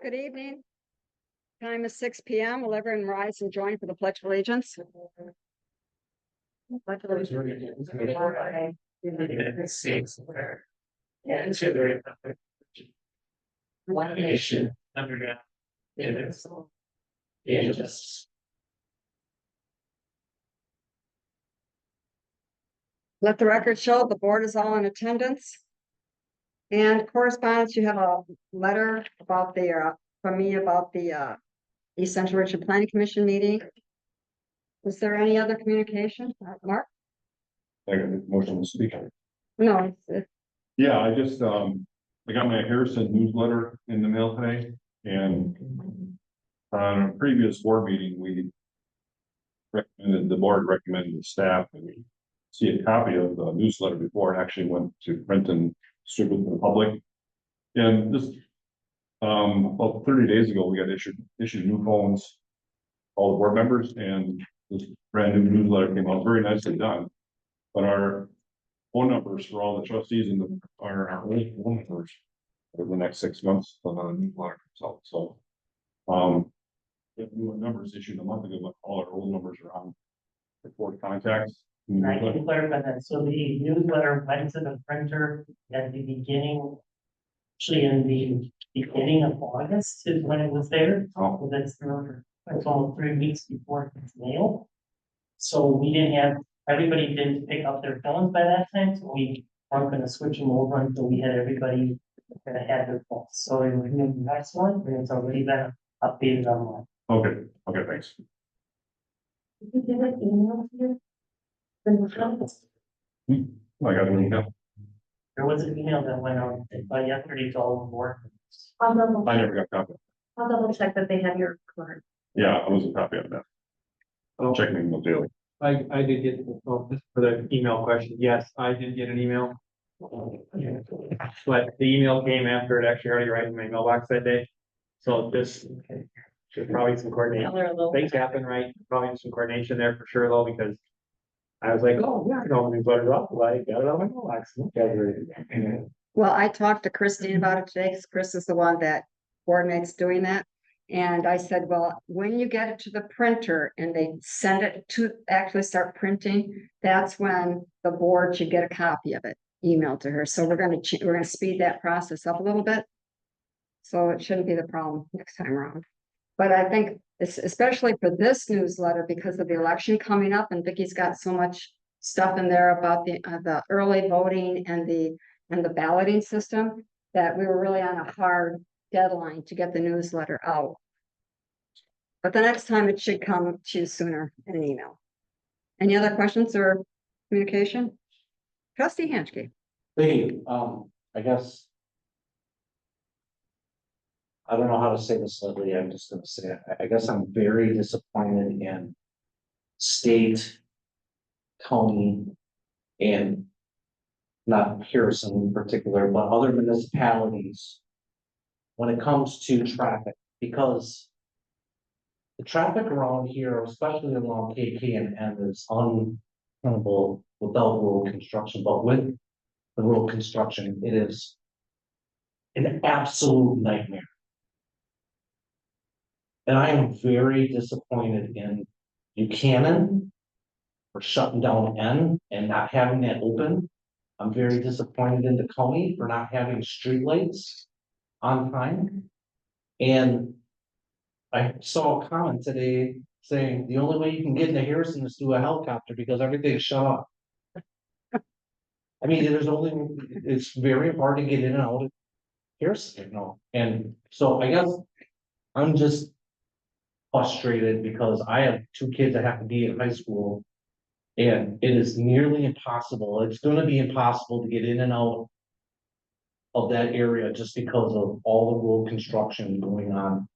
Good evening. Time is 6 p.m. Will everyone rise and join for the Pledge of Allegiance? Pledge of Allegiance. One nation under God, indivisible, and justice. Let the record show the board is all in attendance. And correspondence, you have a letter about the, from me about the East Central Region Planning Commission meeting. Is there any other communication? Mark? I got a motion to speak. No. Yeah, I just, I got my Harrison newsletter in the mail today, and on a previous board meeting, the board recommended the staff and we see a copy of the newsletter before it actually went to print and distributed to the public. And this, about 30 days ago, we got issued new phones, all the board members, and this brand new newsletter came out, very nicely done. But our phone numbers for all the trustees and our old phone numbers for the next 6 months on the newsletter itself. So, we have new numbers issued a month ago, but all our old numbers are on report contacts. I can clarify that. So the newsletter went to the printer at the beginning, actually in the beginning of August is when it was there. So that's almost 3 weeks before it's mailed. So we didn't have, everybody didn't pick up their phones by that time, so we weren't gonna switch them over until we had everybody that had their phones. So it was the next one, and it's already been updated online. Okay, thanks. Did you get an email here? I got an email. There was an email that went out by yesterday to all the board. I never got a copy. I'll double check that they have your card. Yeah, I was a copy of that. I'm checking my email daily. I did get, just for the email question, yes, I did get an email. But the email came after it actually already arrived in my mailbox that day. So this, should probably some coordination. Things happen, right? Probably some coordination there for sure though, because I was like, oh, yeah, I know newsletters off, like, got it on my mailbox. Well, I talked to Christine about it today because Chris is the one that coordinates doing that. And I said, well, when you get it to the printer and they send it to actually start printing, that's when the board should get a copy of it emailed to her. So we're going to speed that process up a little bit. So it shouldn't be the problem next time around. But I think it's especially for this newsletter because of the election coming up, and Vicky's got so much stuff in there about the early voting and the balloting system that we were really on a hard deadline to get the newsletter out. But the next time it should come to you sooner in an email. Any other questions or communication? Trustee Hanchke. Hey, I guess. I don't know how to say this lightly, I'm just gonna say it. I guess I'm very disappointed in state, county, and not Harrison in particular, but other municipalities when it comes to traffic, because the traffic around here, especially along KK and N, is untenable without road construction, but with the road construction, it is an absolute nightmare. And I am very disappointed in Buchanan for shutting down N and not having that open. I'm very disappointed in the county for not having streetlights on time. And I saw a comment today saying the only way you can get into Harrison is through a helicopter because everything's shut off. I mean, it's very hard to get in and out of Harrison, you know. And so I guess I'm just frustrated because I have 2 kids that have to be in high school and it is nearly impossible. It's going to be impossible to get in and out of that area just because of all the road construction going on.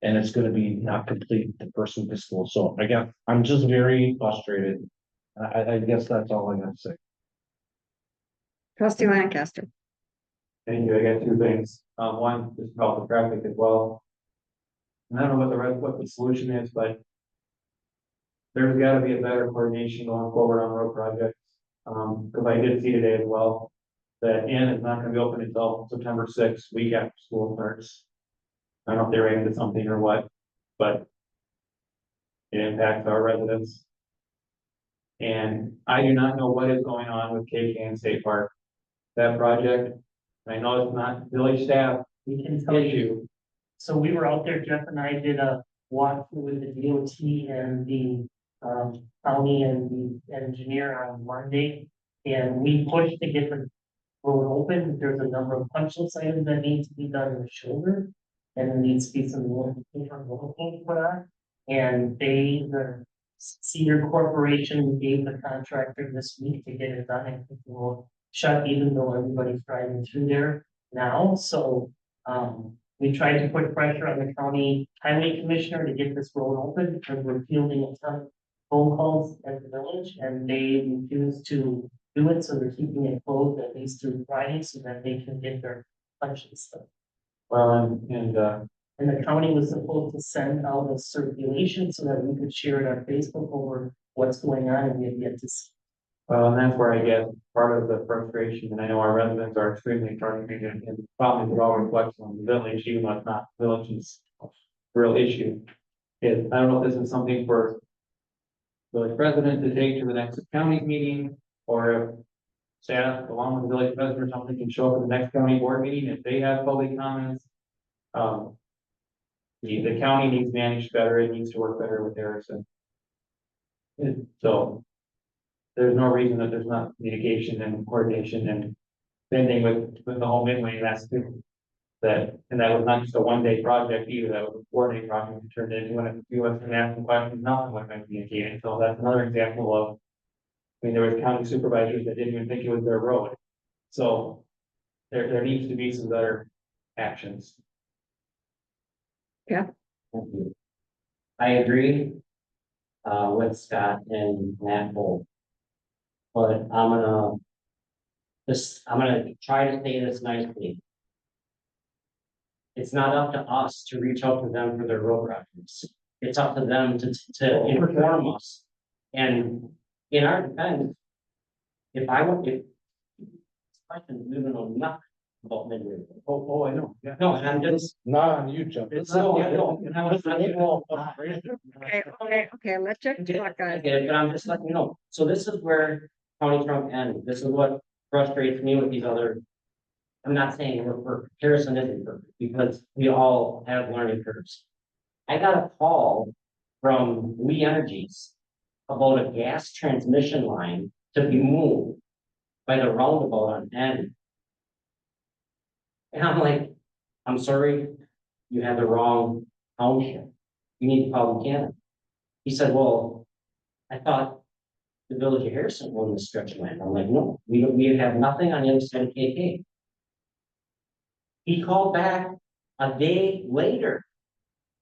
And it's going to be not complete the first week of school. So I guess I'm just very frustrated. I guess that's all I got to say. Trustee Lancaster. Thank you. I got 2 things. One, just about the traffic as well. And I don't know what the solution is, but there's got to be a better coordination going forward on road projects. Because I did see today as well, That inn is not gonna be open until September sixth, week after school starts. I don't know if they're into something or what, but. It impacts our residents. And I do not know what is going on with KK State Park. That project, I know it's not village staff We can tell you. issue. So we were out there, Jeff and I did a walkthrough with the DOT and the county and the engineer on Monday. And we pushed to get the road open. There's a number of punch list items that need to be done in the shoulder. And there needs to be some more different looking for that. And they, the Cedar Corporation gave the contractor this week to get it done. I think we'll shut even though everybody's driving through there now. So we tried to put pressure on the county highway commissioner to get this road open because we're fielding a ton of phone calls at the village and they refuse to do it. So they're keeping it closed at least through Friday so that they can get their punch and stuff. And the county was supposed to send out a circulation so that we could share it on Facebook over what's going on and we have yet to see. Well, and that's where I get part of the frustration, and I know our residents are extremely frustrated, and probably it all reflects on the village, even though it's not the village's real issue. Is, I don't know if this is something for village president to take to the next county meeting, or if staff, along with the village president or something, can show up at the next county board meeting if they have public comments. The county needs managed better, it needs to work better with Harrison. So there's no reason that there's not communication and coordination and same thing with the whole Midway, that's too. That, and that was not just a one-day project either, that was a 4-day project, it turned into, when a few of us been asking questions, nothing was been communicated, so that's another example of. I mean, there was county supervisors that didn't even think it was their road, so there needs to be some better actions. I agree with Scott and Matt Bolt. But I'm gonna try to say this nicely. It's not up to us to reach out to them for their road projects. It's up to them to inform us. And in our defense, if I would, if we don't know nothing about Midway. Oh, I know, yeah. No, and I'm just. Not on you, Jeff. It's not, yeah, no, and I was not. Okay, let's check the clock, I guys. get it, but I'm just letting you know, so this is where County Trump ends, this is what frustrates me with these other. I'm not saying we're perfect, Harrison isn't perfect, because we all have learning curves. I got a call from We Energies about a gas transmission line to be moved by the roundabout on N. And I'm like, I'm sorry, you have the wrong township, you need to call Buchanan. He said, well, I thought the village of Harrison owned this stretch of land. I'm like, no, we have nothing on the other side of KK. He called back a day later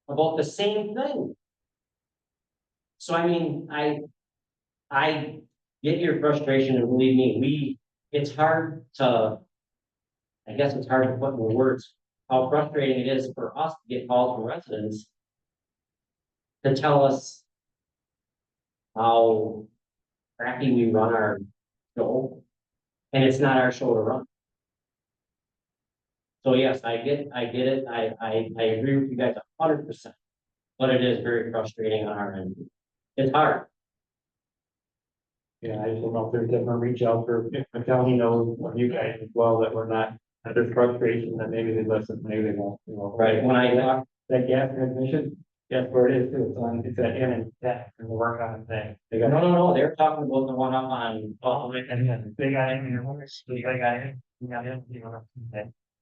about the same thing. So I mean, I get your frustration, and believe me, it's hard to, I guess it's hard to put in words how frustrating it is for us to get calls from residents to tell us how crappy we run our show, and it's not our show to run. So yes, I get it, I agree with you guys 100%, but it is very frustrating on our end. It's hard. Yeah, I just don't know if there's different reach out for, if the county knows, or you guys as well, that we're not, that there's frustration, that maybe they listen, maybe they won't, you know. Right, when I talk, That gas transmission, yes, where it is too, it's on, it's at N and that, and we're working on the thing. They got. no, they're talking about the one up on, Oh, and they got in here, they got in, you got in, you know.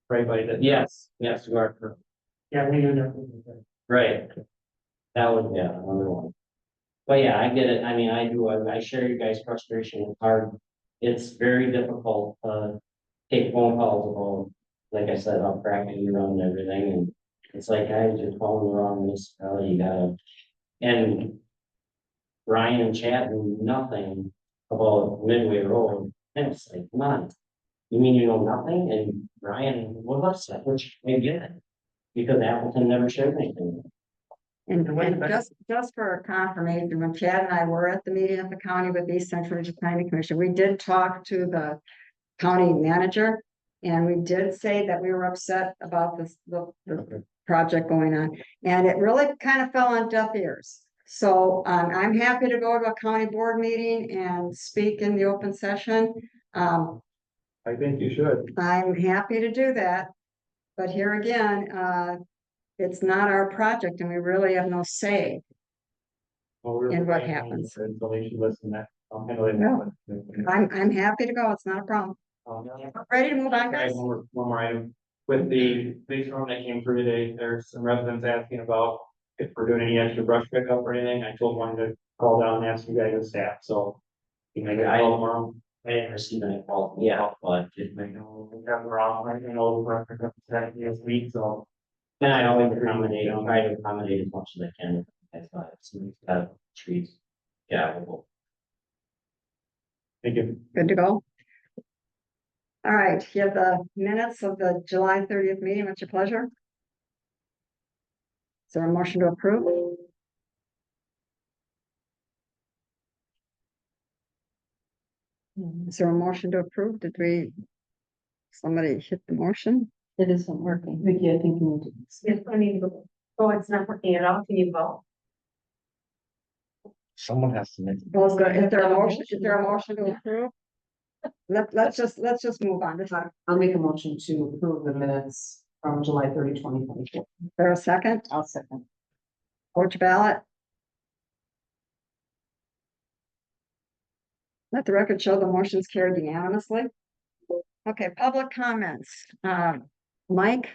Right by the. yes, you are correct. Yeah, we knew that. Right. That was, yeah, another one. But yeah, I get it. I mean, I do, I share you guys' frustration. It's hard. It's very difficult to take phone calls about, like I said, how crappy you run and everything. And it's like, guys, you're calling the wrong municipality. You gotta, and Ryan and Chad knew nothing about Midway Road. And it's like, come on. You mean you know nothing? And Ryan was upset, which I get it. Because Appleton never shared anything. And just for confirmation, when Chad and I were at the meeting at the county with East Central Region Planning Commission, we did talk to the county manager. And we did say that we were upset about this, the project going on, and it really kind of fell on deaf ears. So, I'm happy to go to a county board meeting and speak in the open session. I think you should. I'm happy to do that. But here again, it's not our project and we really have no say. And what happens. Installation list and that. I'll handle it. No. I'm happy to go. It's not a problem. Ready to move on, I have guys? one more item. With the police room that came through today, there's some residents asking about if we're doing any extra brush pickup or anything. I told one to call down and ask you guys as staff, so. You can get a call tomorrow. I didn't receive any call yet, but Just make no, have wrong, I know, brush pickup this week, so. then I always accommodate, I'll try to accommodate as much as I can. That's why it's got trees. Yeah, we'll. Thank you. Good to go. All right, you have the minutes of the July 30th meeting. What's your pleasure? Is there a motion to approve? Is there a motion to approve? Did we? Somebody hit the motion? It isn't working. Vicky, I think you need to. Yes, I need to go. Oh, it's not working at all. Can you vote? Someone has to make. Well, is there a motion? Is there a motion to approve? Let's just move on. I'll make a motion to approve the minutes from July 30, 2024. Is there a second? I'll second. Vote your ballot. Let the record show the motion's carried unanimously. Okay, public comments. Mike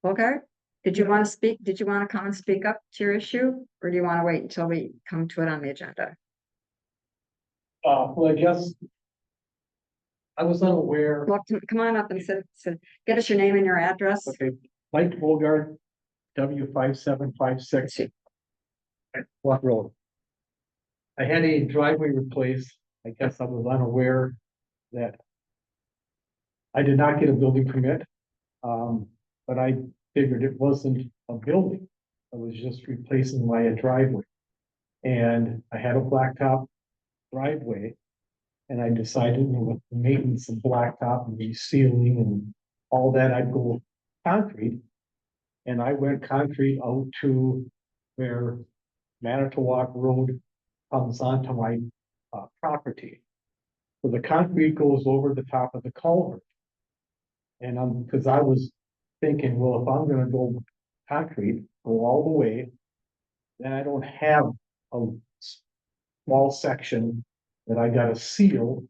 Bogart, did you want to speak? Did you want to come and speak up to your issue? Or do you want to wait until we come to it on the agenda? Well, I guess I was unaware. Well, come on up and get us your name and your address. Okay, Mike Bogart, W5756. What road? I had a driveway replaced. I guess I was unaware that I did not get a building permit. But I figured it wasn't a building. I was just replacing my driveway. And I had a blacktop driveway. And I decided with the maintenance of blacktop and resealing and all that, I'd go concrete. And I went concrete out to where Manitowoc Road comes onto my property. So the concrete goes over the top of the culvert. And because I was thinking, well, if I'm gonna go concrete, go all the way, then I don't have a small section that I gotta seal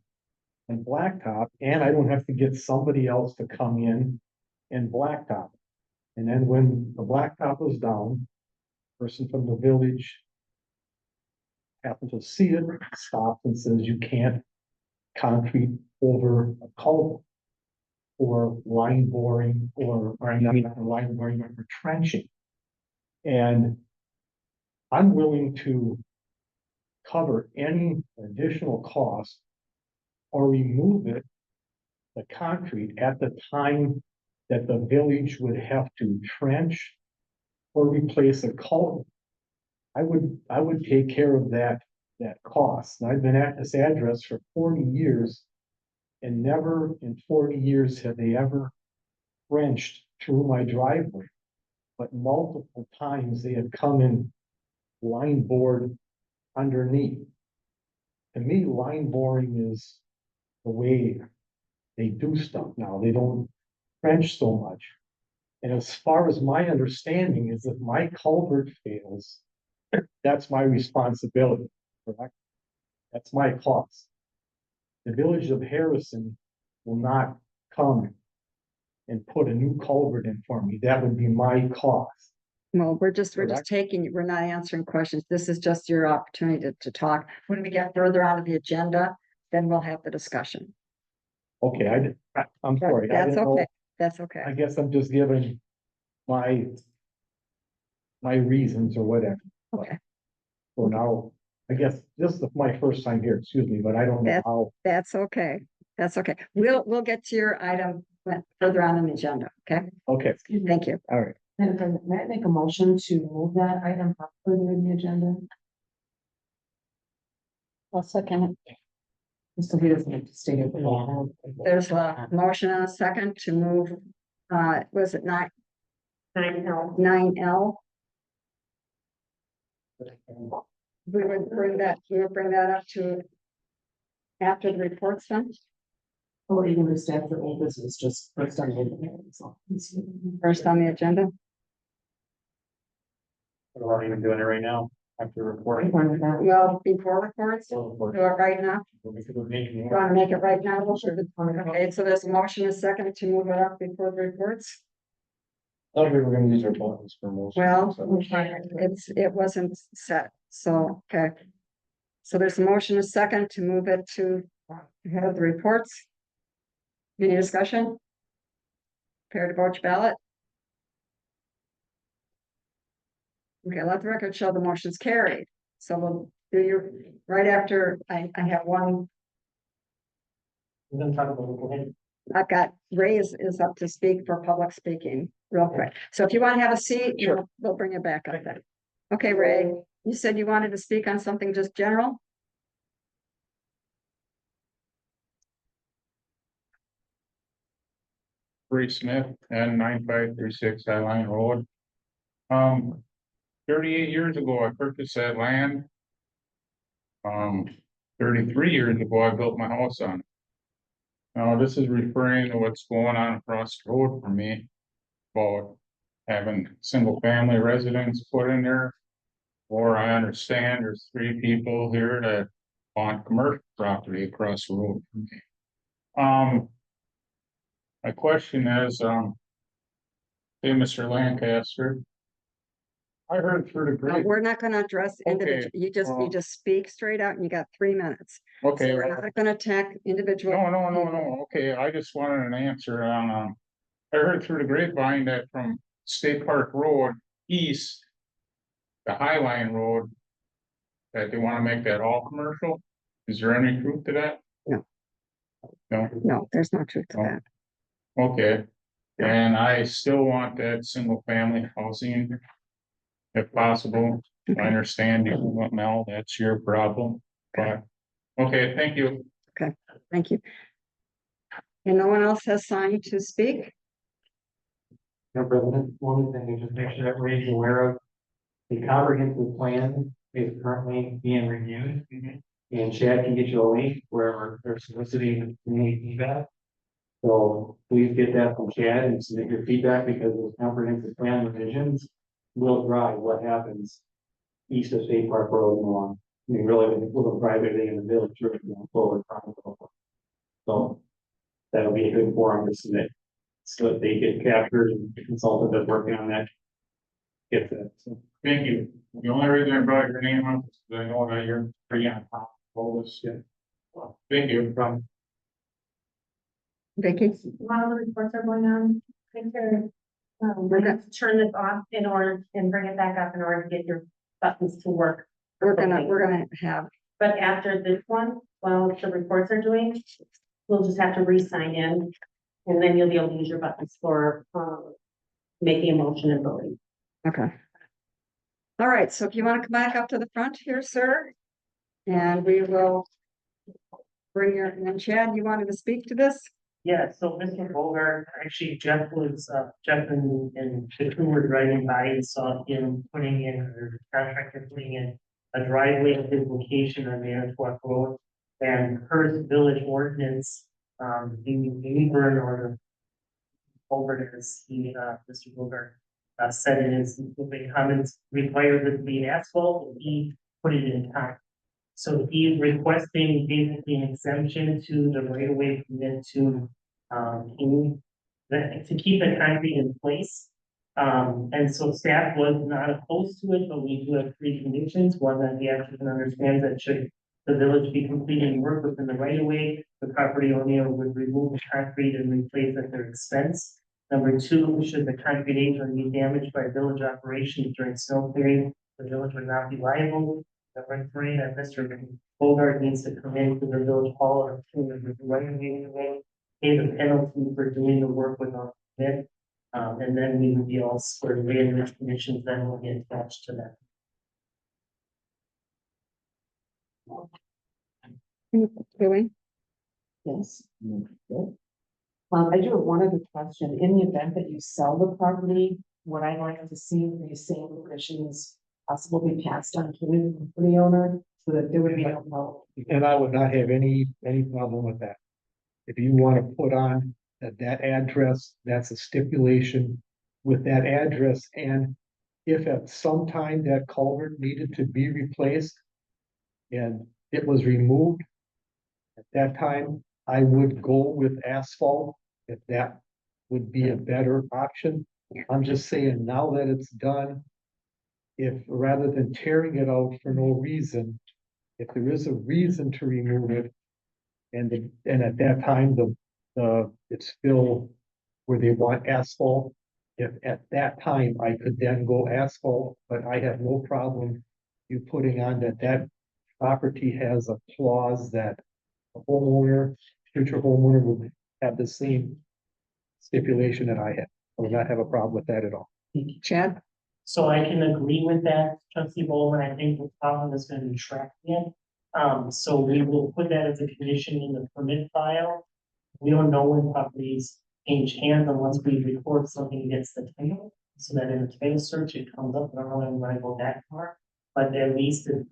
and blacktop, and I don't have to get somebody else to come in and blacktop. And then when the blacktop was down, person from the village happened to see it, stopped and says, you can't concrete over a culvert or line boring or line boring or trenching. And I'm willing to cover any additional cost or remove it, the concrete, at the time that the village would have to trench or replace a culvert. I would take care of that cost. And I've been at this address for 40 years and never in 40 years have they ever trenched through my driveway. But multiple times they have come in line bored underneath. To me, line boring is the way they do stuff now. They don't trench so much. And as far as my understanding is, if my culvert fails, that's my responsibility, correct? That's my cost. The village of Harrison will not come and put a new culvert in for me. That would be my cost. Well, we're just Correct. we're not answering questions. This is just your opportunity to talk. When we get further out of the agenda, then we'll have the discussion. Okay, I'm sorry. I That's didn't know. okay. That's okay. I guess I'm just giving my reasons or whatever. Okay. So now, I guess this is my first time here, excuse me, but I don't know how. That's okay. That's okay. We'll get to your item further on in the agenda. Okay, Okay, thank you. all right. Madam President, may I make a motion to move that item up further in the agenda? I'll second it. So he doesn't have to stay here. for long. There's a motion and a second to move, was it 9L. 9L? We would bring that up to after the report's done, Or even just after old business, just first on the agenda, so. first on the agenda. We're not even doing it right now, after reporting. Well, before reports, do it right now. You want to make it right now? Okay, so there's a motion, a second to move it up before the reports. Thought we were gonna use our buttons for most. Well, it wasn't set, so, okay. So there's a motion, a second to move it to head of the reports. Any discussion? Prepare to vote your ballot. Okay, let the record show the motion's carried. So we'll do your, right after, I have one, We're gonna talk about it, go ahead. I've got Ray is up to speak for public speaking real quick. So if you want to have a seat, we'll bring it back up then. Okay, Ray, you said you wanted to speak on something just general? Ray Smith, and 9536 Highline Road. 38 years ago, I purchased that land. 33 years ago, I built my house on it. Now, this is referring to what's going on across the road from me about having single family residence put in there. Or I understand there's 3 people here that want commercial property across the road from me. My question is, hey, Mr. Lancaster. I heard through the No, great, we're not gonna address individual, you just speak straight out and you got 3 minutes. So okay, we're not gonna attack individual. no, okay, I just wanted an answer on, I heard through the grapevine that from State Park Road east. The Highline Road. That they wanna make that all commercial, is there any truth to that? No. No, No, there's no truth to No. that. okay, and I still want that single family housing. If possible, I understand you want Mel, that's your problem, but, okay, thank you. Thank you. And no one else has signed to speak? No, President, one thing, just make sure that Ray's aware of. The comprehensive plan is currently being reviewed. And Chad can get you a link wherever they're soliciting community feedback. So please get that from Chad and submit your feedback because those comprehensive plan revisions will drive what happens east of State Park Road and along. I mean, really, will drive everything in the village really going forward. So that'll be a good forum to submit. So that they get captured and the consultant that's working on that. Get that. So thank you. The only reason I brought your name up is because I know that you're pretty on top of all this. Yeah. Well, thank you. From Vicky? While the reports are going on, I think we're going to turn this off in order and bring it back up in order to get your buttons to work. We're gonna have, But after this one, while the reports are doing, we'll just have to re-sign in. And then you'll be able to use your buttons for making a motion and voting. okay. All right, so if you want to come back up to the front here, sir. And we will bring your, and then Chad, you wanted to speak to this? Yeah, so Mr. Bogart, actually Jeff and the two were driving by and saw him putting in, or the contractor putting in a driveway at his location on Manitowoc Road. And per village ordinance, the burn order over as Mr. Bogart said in his opening comments, required it to be asphalt, and he put it in time. So he's requesting basically an exemption to the right of way permit to keep the concrete in place. And so staff was not opposed to it, but we do have 3 conditions. One, that the applicant understands that should the village be completing work within the right of way, the property owner would remove the concrete and replace at their expense. Number 2, should the concrete apron be damaged by village operations during snow clearing, the village would not be liable. Number 3, that Mr. Bogart needs to come into the village hall or to the right of way, pay the penalty for doing the work without permit. And then we would be all squared away in which conditions then will get attached to that. Billy? Yes. I do have one other question. In the event that you sell the property, what I'd like to see these same conditions possibly be passed on to the property owner so that there would be no problem. And I would not have any problem with that. If you want to put on that address, that's a stipulation with that address, and if at some time that culvert needed to be replaced and it was removed, at that time, I would go with asphalt, if that would be a better option. I'm just saying, now that it's done, if rather than tearing it out for no reason, if there is a reason to remove it, and at that time, it's still where they want asphalt. If at that time I could then go asphalt, but I have no problem you putting on that property has a clause that a homeowner, future homeowner would have the same stipulation that I have. I would not have a problem with that at all. Chad? So I can agree with that, trustee Bowman. I think the problem is gonna be tracking it. So we will put that as a condition in the permit file. We don't know when properties change hands unless we record something against the title. So that in the title search, it comes up, I don't know when we might go that far, but at least if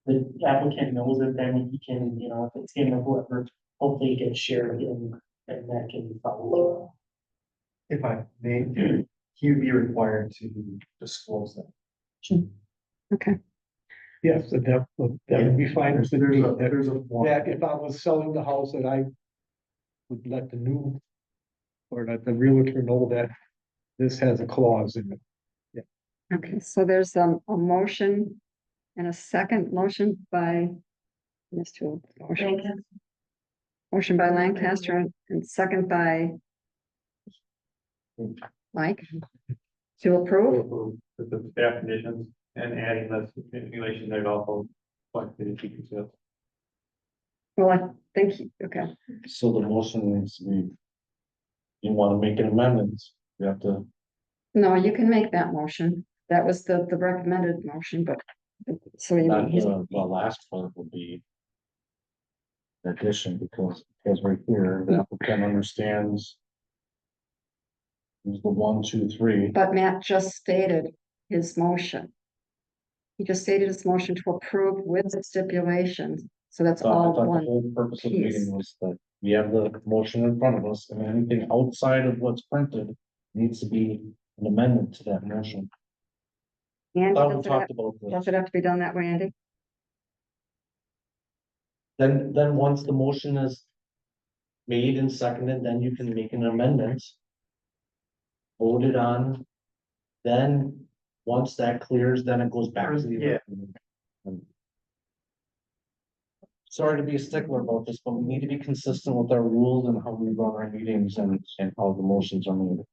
the applicant knows it, then he can, you know, if it's him or whoever, hopefully it gets shared and that can be followed. If I may, he would be required to disclose that. Okay, Yes, that would be fine. with me. There's a form. That if I was selling the house, that I would let the new, or let the realtor know that this has a clause in it. okay, so there's a motion and a second motion by Mr. Motion by Lancaster and second by Mike to approve. With the staff conditions and adding the stipulation that it also. Well, I think, okay, So the motion needs to be. You wanna make an amendment, you have to, no, you can make that motion. That was the recommended motion, but so not you, the last part would be. Addition, because right here, the applicant understands. There's the 1, 2, 3. but Matt just stated his motion. He just stated his motion to approve with the stipulations, so that's So I all thought the one. whole purpose of the piece. meeting was that we have the motion in front of us, and anything outside of what's printed needs to be an amendment to that motion. Andy, Thought we does it have- talked about this. does it have to be done that way, Andy? Then once the motion is made and seconded, then you can make an amendment. Voted on. Then, once that clears, then it goes back to the. Yeah. Sorry to be a stickler about this, but we need to be consistent with our rules and how we run our meetings and how the motions are made.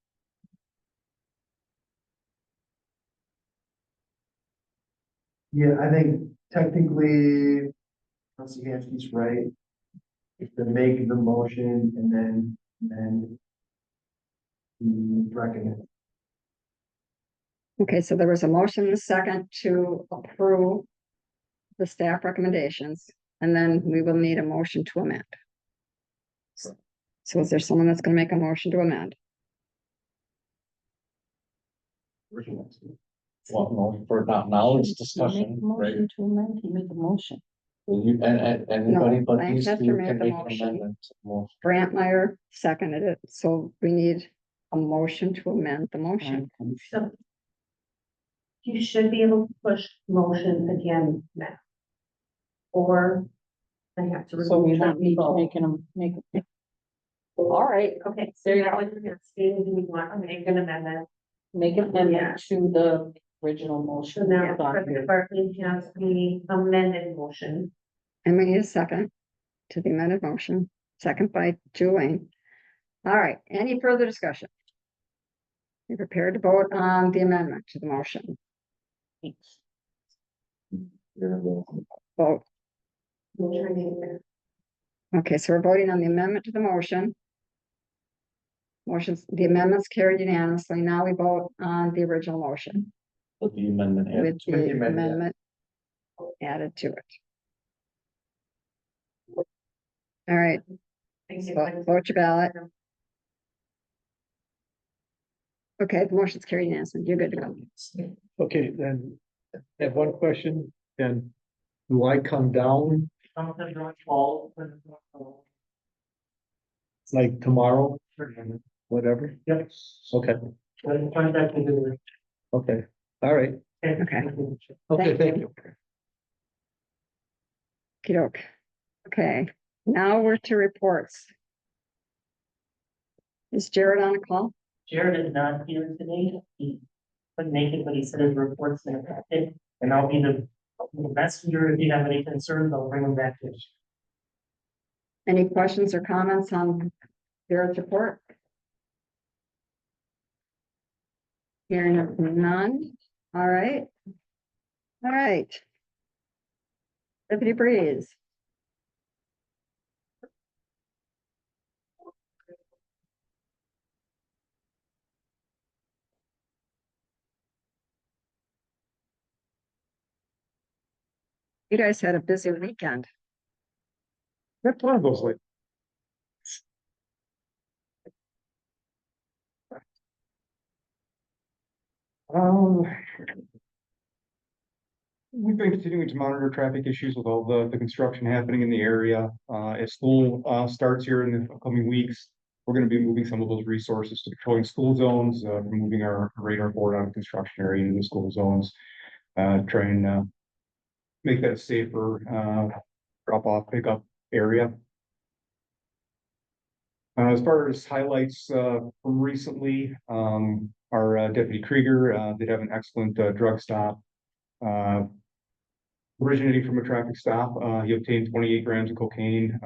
Yeah, I think technically, Trustee Hansky's right. If to make the motion and then. Recommend. Okay, so there was a motion and a second to approve the staff recommendations, and then we will need a motion to amend. So is there someone that's gonna make a motion to amend? Well, no, for now it's discussion, right? To amend, he made the motion. And anybody but these two Lancaster made can the make an motion. amendment. to the motion. Brant Meyer seconded it, so we need a motion to amend the motion. So. You should be able to push motion again now. Or. I have to. So we remove don't need to vote. make. All right, Okay, so you're going to stating you want to make an amendment. Make an Yeah. amendment to the original So motion. now President Barkley has the amended motion. and we need a second to the amended motion, second by Julian. All right, any further discussion? You prepared to vote on the amendment to the motion? Vote. Okay, so we're voting on the amendment to the motion. Motions, the amendments carried unanimously. Now we vote on the original motion With the amendment. added with to the it. amendment added to it. All right, Thank you. vote your ballot. Okay, the motion's carried unanimously. You're good to go. Okay, then, I have one question, then, do I come down Some of them don't fall. like tomorrow, whatever? Yep. Okay, Contact me. okay, all right, Okay. okay, thank you. Okey-doke. Okay, now we're to reports. Is Jared on the call? Jared is not here today. He couldn't make it, but he said his report's been affected, and I'll be the messenger. If you have any concerns, I'll bring them back to you. Any questions or comments on Jared's report? Hearing of none. All right. All right. Deputy Breeze. You guys had a busy weekend. That's one of those like. We've been continuing to monitor traffic issues with all the construction happening in the area. As school, starts here in the upcoming weeks, we're gonna be moving some of those resources to patrolling school zones, moving our radar board out of construction area into the school zones. Try and, make that a safer, drop off, pickup area. As far as highlights, from recently, our Deputy Krieger, did have an excellent, drug stop. Originating from a traffic stop, he obtained 28 grams of cocaine.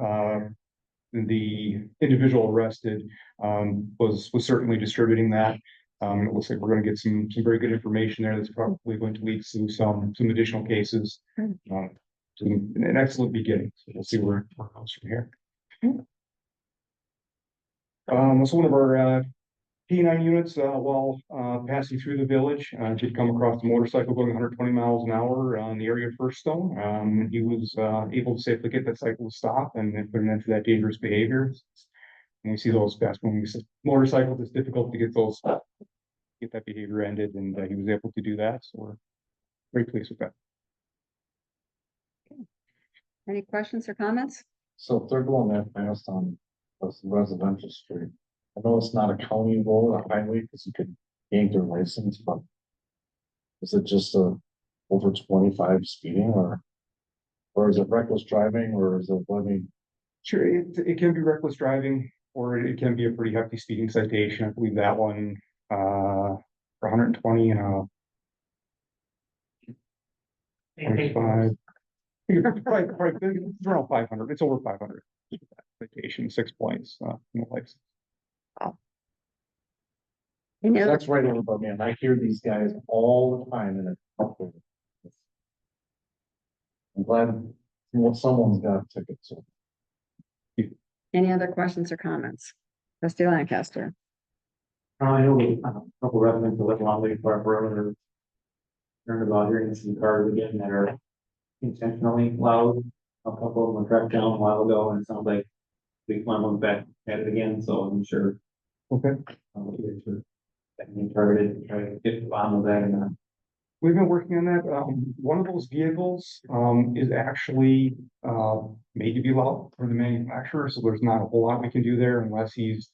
The individual arrested, was certainly distributing that. It looks like we're gonna get some very good information there that's probably going to lead to some additional cases. An excellent beginning, so we'll see where it goes from here. So one of our, P9 units, while passing through the village, did come across a motorcycle going 120 miles an hour on the area of First Stone. He was able to safely get that cycle to stop and then put an end to that dangerous behavior. When we see those fast moving motorcycles, it's difficult to get that behavior ended, and he was able to do that. So we're very pleased with that. Any questions or comments? So if they're going that fast on this residential street, I know it's not a county road, a highway, because you could yank their license, but is it just a over 25 speeding or is it reckless driving or is it living? Sure, it can be reckless driving, or it can be a pretty hefty speeding citation. I believe that one, for 120 and 25. Probably it's around 500. It's over 500 citation, 6 points, no license. Any other, That's right over by me, and I hear these guys all the time and I'm glad someone's got a ticket, so. any other questions or comments? Trustee Lancaster. I know a couple residents that live along Lake Park Road are concerned about hearing some cars again that are intentionally loud. A couple of them were tracked down a while ago, and it sounds like we one of them back at it again, so I'm sure. Okay. You guys are definitely targeted to try to get the bottom of that and We've been working on that. One of those vehicles, is actually, made to be loud for the manufacturer, so there's not a whole lot we can do there unless he's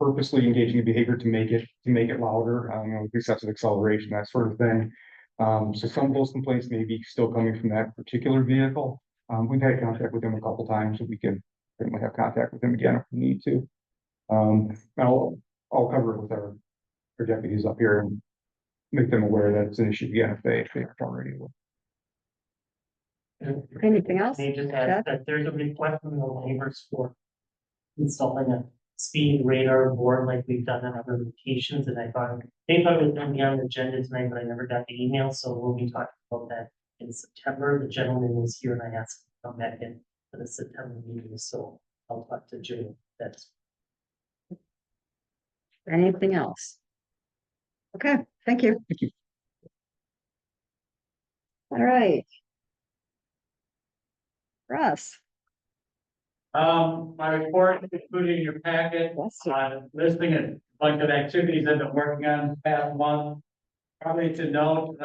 purposely engaging in behavior to make it louder, with excessive acceleration, that sort of thing. So some of those complaints may be still coming from that particular vehicle. We've had contact with them a couple times, so we can certainly have contact with them again if we need to. I'll cover it with our deputies up here and make them aware that it's an issue again if they aren't already. Anything else? They just asked that there's a request from the neighbors for installing a speed radar board like we've done on other locations, and they thought it was gonna be on the agenda tonight, but I never got the email, so we'll be talking about that in September. The gentleman was here and I asked him to come back in for the September meeting, so I'll talk to Jim. That's Anything else? Okay, thank you. Thank you. All right. Russ, My report is included in your packet, listing a bunch of activities I've been working on the past month. Probably to note,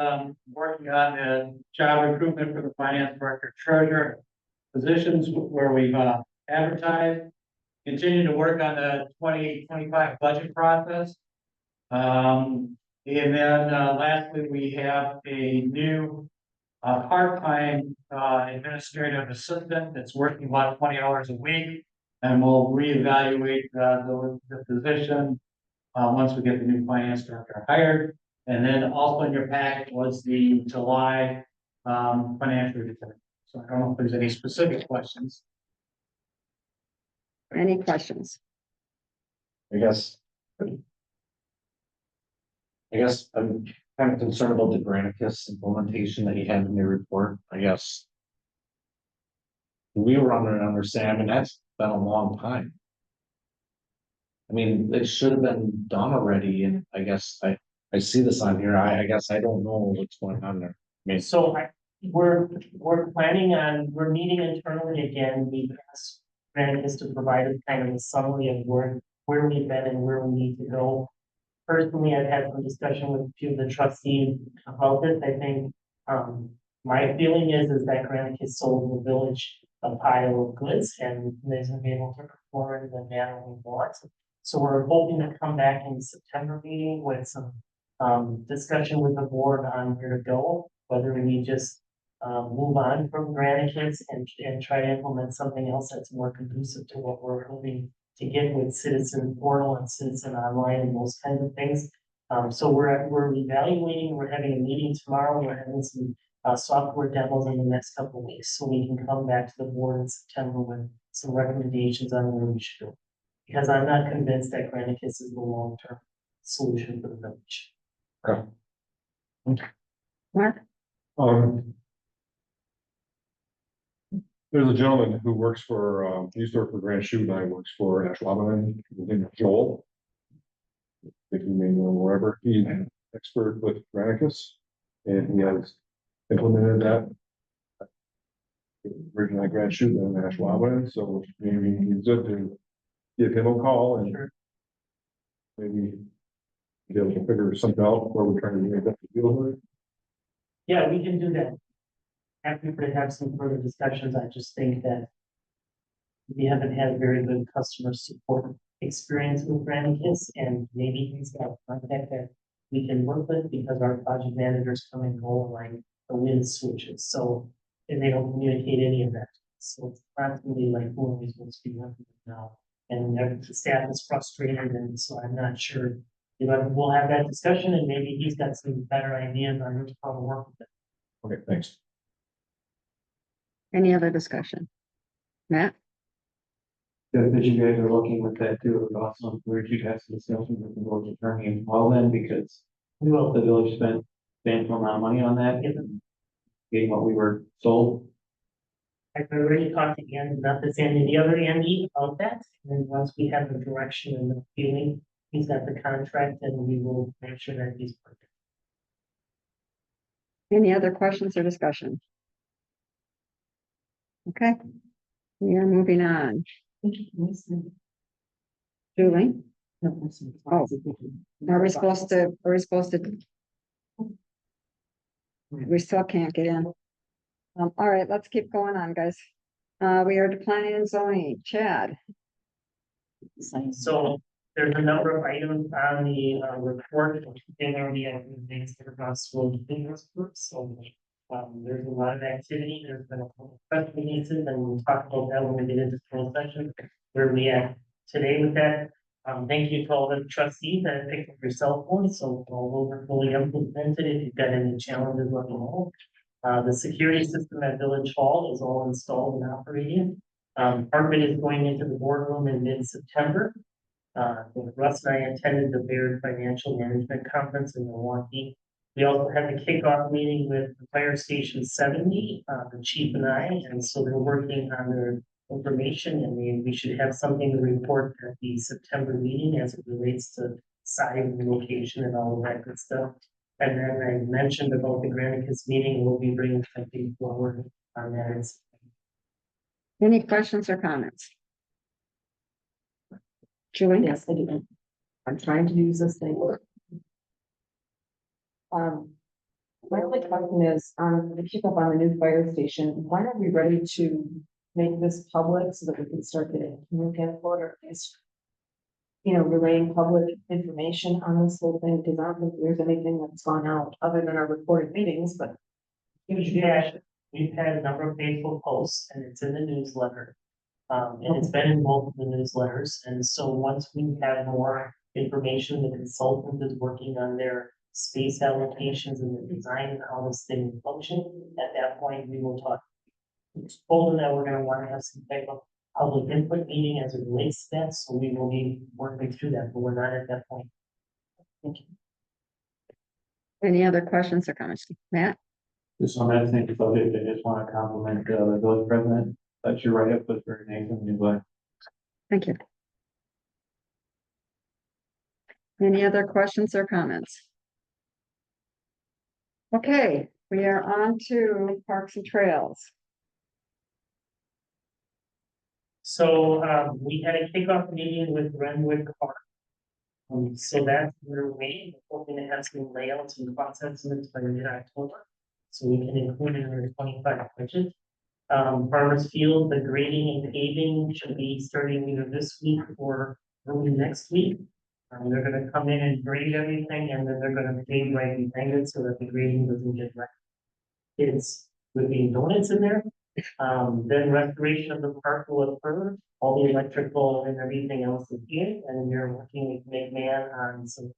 working on the job recruitment for the finance director treasurer positions where we've advertised. Continue to work on the 2025 budget process. And then lastly, we have a new part-time administrative assistant that's working about 20 hours a week. And we'll reevaluate the position once we get the new finance director hired. And then also in your packet was the July financial report. So I don't know if there's any specific questions. Any questions? I guess I'm kind of concerned about the Granicus implementation that you had in your report, I guess. We were under an understanding, that's been a long time. I mean, it should have been done already, and I guess I see this on here, I guess I don't know what's going on there. So we're planning on, we're meeting internally again. We've asked Granicus to provide us kind of a summary of where we've been and where we need to go. Personally, I've had some discussion with a few of the trustees about this. I think, my feeling is that Granicus sold the village a pile of goods and they isn't able to perform in the manner we want. So we're hoping to come back in the September meeting with some discussion with the board on where to go, whether we just move on from Granicus and try to implement something else that's more conducive to what we're hoping to get with Citizen Portal and Citizen Online and those kinds of things. So we're evaluating, we're having a meeting tomorrow, we're having some software demos in the next couple of weeks, so we can come back to the board in September with some recommendations on where we should go. Because I'm not convinced that Granicus is the long-term solution for the village. Mark? There's a gentleman who works for, he used to work for Grand Shoe, now he works for Ashwaubenon, his name is Joel. I think you may know wherever, he's an expert with Granicus, and he has implemented that. Originally Grand Shoe, then Ashwaubenon, so maybe it's good to give him a call and maybe be able to figure something out where we're trying to make that deal with it. Yeah, we can do that. Happy to have some further discussions. I just think that we haven't had a very good customer support experience with Granicus, and maybe he's got a contact that we can work with because our project managers come and go like the wind switches. So, and they don't communicate any of that. So it's practically like who are we supposed to be working with now? And the staff is frustrated, and so I'm not sure. You know, we'll have that discussion, and maybe he's got some better ideas on how to work with it. Okay, thanks. Any other discussion? Matt? Good that you guys are looking with that too. It would also encourage you to have some discussions with the village attorney as well then, because We will. the village spent a lot of money on that, getting what we were sold. I've already talked to Andy about this and the other Andy about that, and then once we have the direction and the feeling, he's got the contract, and we will make sure that he's perfect. Any other questions or discussion? Okay, we are moving on. Julie? Oh, are we supposed to, we still can't get in. All right, let's keep going on, guys. We are to planning and zoning, Chad. So there's a number of items on the report, and already have things that are not school business groups, so there's a lot of activity, there's been a couple of press releases, and we'll talk about that when we get into closed session, where we at today with that. Thank you to all the trustees that picked up your cell phones, so all those are fully implemented. If you've got any challenges, let me know. The security system at Village Hall is all installed and operating. Part of it is going into the boardroom in mid-September. Russ and I attended the Baird Financial Management Conference in Milwaukee. We also had the kickoff meeting with the Fire Station 70, the chief and I, and so they're working on their information, and we should have something to report at the September meeting as it relates to size and location and all of that good stuff. And then I mentioned about the Granicus meeting, we'll be bringing something forward on that. Any questions or comments? Julie? Yes, I do. I'm trying to use this thing. My only question is, to keep up on the new fire station, when are we ready to make this public so that we can start getting communicated or at least, you know, relaying public information on this whole thing, because I don't think there's anything that's gone out other than our recorded meetings, but. We've had a number of Facebook posts and it's in the newsletter. And it's been in both of the newsletters, and so once we have more information, the consultant is working on their space allocations and the design and how this thing will function. At that point, we will talk. Told them that we're gonna wanna have some type of public input meeting as it relates to that, so we will be working through that, but we're not at that point. Thank you. Any other questions or comments? Matt? Just on that same subject, I just want to compliment the village president. That's your write-up was very nice and new letter. Thank you. Any other questions or comments? Okay, we are on to Parks and Trails. So, we had a kickoff meeting with Renwood Park. So that's where we're hoping to have some layouts and concepts by mid-October. So we can include it in our 25 budget. Farmers Field, the grading and paving should be starting either this week or early next week. They're gonna come in and grade everything, and then they're gonna pave right behind it so that the grading doesn't get wrecked. Kids with the donuts in there. Then restoration of the park will occur, all the electrical and everything else is here, and we're working with McMahon on some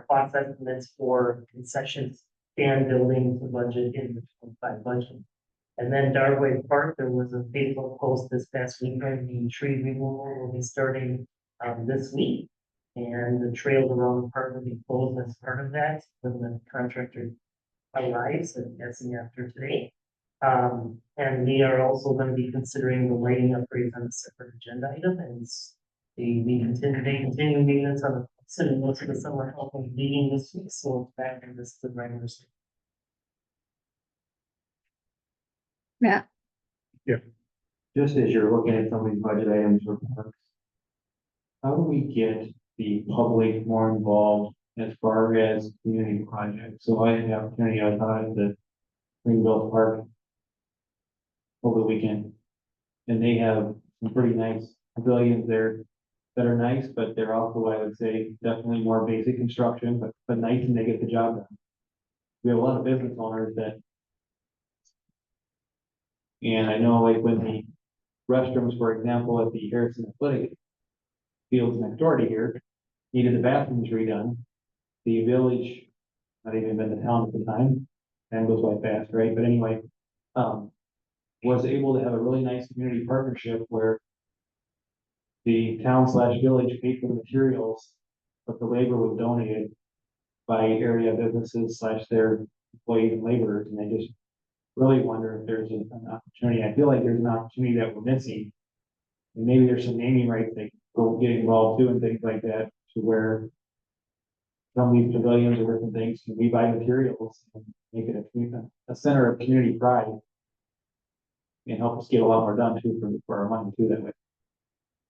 cost estimates for concessions and building the budget in the 25 budget. And then Darway Park, there was a Facebook post this past weekend, the tree removal will be starting this week. And the trails around the park will be closed as part of that, when the contractor arrives, and guessing after today. And we are also going to be considering the lighting upgrades on a separate agenda item, and we continue maintenance on the city, most of the summer help and meeting this week, so back in this the regular. Matt? Just as you're looking at some of these budget items for parks, how do we get the public more involved as far as community projects? So I had the opportunity, I thought, at the Greenbelt Park over the weekend. And they have some pretty nice pavilions there that are nice, but they're also, I would say, definitely more basic construction, but nice, and they get the job done. We have a lot of business owners that. And I know, like, when the restrooms, for example, at the Harrison Athletic Fields next door to here, needed the bathrooms redone. The village, not even been to town at the time, and goes by fast, right? But anyway, was able to have a really nice community partnership where the town / village paid for the materials, but the labor was donated by area businesses / their employees and laborers, and I just really wonder if there's an opportunity. I feel like there's an opportunity that we're missing. And maybe there's some naming rights that go get involved too, and things like that, to where some of these pavilions or different things, can we buy materials and make it a center of community pride, and help us get a lot more done too for our money too that way.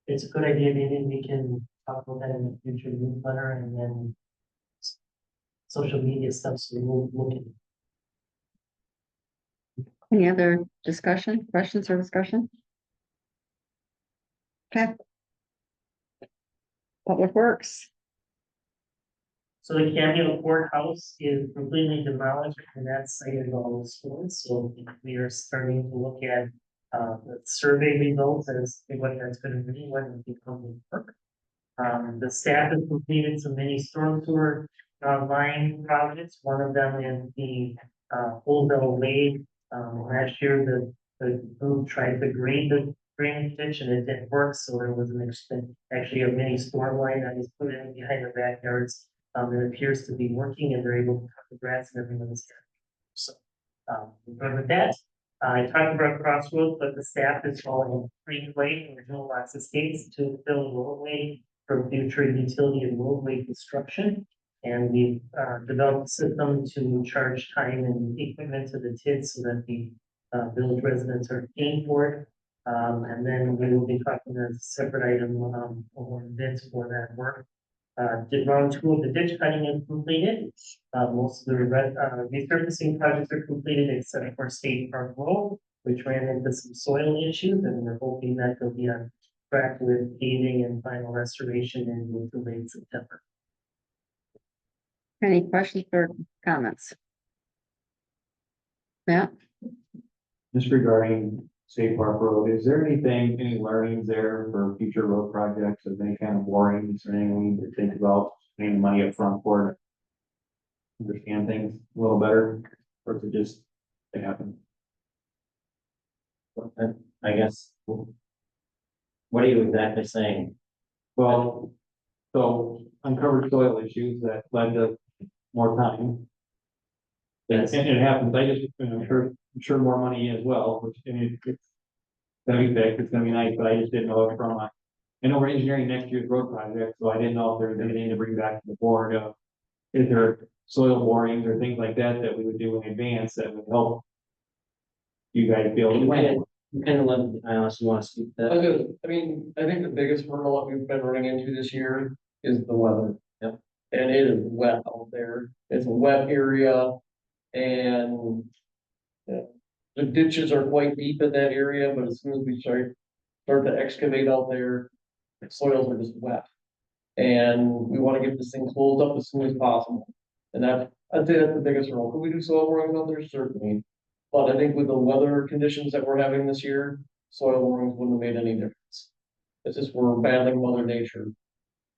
It's a good idea, maybe we can talk about that in the future newsletter, and then social media stuff, so we'll look at. Any other discussion, questions or discussion? Okay. Public Works. So the Cameo Courthouse is completely demolished, and that site is all restored, so we are starting to look at the survey results as to what that's gonna be when it becomes work. The staff has completed some mini storm sewer line projects. One of them is the Oldville Lake. Last year, the group tried to grade the drainage ditch and it didn't work, so there was actually a mini storm line that was put in behind the backyards. It appears to be working, and they're able to cut the grass and everything is there. So, with that, I talked about Crossroads, but the staff is following Green Way and Regional Access Estates to fill roadway for future utility and roadway construction. And we've developed a system to charge time and equipment to the TID so that the village residents are paying for it. And then we will be talking a separate item, over bids for that work. Did round two of the ditch cutting is completed. Most of the resurfacing projects are completed except for State Park Road, which ran into some soil issues, and we're hoping that there'll be a track with paving and final restoration in late September. Any questions or comments? Yeah, Just regarding State Park Road, is there anything, any learnings there for future road projects of any kind of warnings or anything we need to think about, paying money up front for it? Understand things a little better, or is it just, they happen? I guess. What are you exactly saying? Well, so uncovered soil issues that led to more time. And Yes. it happens, I'm sure more money as well, which, I mean, it's gonna be fixed, it's gonna be nice, but I just didn't know it from I know we're engineering next year's road project, so I didn't know if there was anything to bring back to the board, is there soil borings or things like that that we would do in advance that would help you guys be able to. You kind of let, I honestly want to speak to that. I mean, I think the biggest hurdle that we've been running into this year is the weather. Yep. And it is wet out there. It's a wet area and the ditches are quite deep in that area, but as soon as we start to excavate out there, the soils are just wet. And we want to get this thing closed up as soon as possible. And I'd say that's the biggest hurdle. Could we do soil borings out there? Certainly. But I think with the weather conditions that we're having this year, soil borings wouldn't have made any difference. It's just we're battling Mother Nature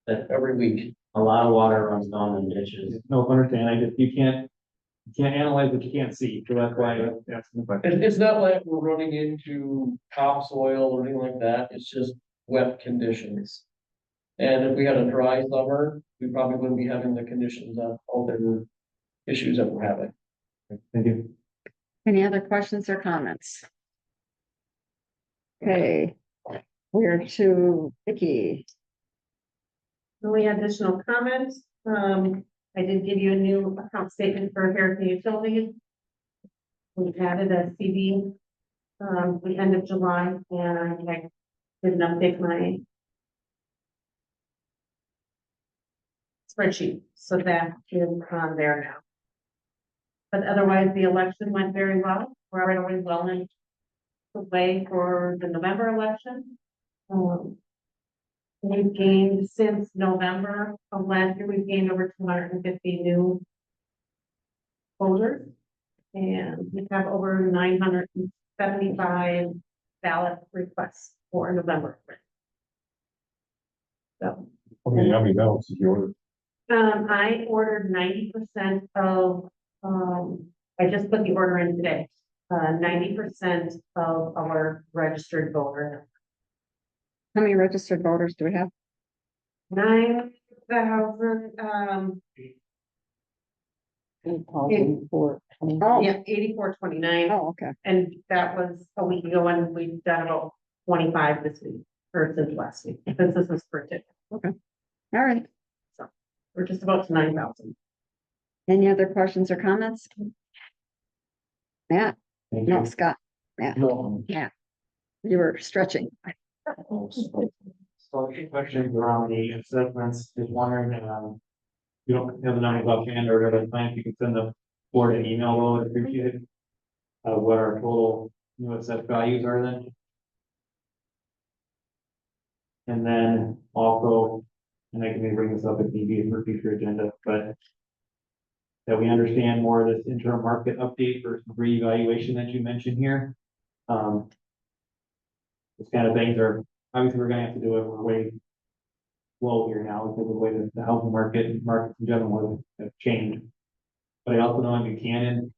every week. A lot of water runs down in ditches. No, understand, you can't analyze what you can't see, so that's why I'm asking the question. It's not like we're running into topsoil or anything like that. It's just wet conditions. And if we had a dry summer, we probably wouldn't be having the conditions of all the issues that we're having. Thank you. any other questions or comments? Okay, we're to Vicky. Only additional comments, I did give you a new account statement for Harrison Utilities. We've added a CD, the end of July, and I didn't update my spreadsheet, so that is on there now. But otherwise, the election went very well. We're already well in the way for the November election. We've gained since November of last year, we've gained over 250 new voters. And we have over 975 ballot requests for November. So. How many ballots did you order? I ordered 90% of, I just put the order in today. 90% of our registered voter. How many registered voters do we have? 9,000, 8,420. Oh, yeah, 8429. oh, okay. And that was a week ago, and we've done about 25 this week, or since last week, since this was printed. All right. We're just about to 9,000. Any other questions or comments? Matt? Thank No, you. Scott. Matt, you were stretching. So a few questions around the assessments, just wondering, you don't have the numbers offhand or whatever, if you can send the board an email, though, I'd appreciate it. What our total new assessed values are then. And then also, and I can maybe bring this up at DB for future agenda, but that we understand more of this interim market update versus reevaluation that you mentioned here. This kind of things are, obviously, we're gonna have to do it, we're way low here now because of the way that the housing market and markets in general have changed. But I also know in Buchanan,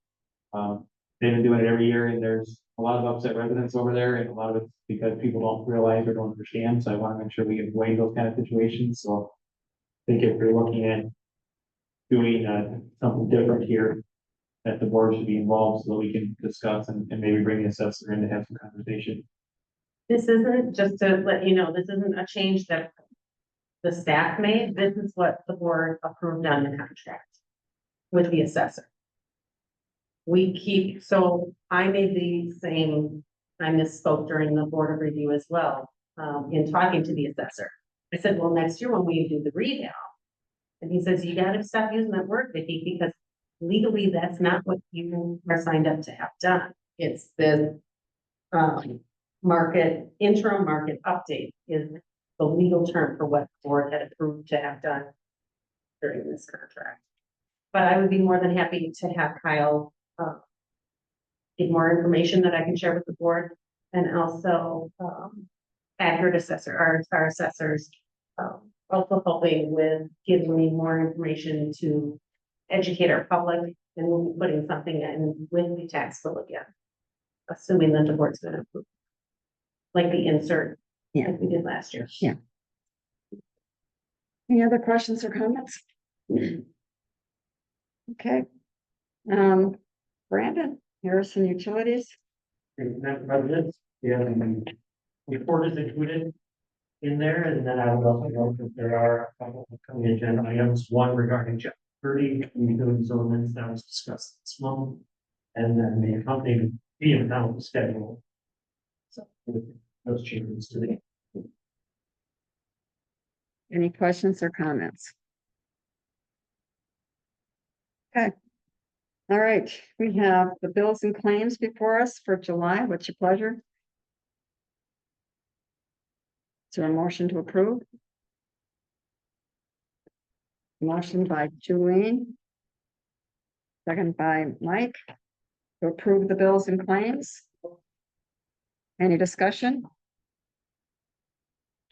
they've been doing it every year, and there's a lot of upset residents over there, and a lot of it's because people don't realize or don't understand, so I wanna make sure we avoid those kind of situations, so. I think if you're looking at doing something different here, that the board should be involved so that we can discuss and maybe bring the assessor in to have some conversation. This isn't, just to let you know, this isn't a change that the staff made. This is what the board approved on the contract with the assessor. We keep, so I made the same I misspoke during the board of review as well, in talking to the assessor. I said, well, next year when we do the revale. And he says, you gotta stop using that word, Vicky, because legally, that's not what you are signed up to have done. It's the interim market update is the legal term for what the board had approved to have done during this contract. But I would be more than happy to have Kyle get more information that I can share with the board, and also accurate assessor, our assessors also helping with giving me more information to educate our public, and we'll be putting something in with the tax bill again, assuming that the board's gonna approve. Like the insert, Yeah. like we did last year. Yeah. Any other questions or comments? Okay. Brandon, Harrison Utilities. Madam President, the report is included in there, and then I would also note that there are a couple of coming agenda items, one regarding chapter 30, utility ordinance that was discussed this month, and then the accompanying fee amount schedule. So with those changes to the. Any questions or comments? Okay. All right, we have the bills and claims before us for July. What's your pleasure? Is there a motion to approve? Motion by Julie. Second by Mike. To approve the bills and claims. Any discussion?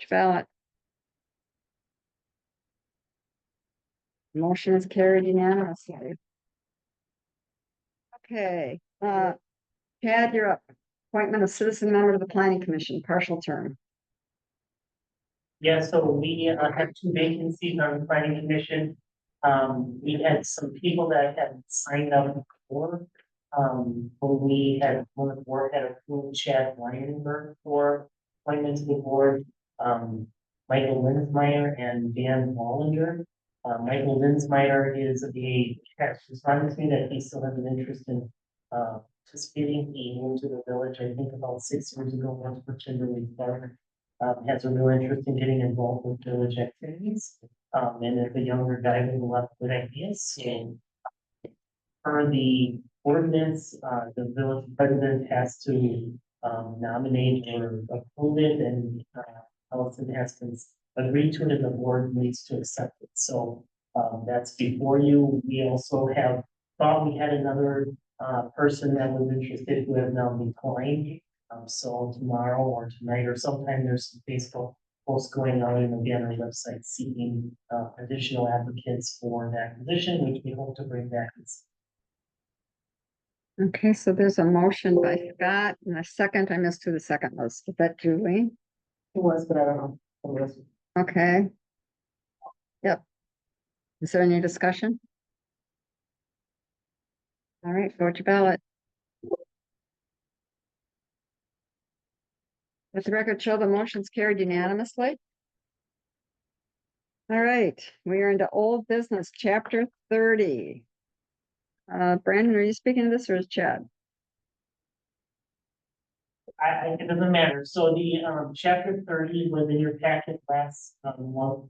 Ballot. Motion is carried unanimously. Okay, Chad, you're up. Appointment of citizen member to the planning commission, partial term. Yeah, so we have two vacancies on the planning commission. We had some people that had signed up before. When we had, when the board had approved Chad Weinberg for appointment to the board, Michael Linsmeyer and Dan Wallinger. Michael Linsmeyer is responded to me that he still has an interest in participating. He moved to the village, I think about 6 years ago, once for Timberlake Park. Has a real interest in getting involved with village activities. And as a younger guy with a lot of good ideas. So per the ordinance, the village president has to nominate or approve it, and Allison has been agreed to it, and the board needs to accept it. So that's before you. We also thought we had another person that was interested who has now declined. So tomorrow or tonight or sometime there's some Facebook posts going on and again our website seeking additional applicants for that position, which we hope to bring back. Okay, so there's a motion by Scott and a second. I missed who the second was. Was that Julie? It was, but I don't know. Okay. Yep. Is there any discussion? All right, vote your ballot. Let the record show the motion's carried unanimously. All right, we are into old business, chapter 30. Brandon, are you speaking to this or is Chad? It doesn't matter. So the chapter 30 was in your packet last month.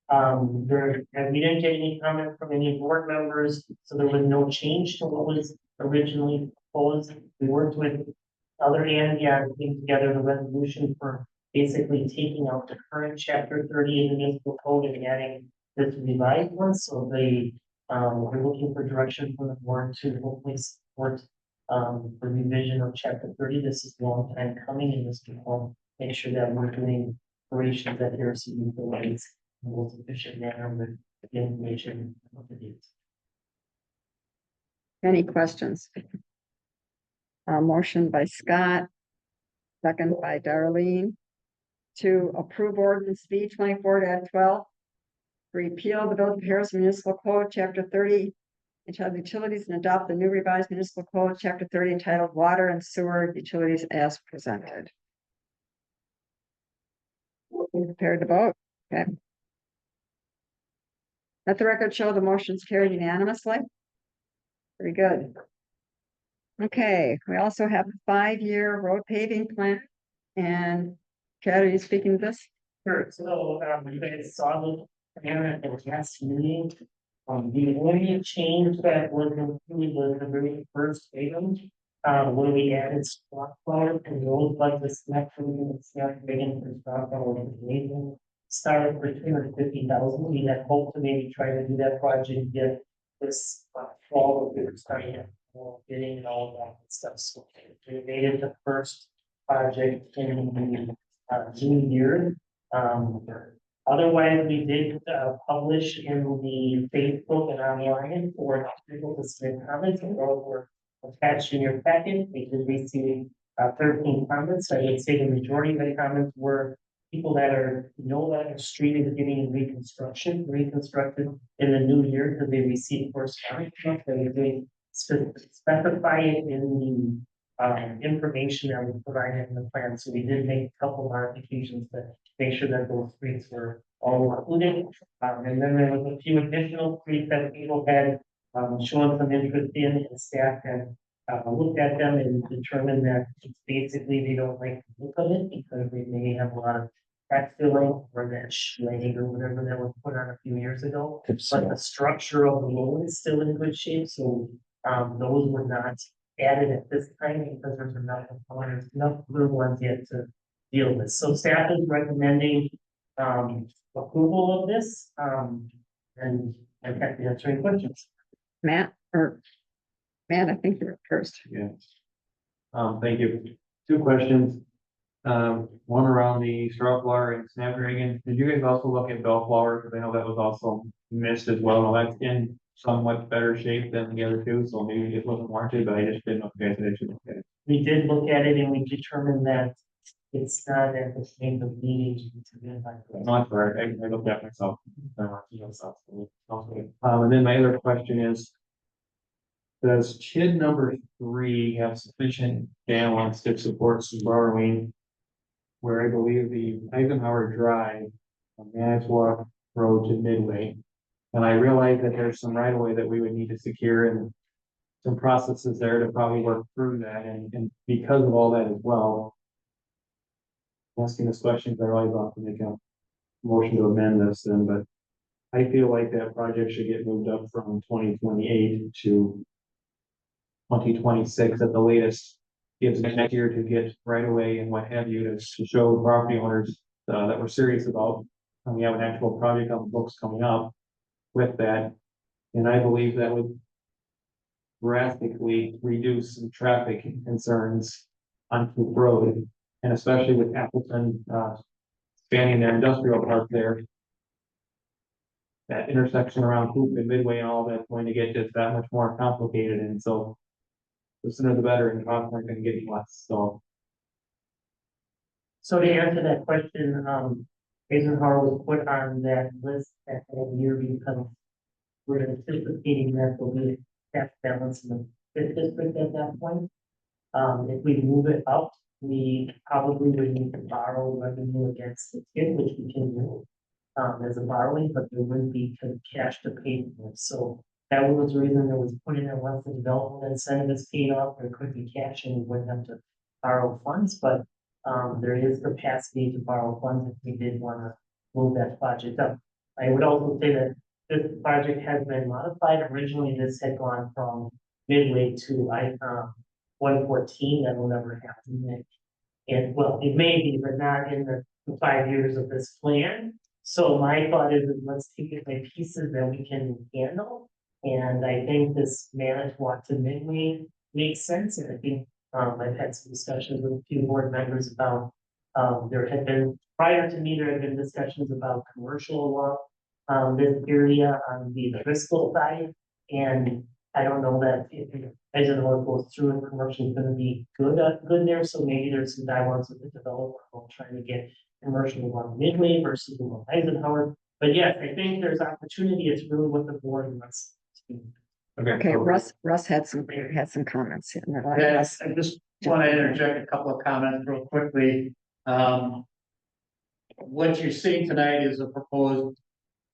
And we didn't get any comment from any board members, so there was no change to what was originally proposed. We worked with other hand, putting together the resolution for basically taking out the current chapter 30 in the municipal code and adding this revised one. So we're looking for direction from the board to hopefully support the revision of chapter 30. This is a long time coming, and this will make sure that we're doing operations at Harrison Utilities in the most efficient manner with the information of the needs. Any questions? Motion by Scott, second by Darlene, to approve ordinance B 24-12, repeal the Village of Harrison Municipal Code, Chapter 30, entitled Utilities, and adopt the new revised Municipal Code, Chapter 30, entitled Water and Sewer Utilities as presented. You prepared to vote? Okay. Let the record show the motion's carried unanimously. Very good. Okay, we also have a 5-year road paving plan. And Chad, are you speaking to this? Sure, so, you guys saw the plan at the last meeting. The only change that was included was the very first item, where we added spot flower and road like this next one, it's not big in for spot flower information. Started for 250,000, we had hoped to maybe try to do that project, get this fall, we were starting at, getting and all that stuff, so we made it the first project in the June year. Otherwise, we did publish in the Facebook and online for people to submit comments, and those were attached in your packet. We did receive 13 comments. I would say the majority of the comments were people that know that the street is getting reconstructed in the new year because they received correspondence. And they specify it in the information that was provided in the plan. So we did make a couple modifications to make sure that those streets were all included. And then there was a few additional streets that people had shown some interest in, and staff had looked at them and determined that it's basically they don't like the look of it because they may have a lot of crack filling or that shlag or whatever that was put on a few years ago. But the structure of the road is still in good shape, so those were not added at this time because there's enough little ones yet to deal with. So staff is recommending approval of this, and I'm happy to answer any questions. Matt, I think you're up first. Yes. Thank you. 2 questions. One around the straw flower and snapdragon. Did you guys also look at bellflower? Because I know that was also missed as well. Now that's in somewhat better shape than the other 2, so maybe it wasn't warranted, but I just didn't know if you guys had actually looked at it. We did look at it and we determined that it's not at the same of needing to be like. Not for I looked at myself. And then my other question is, does TID number 3 have sufficient balance to support some borrowing? Where I believe the Eisenhower Drive from Manitowoc Road to Midway. And I realize that there's some right of way that we would need to secure and some processes there to probably work through that. And because of all that as well, asking this question, I really about to make a motion to amend this then, but I feel like that project should get moved up from 2028 to 2026 at the latest. Gives next year to get right away and what have you to show property owners that we're serious about. And we have an actual project on the books coming up with that. And I believe that would drastically reduce some traffic concerns on Coop Road. And especially with Appleton expanding their industrial park there. That intersection around Coop and Midway and all that's going to get just that much more complicated. And so the sooner the better, and costs aren't gonna get any less, so. So to answer that question, Eisenhower was put on that list at that year because we're anticipating that there'll be tax balance in the 5th district at that point. If we move it up, we probably would need to borrow revenue against the TID, which we can do as a borrowing, but there wouldn't be cash to pay for it. So that was the reason it was put in there once the development incentive is paid off, there could be cash and we wouldn't have to borrow funds, but there is capacity to borrow funds if we did want to move that project up. I would also say that this project has been modified. Originally, this had gone from Midway to 114. That will never happen. And well, it may be, but not in the 5 years of this plan. So my thought is let's take it by pieces that we can handle. And I think this Manitowoc to Midway makes sense. And I think I've had some discussions with a few board members about, there had been, prior to me, there had been discussions about commercial along this area on the Driscoll side. And I don't know that if Eisenhower goes through and commercial is going to be good there. So maybe there's some dialogues with the developer about trying to get commercial along Midway versus along Eisenhower. But yes, I think there's opportunity. It's really what the board wants to do. Okay, Russ had some comments. Yes, I just want to interject a couple of comments real quickly. What you're seeing tonight is a proposed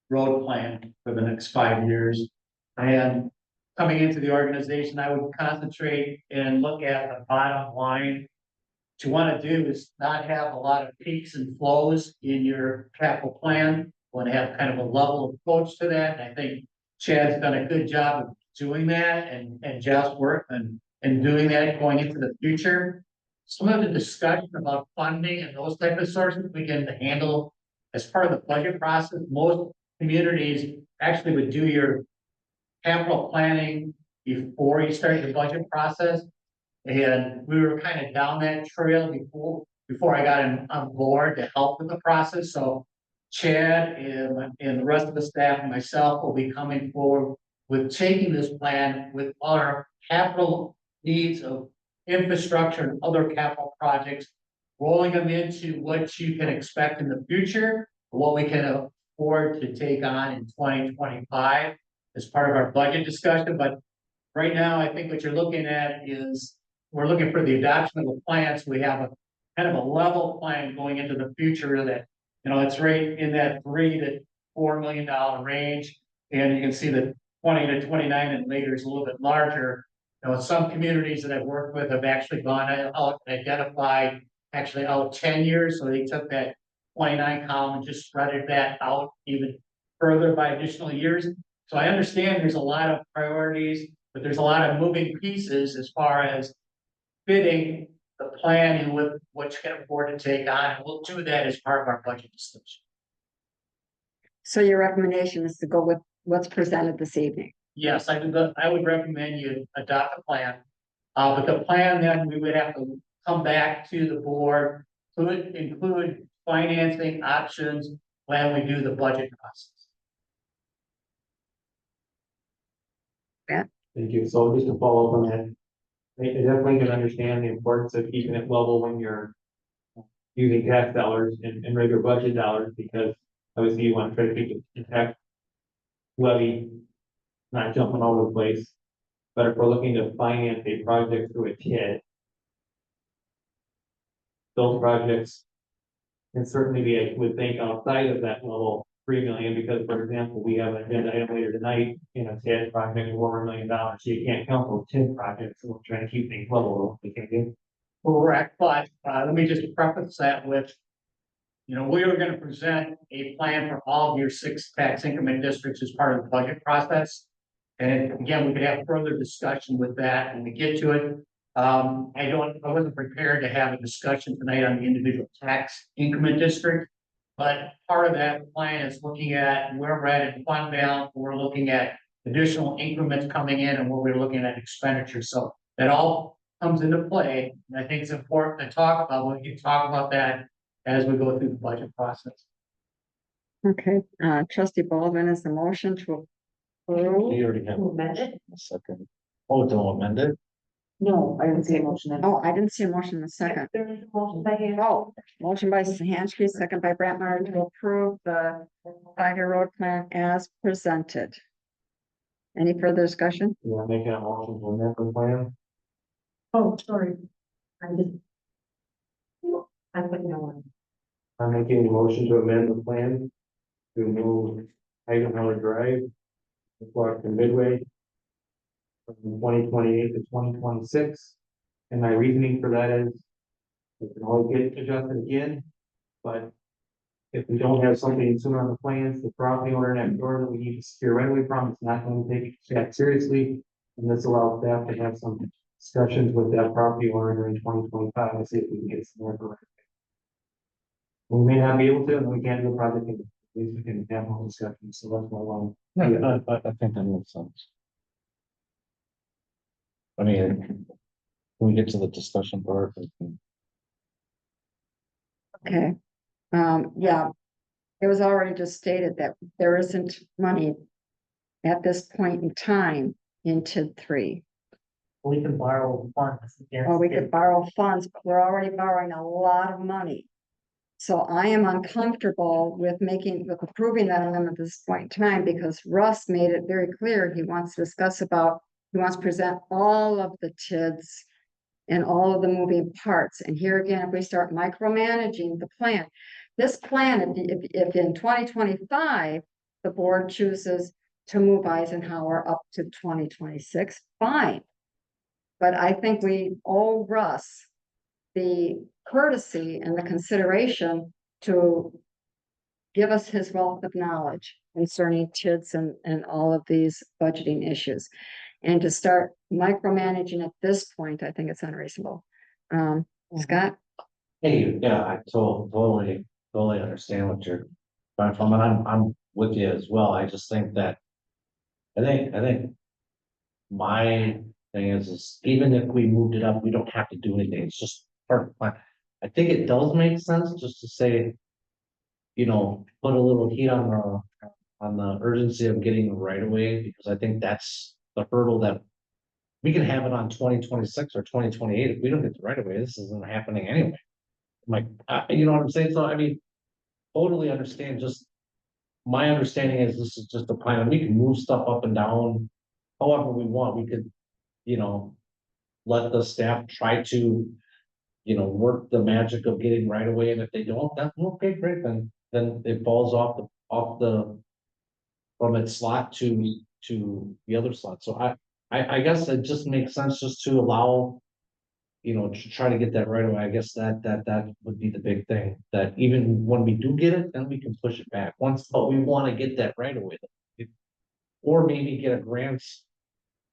road plan for the next 5 years. And coming into the organization, I would concentrate and look at the bottom line. What you want to do is not have a lot of peaks and flows in your capital plan. Want to have kind of a level approach to that. And I think Chad's done a good job of doing that and Jeff's work and doing that going into the future. Some of the discussion about funding and those type of sources we can handle as part of the budget process. Most communities actually would do your capital planning before you start your budget process. And we were kind of down that trail before I got on board to help with the process. So Chad and the rest of the staff and myself will be coming forward with taking this plan with our capital needs of infrastructure and other capital projects, rolling them into what you can expect in the future, what we can afford to take on in 2025 as part of our budget discussion. But right now, I think what you're looking at is we're looking for the adoption of the plan. So we have a kind of a level plan going into the future that, it's right in that $3 to $4 million range. And you can see that 20 to 29 and later is a little bit larger. Some communities that I've worked with have actually gone out and identified actually out 10 years. So they took that 29 column and just spreaded that out even further by additional years. So I understand there's a lot of priorities, but there's a lot of moving pieces as far as fitting the plan and with what you can afford to take on. And we'll do that as part of our budget discussion. So your recommendation is to go with what's presented this evening? Yes, I would recommend you adopt a plan. But the plan then we would have to come back to the board, could include financing options when we do the budget process. Thank you. So just to follow up on that, I definitely can understand the importance of keeping it level when you're using tax dollars and regular budget dollars, because obviously you want to try to keep the tax levy not jumping all over the place. But if we're looking to finance a project through a TID, those projects can certainly be, I would think, outside of that level 3 million, because for example, we have an agenda item later tonight in a TID project of over $1 million. So you can't count those TID projects. So we're trying to keep things level. Correct, but let me just preface that with, we are going to present a plan for all of your 6 tax increment districts as part of the budget process. And again, we could have further discussion with that when we get to it. I wasn't prepared to have a discussion tonight on the individual tax increment district, but part of that plan is looking at where we're at in fund balance. We're looking at additional increments coming in and what we're looking at expenditure. So that all comes into play. And I think it's important to talk about. We can talk about that as we go through the budget process. Okay, trustee Baldwin is the motion to approve. You already have Amend it? a second. Oh, to amend it? No, I didn't see a motion. Oh, I didn't see a motion in a second. There is a motion by hand. Oh, motion by Hanschke, second by Brantmeyer to approve the 5-year road plan as presented. Any further discussion? You want to make a motion to amend the plan? Oh, sorry. I put no one. I'm making a motion to amend the plan to move Eisenhower Drive, Clarkson Midway from 2028 to 2026. And my reasoning for that is it can always get adjusted again, but if we don't have something sooner on the plans, the property owner next door that we need to secure right away from, it's not going to take it that seriously. And this allows staff to have some discussions with that property owner during 2025 to see if we can get some more information. We may not be able to, and we can't do a project, at least we can have more discussion, so that's my one. I think that makes sense. I mean, when we get to the discussion part, we can- Okay, yeah, it was already just stated that there isn't money at this point in time in TID 3. We can borrow funds. Or we could borrow funds, but we're already borrowing a lot of money. So I am uncomfortable with approving that amendment at this point in time, because Russ made it very clear he wants to he wants to present all of the TIDs and all of the moving parts. And here again, if we start micromanaging the plan, this plan, if in 2025, the board chooses to move Eisenhower up to 2026, fine. But I think we owe Russ the courtesy and the consideration to give us his wealth of knowledge concerning TIDS and all of these budgeting issues. And to start micromanaging at this point, I think it's unreasonable. Scott? Hey, yeah, I totally understand what you're coming from, and I'm with you as well. I just think that. I think. My thing is even if we moved it up, we don't have to do anything. It's just part of the plan. I think it does make sense just to say. You know, put a little heat on the urgency of getting the right of way, because I think that's the hurdle that. We can have it on 2026 or 2028. If we don't get the right of way, this isn't happening anyway. Like, you know what I'm saying? So, I mean, totally understand, just. My understanding is this is just a plan, and we can move stuff up and down however we want. We could, you know, let the staff try to, you know, work the magic of getting right away, and if they don't, then okay, great, then it falls off the from its slot to the other slot. So I guess it just makes sense just to allow, you know, to try to get that right away. I guess that would be the big thing, that even when we do get it, then we can push it back once, but we want to get that right away. Or maybe get a grant,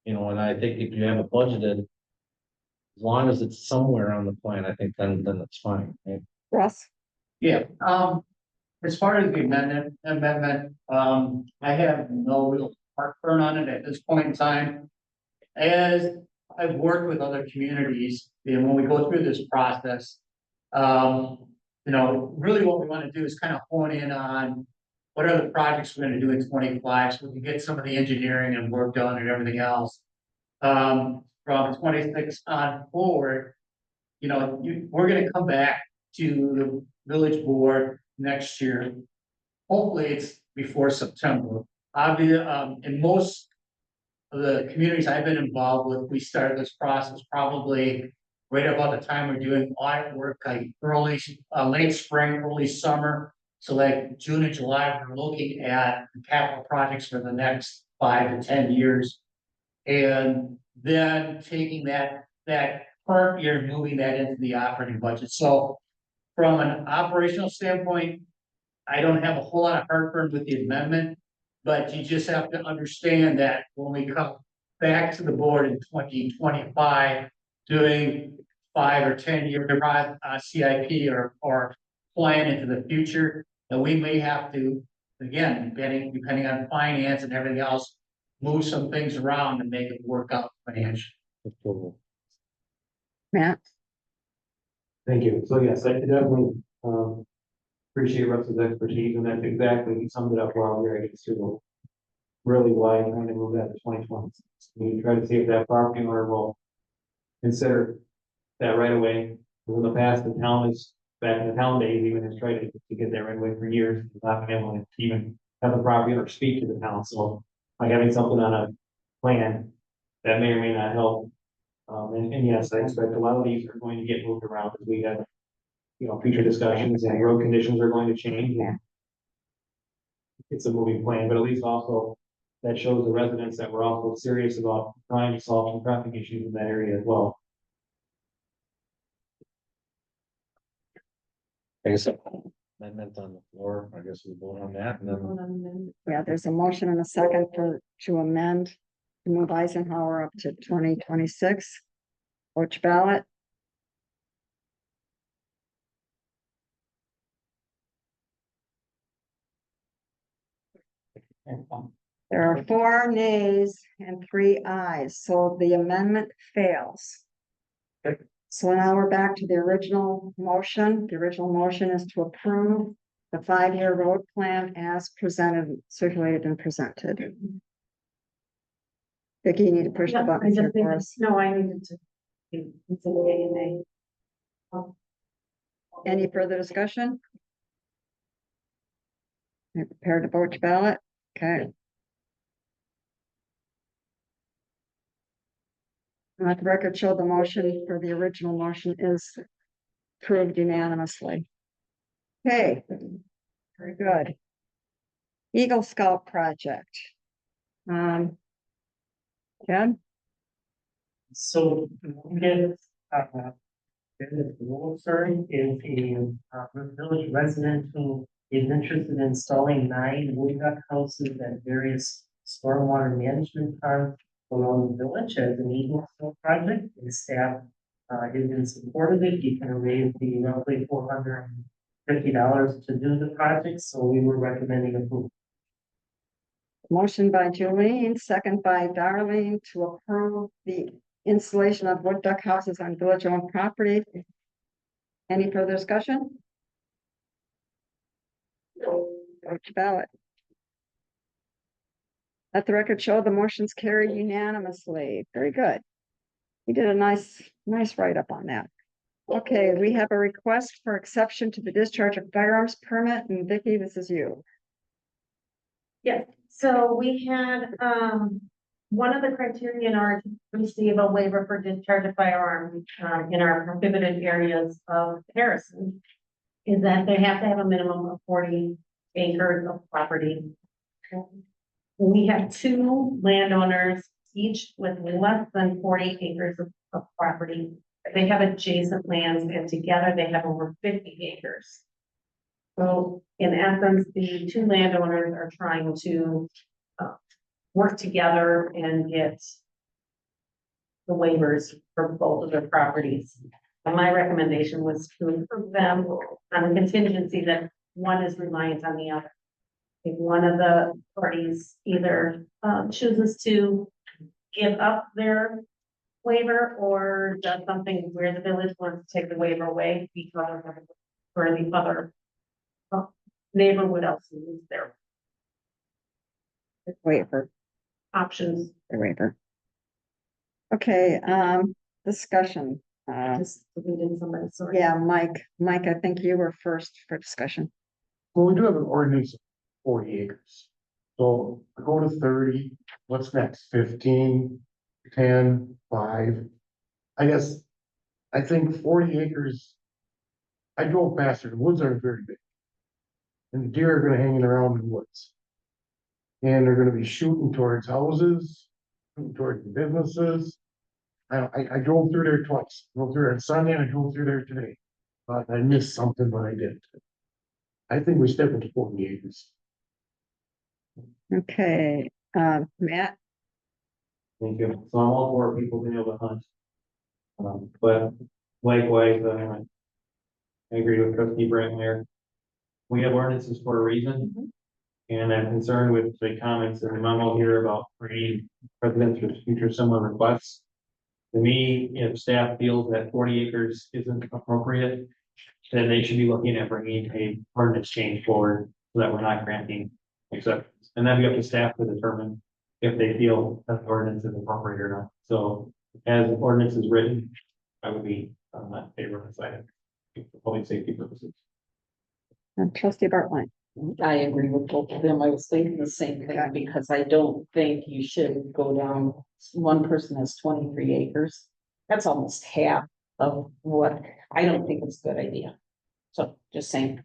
you know, and I think if you have it budgeted, as long as it's somewhere on the plan, I think then it's fine. Right? Russ? Yeah, as far as the amendment, I have no real heartburn on it at this point in time. As I've worked with other communities, and when we go through this process, you know, really what we want to do is kind of hone in on what are the projects we're going to do in 25, so we can get some of the engineering and work done and everything else. From 26 on forward, you know, we're going to come back to the village board next year. Hopefully it's before September. Obviously, in most of the communities I've been involved with, we started this process probably right about the time we're doing audit work, like late spring, early summer. So like June and July, we're looking at capital projects for the next 5 to 10 years. And then taking that current year, moving that into the operating budget. So from an operational standpoint, I don't have a whole lot of heartburn with the amendment, but you just have to understand that when we come back to the board in 2025, doing 5 or 10 year CIP or plan into the future, that we may have to, again, depending on finance and everything else, move some things around and make it work out financially. Matt? Thank you. So yes, I definitely, appreciate Russ's expertise, and that's exactly, he summed it up well here. I guess to really why I'm trying to move that to 2026. We try to see if that property owner will consider that right away. Because in the past, the town is, back in the town days, even has tried to get that right away for years, not been able to even have the property owner speak to the town. So by having something on a plan, that may or may not help. And yes, I expect a lot of these are going to get moved around as we have, you know, future discussions, and road conditions are going to change. Yeah. It's a moving plan, but at least also that shows the residents that we're also serious about trying to solve some traffic issues in that area as well. I guess amendment on the floor. I guess we vote on that and then. Yeah, there's a motion and a second to amend, to move Eisenhower up to 2026. Which ballot? There are 4 nays and 3 ayes, so the amendment fails. So now we're back to the original motion. The original motion is to approve the 5-year road plan as presented, circulated and presented. Vicki, you need to push the Yeah, button I here just think, for us. no, I needed to. It's a yay and nay. Any further discussion? You're prepared to vote your ballot? Okay. Let the record show the motion for the original motion is approved unanimously. Okay, very good. Eagle Scout project. Ken? So, again, Dennis Wolfson is a village resident who is interested in installing 9 wood duck houses at various stormwater management plants around the village as an easement project. And staff is in support of it. He can raise the roughly $450 to do the project, so we were recommending approval. Motion by Jolene, second by Darlene to approve the installation of wood duck houses on village-owned property. Any further discussion? Vote your ballot. Let the record show the motion's carried unanimously. Very good. We did a nice write-up on that. Okay, we have a request for exception to the discharge of firearms permit, and Vicky, this is you. Yes, so we had, one of the criteria in order to receive a waiver for discharge of firearms, in our prohibited areas of Harrison is that they have to have a minimum of 40 acres of property. We have 2 landowners, each with less than 40 acres of property. They have adjacent lands, and together they have over 50 acres. So in essence, the 2 landowners are trying to work together and get the waivers for both of their properties. And my recommendation was to approve them on the contingency that one is reliant on the other. If one of the parties either chooses to give up their waiver or does something where the village wants to take the waiver away because for the other neighbor would also lose their Waiver, options. the waiver. Okay, discussion. Just deleting somebody, sorry. Yeah, Mike, I think you were first for discussion. Well, we do have an ordinance of 40 acres. So I go to 30, what's next? 15, 10, 5. I guess, I think 40 acres. I drove past it, the woods aren't very big. And the deer are gonna hanging around in the woods. And they're gonna be shooting towards houses, shooting towards businesses. I drove through there twice, drove through there on Sunday, and I drove through there today. But I missed something when I did. I think we stick with 40 acres. Okay, Matt, Thank you. So I'm all for people being able to hunt. But likewise, I agree with trustee Brent there. We have ordinances for a reason. And I'm concerned with the comments in the memo here about bringing precedents for future similar requests. To me, if staff feels that 40 acres isn't appropriate, then they should be looking at bringing a ordinance change forward so that we're not granting exceptions. And then we have to staff to determine if they feel that the ordinance is appropriate or not. So as the ordinance is written, I would be not in favor of this item for public safety purposes. and trustee Bartline. I agree with both of them. I was thinking the same thing because I don't think you should go down. One person has 23 acres. That's almost half of what, I don't think it's a good idea. So just saying.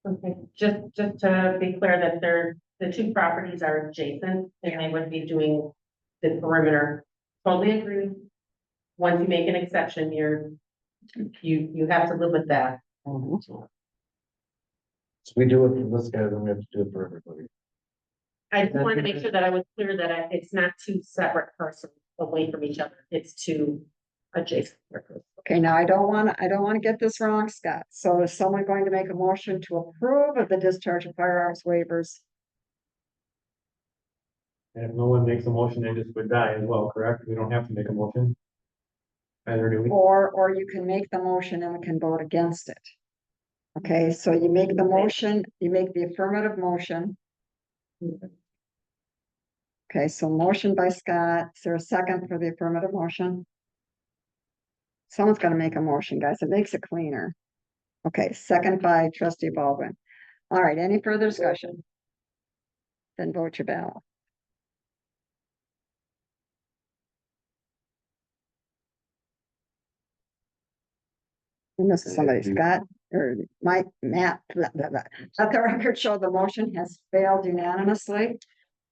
Okay, just to be clear that the 2 properties are adjacent and they would be doing the perimeter. Totally agree. Once you make an exception, you have to live with that. So we do it for this guy, then we have to do it for everybody. I just wanted to make sure that I was clear that it's not 2 separate persons away from each other. It's 2 adjacent persons. Okay, now I don't want to get this wrong, Scott. So is someone going to make a motion to approve of the discharge of firearms waivers? And if no one makes a motion, they just would die as well, correct? We don't have to make a motion. Either do we? Or you can make the motion and we can vote against it. Okay, so you make the motion, you make the affirmative motion. Okay, so motion by Scott. Is there a second for the affirmative motion? Someone's gonna make a motion, guys. It makes it cleaner. Okay, second by trustee Baldwin. All right, any further discussion? Then vote your ballot. And this is somebody, Scott, or Mike, Matt, blah, blah, blah. Let the record show the motion has failed unanimously.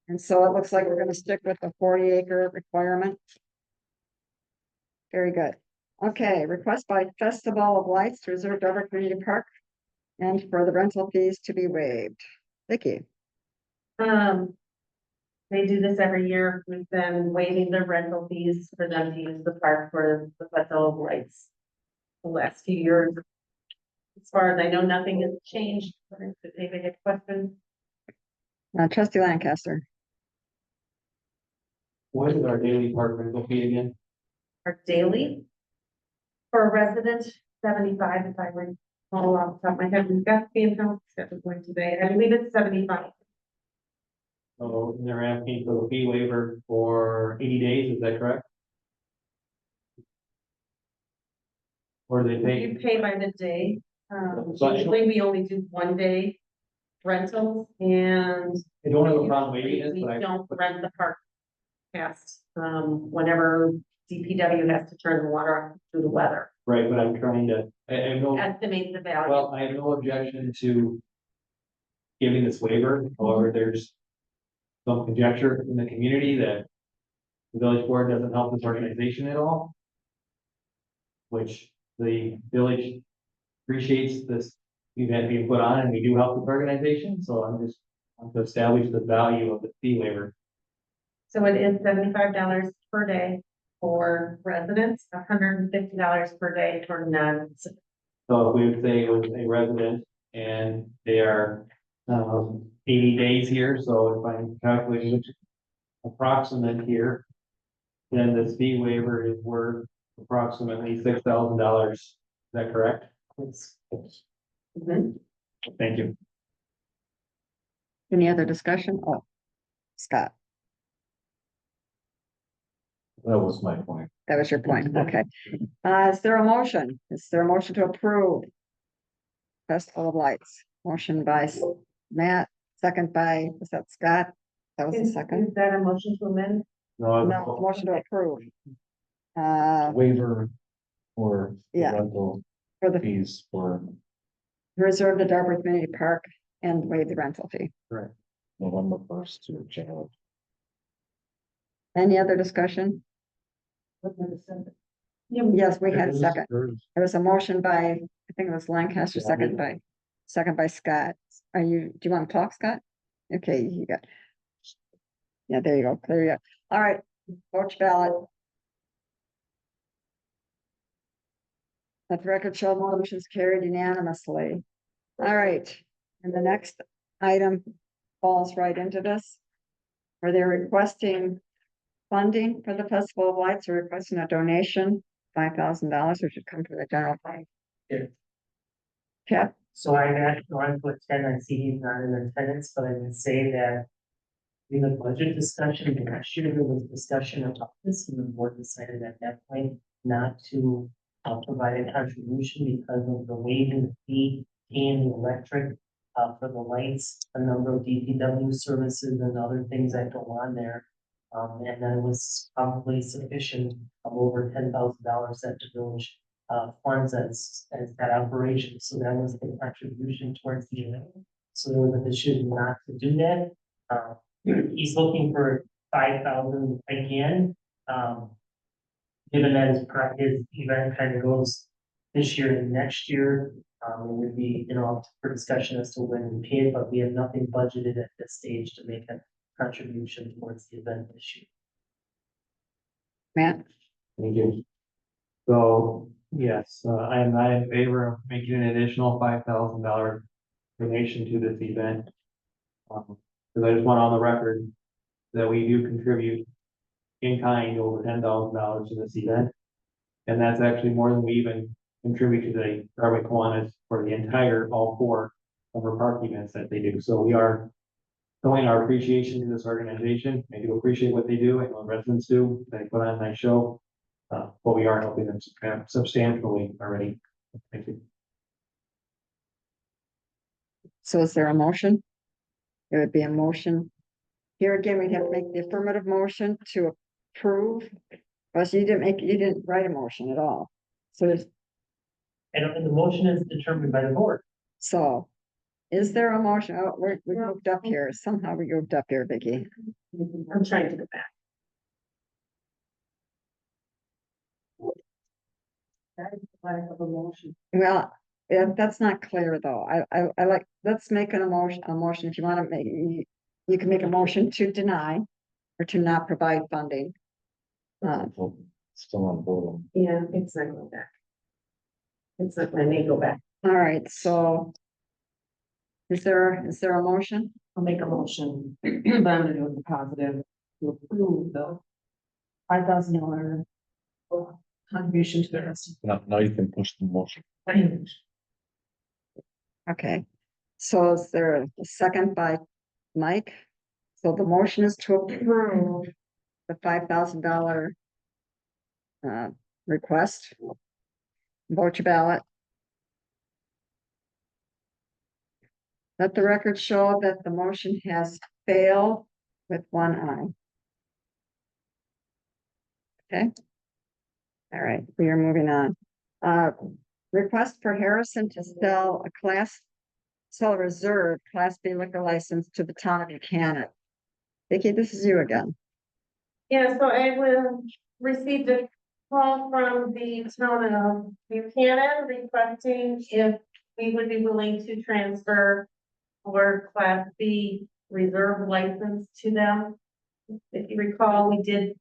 And so it looks like we're gonna stick with the 40-acre requirement. Very good. Okay, request by Festival of Lights to reserve Dover Community Park and for the rental fees to be waived. Vicky, They do this every year. We've been waiving the rental fees for them to use the park for the Festival of Lights. The last few years. As far as I know, nothing has changed. If anybody has questions? Trustee Lancaster, What is our daily park rental fee again? Or daily. For a resident, 75 if I were all off the top of my head. We've got the account that was going today. I believe it's 75. So they're asking for the fee waiver for 80 days, is that correct? Or do they pay? You pay by the day. So I- Usually we only do 1 day rentals and I don't have a problem waiving this, we but I, don't rent the park past, whenever DPW has to turn the water off through the weather. right, but I'm trying to, I have no, Estimate the value. well, I have no objection to giving this waiver, however, there's some conjecture in the community that the village board doesn't help this organization at all, which the village appreciates this event being put on, and we do help this organization, so I'm just want to establish the value of the fee waiver. So it is $75 per day for residents, $150 per day for non. So if we would say it was a resident and they are 80 days here, so if I'm calculating approximate here, then this fee waiver is worth approximately $6,000. Is that correct? Thank you. any other discussion? Oh, Scott, That was my point. that was your point. Okay. Is there a motion? Is there a motion to approve? Festival of Lights, motion by Matt, second by, was that Scott? That was the Is second. that a motion to amend? No, motion to approve. Waiver for the Yeah. rental For the fees for reserve the Dartmouth Community Park and waive the rental fee. November 1st to January. Any other discussion? Yes, we had a second. There was a motion by, I think it was Lancaster, second by Scott. Do you want to talk, Scott? Okay, you got. Yeah, there you go. There you go. All right, vote your ballot. Let the record show motions carried unanimously. All right, and the next item falls right into this. Where they're requesting funding for the Festival of Lights, or requesting a donation, $5,000, which should come from the general fund. Yeah. Cap, So I actually wanted to attend, I see he's not in attendance, but I would say that in the budget discussion, last year there was discussion about this, and the board decided at that point not to provide a contribution because of the waiving fee and the electric for the lights, a number of DPW services and other things that go on there. And that was probably sufficient of over $10,000 that the village funds as that operation, so that was the contribution towards the event. So there was a decision not to do that. He's looking for 5,000 again. Given that his event kind of goes this year and next year, it would be, up for discussion as to when we pay it, but we have nothing budgeted at this stage to make a contribution towards the event this year. Matt, Thank you. So, yes, I am not in favor of making an additional $5,000 donation to this event. Because I just want on the record that we do contribute in kind over $10,000 to this event. And that's actually more than we even contribute to the Darwin Kiwanis for the entire, all 4 summer park events that they do. So we are showing our appreciation to this organization. I do appreciate what they do. I know residents do. They put on a nice show. But we are helping them substantially already. Thank you. so is there a motion? It would be a motion. Here again, we'd have to make the affirmative motion to approve. But you didn't write a motion at all. So there's, And the motion is determined by the board. so is there a motion? Oh, we moved up here. Somehow we moved up here, Vicky. I'm trying to go back. Well, that's not clear though. I like, let's make an a motion. If you want to make, you can make a motion to deny or to not provide funding. Still on board. Yeah, it's not going back. It's not letting me go back. All right, so is there a motion? I'll make a motion, but I'm gonna do it positive to approve the $5,000 contribution to the rest. Now you can push the motion. Okay, so is there a second by Mike? So the motion is to approve the $5,000 request. Vote your ballot. Let the record show that the motion has failed with one eye. Okay. All right, we are moving on. Request for Harrison to sell a reserve Class B liquor license to the town of Buchanan. Vicki, this is you again. Yeah, so I will receive a call from the town of Buchanan requesting if we would be willing to transfer our Class B reserve license to them. If you recall, we did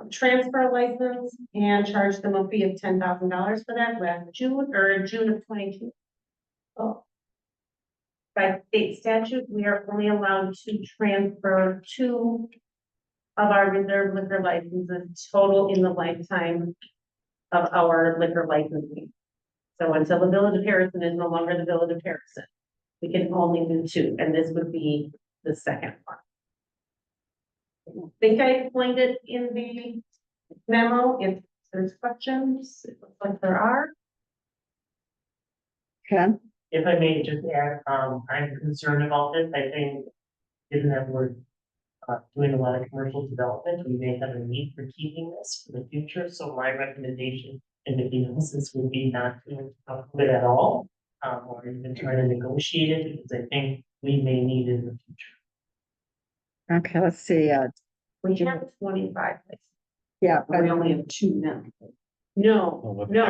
transfer a license and charged them a fee of $10,000 for that last June of 22. Oh. By state statute, we are only allowed to transfer 2 of our reserve liquor licenses total in the lifetime of our liquor licensing. So until the Village of Harrison is no longer the Village of Harrison, we can only do 2, and this would be the second one. I think I explained it in the memo. If there's questions, it looks like there are. Ken? If I may just add, I'm concerned about this. I think, given that we're doing a lot of commercial development, we may have a need for keeping this for the future. So my recommendation in the businesses would be not to approve it at all, or even try to negotiate it, because I think we may need it in the future. Okay, let's see, We have 25. yeah, But but we only have 2 now. No,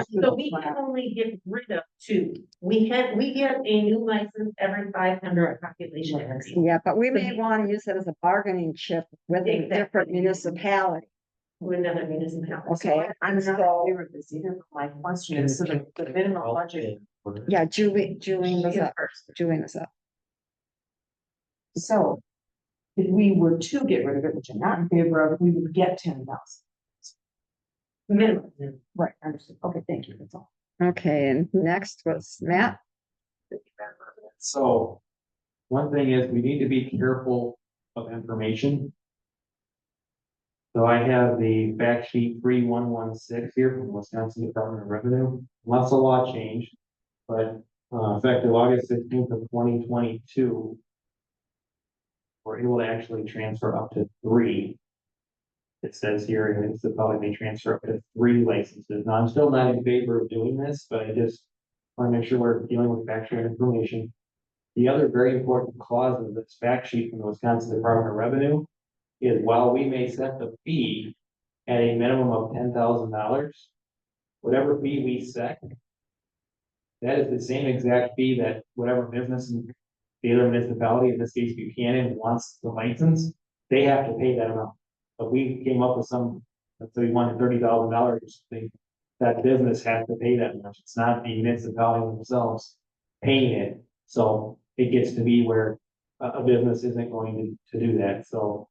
so we can only get rid of 2. We get a new license every 500 population area. yeah, but we may want to use it as a bargaining chip with a Exactly. different municipality. With another municipality. Okay, I'm not so, aware of this either. My question is, so the minimum budget, yeah, Julie was up. First. Julie was up. so if we were to get rid of it, which I'm not in favor of, we would get 10,000. Minimum. Right, understood. Okay, thank you. That's all. Okay, and next was Matt. So, one thing is, we need to be careful of information. So I have the fact sheet 3116 here from Wisconsin Department of Revenue, unless the law changed, but effective August 16th of 2022. We're able to actually transfer up to 3. It says here, and it's the public may transfer up to 3 licenses. Now, I'm still not in favor of doing this, but I just want to make sure we're dealing with factual information. The other very important clause of this fact sheet from the Wisconsin Department of Revenue is, while we may set the fee at a minimum of $10,000, whatever fee we set, that is the same exact fee that whatever business in the other municipality, in this case Buchanan, wants the license, they have to pay that amount. But we came up with some, let's say we wanted $30,000 or something, that business has to pay that much. It's not the municipality themselves paying it. So it gets to be where a business isn't going to do that. So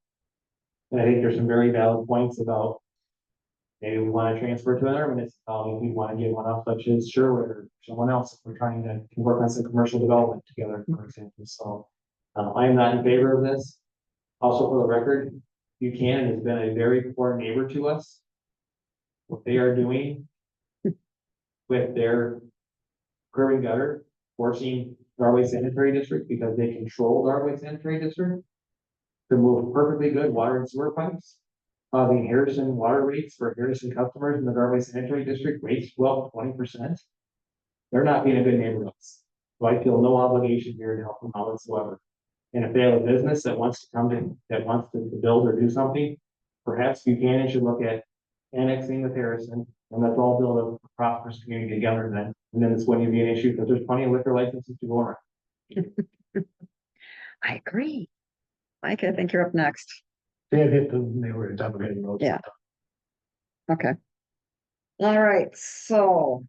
I think there's some very valid points about maybe we want to transfer to another municipality. We want to get one up, such as Sherwood or someone else. If we're trying to work on some commercial development together, for example. So I am not in favor of this. Also, for the record, Buchanan has been a very poor neighbor to us. What they are doing with their curb and gutter, forcing Darway Sanitary District, because they control Darway Sanitary District, to move perfectly good water and sewer pipes. The Harrison water rates for Harrison customers in the Darway Sanitary District rates well 20%. They're not being a good neighbor to us. So I feel no obligation here to help them out whatsoever. And if they have a business that wants to come in, that wants to build or do something, perhaps Buchanan should look at annexing with Harrison, and let's all build a prosperous community together then. And then this wouldn't be an issue, because there's plenty of liquor licenses to go around. I agree. Mike, I think you're up next. They had hit they were at top of getting roads. Yeah. Okay. All right, so,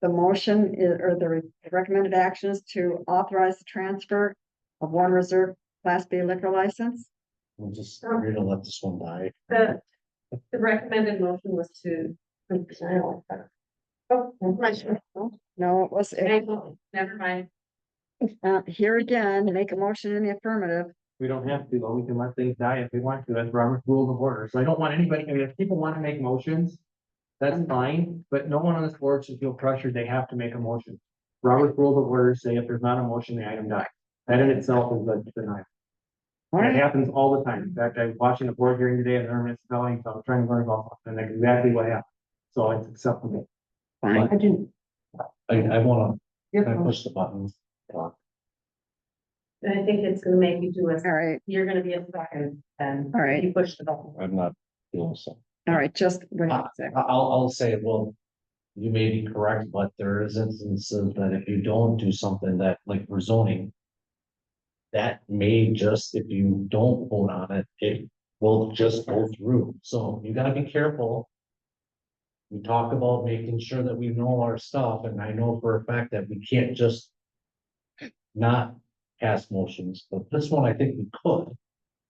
the motion is, or the recommended action is to authorize the transfer of one reserve Class B liquor license. We're gonna let this one die. The recommended motion was to. Oh, never mind. No, it was, Never mind. here again, make a motion in the affirmative. We don't have to, though. We can let things die if we want to. That's Robert's Rules of Order. So I don't want anybody, I mean, if people want to make motions, that's fine, but no one on this board should feel pressured. They have to make a motion. Robert's Rules of Order say if there's not a motion, the item dies. That in itself is a denial. All It right, happens all the time. In fact, I was watching a board hearing today at our municipality, so I'm trying to learn about something, and that's exactly what happened. So it's acceptable. fine. I do. I wanna You're kind of fine. push the button. And I think it's gonna make you do it. All right, You're gonna be a second, and all right, you push the button. I'm not feeling so. all right, just wait a second. I'll say, well, you may be correct, but there is instances that if you don't do something that, like for zoning, that may just, if you don't vote on it, it will just go through. So you gotta be careful. We talk about making sure that we know our stuff, and I know for a fact that we can't just not pass motions, but this one I think we could.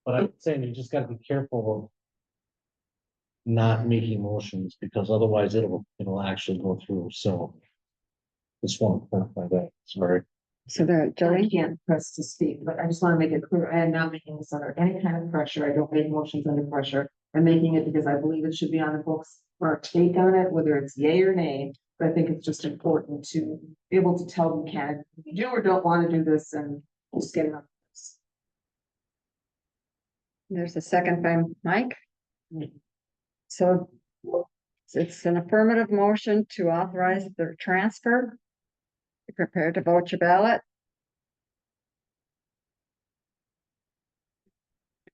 But I'm saying you just gotta be careful of not making motions, because otherwise it'll actually go through, so. Just want to clarify that, sorry. So there, I Joey, can't press to speak, but I just want to make it clear, I am not making this under any kind of pressure. I don't make motions under pressure. I'm making it because I believe it should be on the books for our take on it, whether it's yay or nay. But I think it's just important to be able to tell Buchanan, if you do or don't want to do this, and just get enough. there's a second by Mike. So it's an affirmative motion to authorize the transfer. Be prepared to vote your ballot.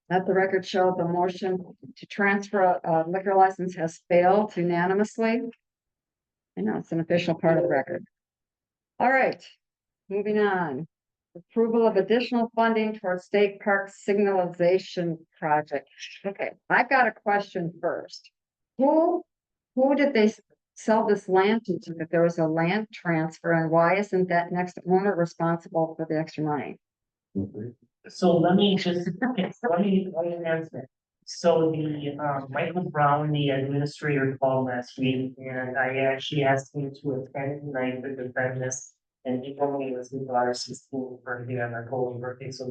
Let the record show the motion to transfer a liquor license has failed unanimously. I know it's an official part of the record. All right, moving on. Approval of additional funding towards state park signalization project. Okay, I've got a question first. Who did they sell this land to, if there was a land transfer, and why isn't that next owner responsible for the extra money? So let me just, let me answer. So the, Michael Brown, the administrator, called last week, and I actually asked him to attend tonight to defend this. And he told me it was his daughter's 16th birthday on her holy birthday, so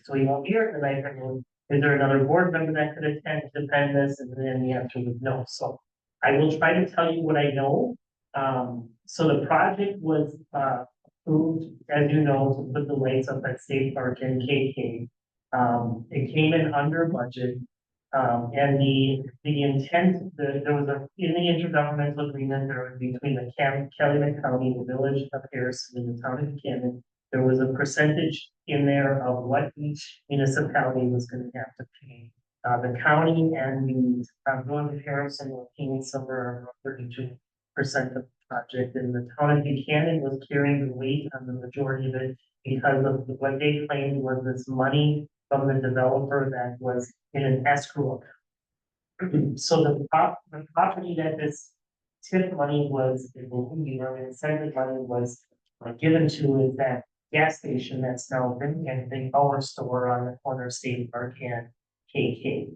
so he won't be here tonight. I mean, is there another board member that could attend to defend this? And then the answer was no. So I will try to tell you what I know. So the project was, approved, as you know, to put the lights up at State Park and KK. It came in under budget. And the intent, there was in the intergovernmental agreement, there was between the Calumet County, the village of Harrison, and the town of Buchanan. There was a percentage in there of what each municipality was gonna have to pay. The county and the village of Harrison were paying somewhere around 32% of the project, and the town of Buchanan was carrying the weight on the majority of it because of what they claimed was this money from the developer that was in an escrow account. So the property that this tip money was, incentive money was given to is that gas station that's now been a big power store on the corner of State Park and KK.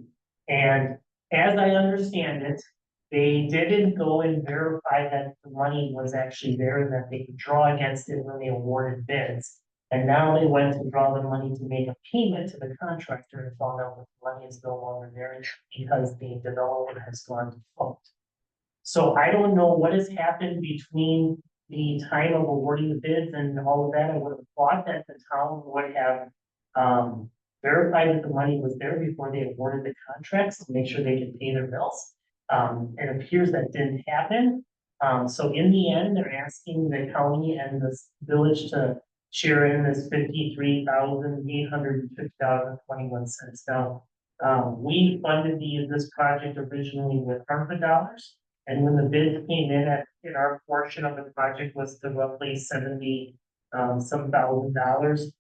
And as I understand it, they didn't go and verify that the money was actually there and that they could draw against it when they awarded bids. And now they went to draw the money to make a payment to the contractor and found out that the money is no longer there because the developer has gone default. So I don't know what has happened between the time of awarding the bids and all of that. I would have thought that the town would have verified that the money was there before they awarded the contracts to make sure they could pay their bills. It appears that didn't happen. So in the end, they're asking the county and the village to share in this $53,850.21 now. We funded this project originally with ARPA dollars. And when the bid came in our portion of the project was the roughly 70 some $1,000.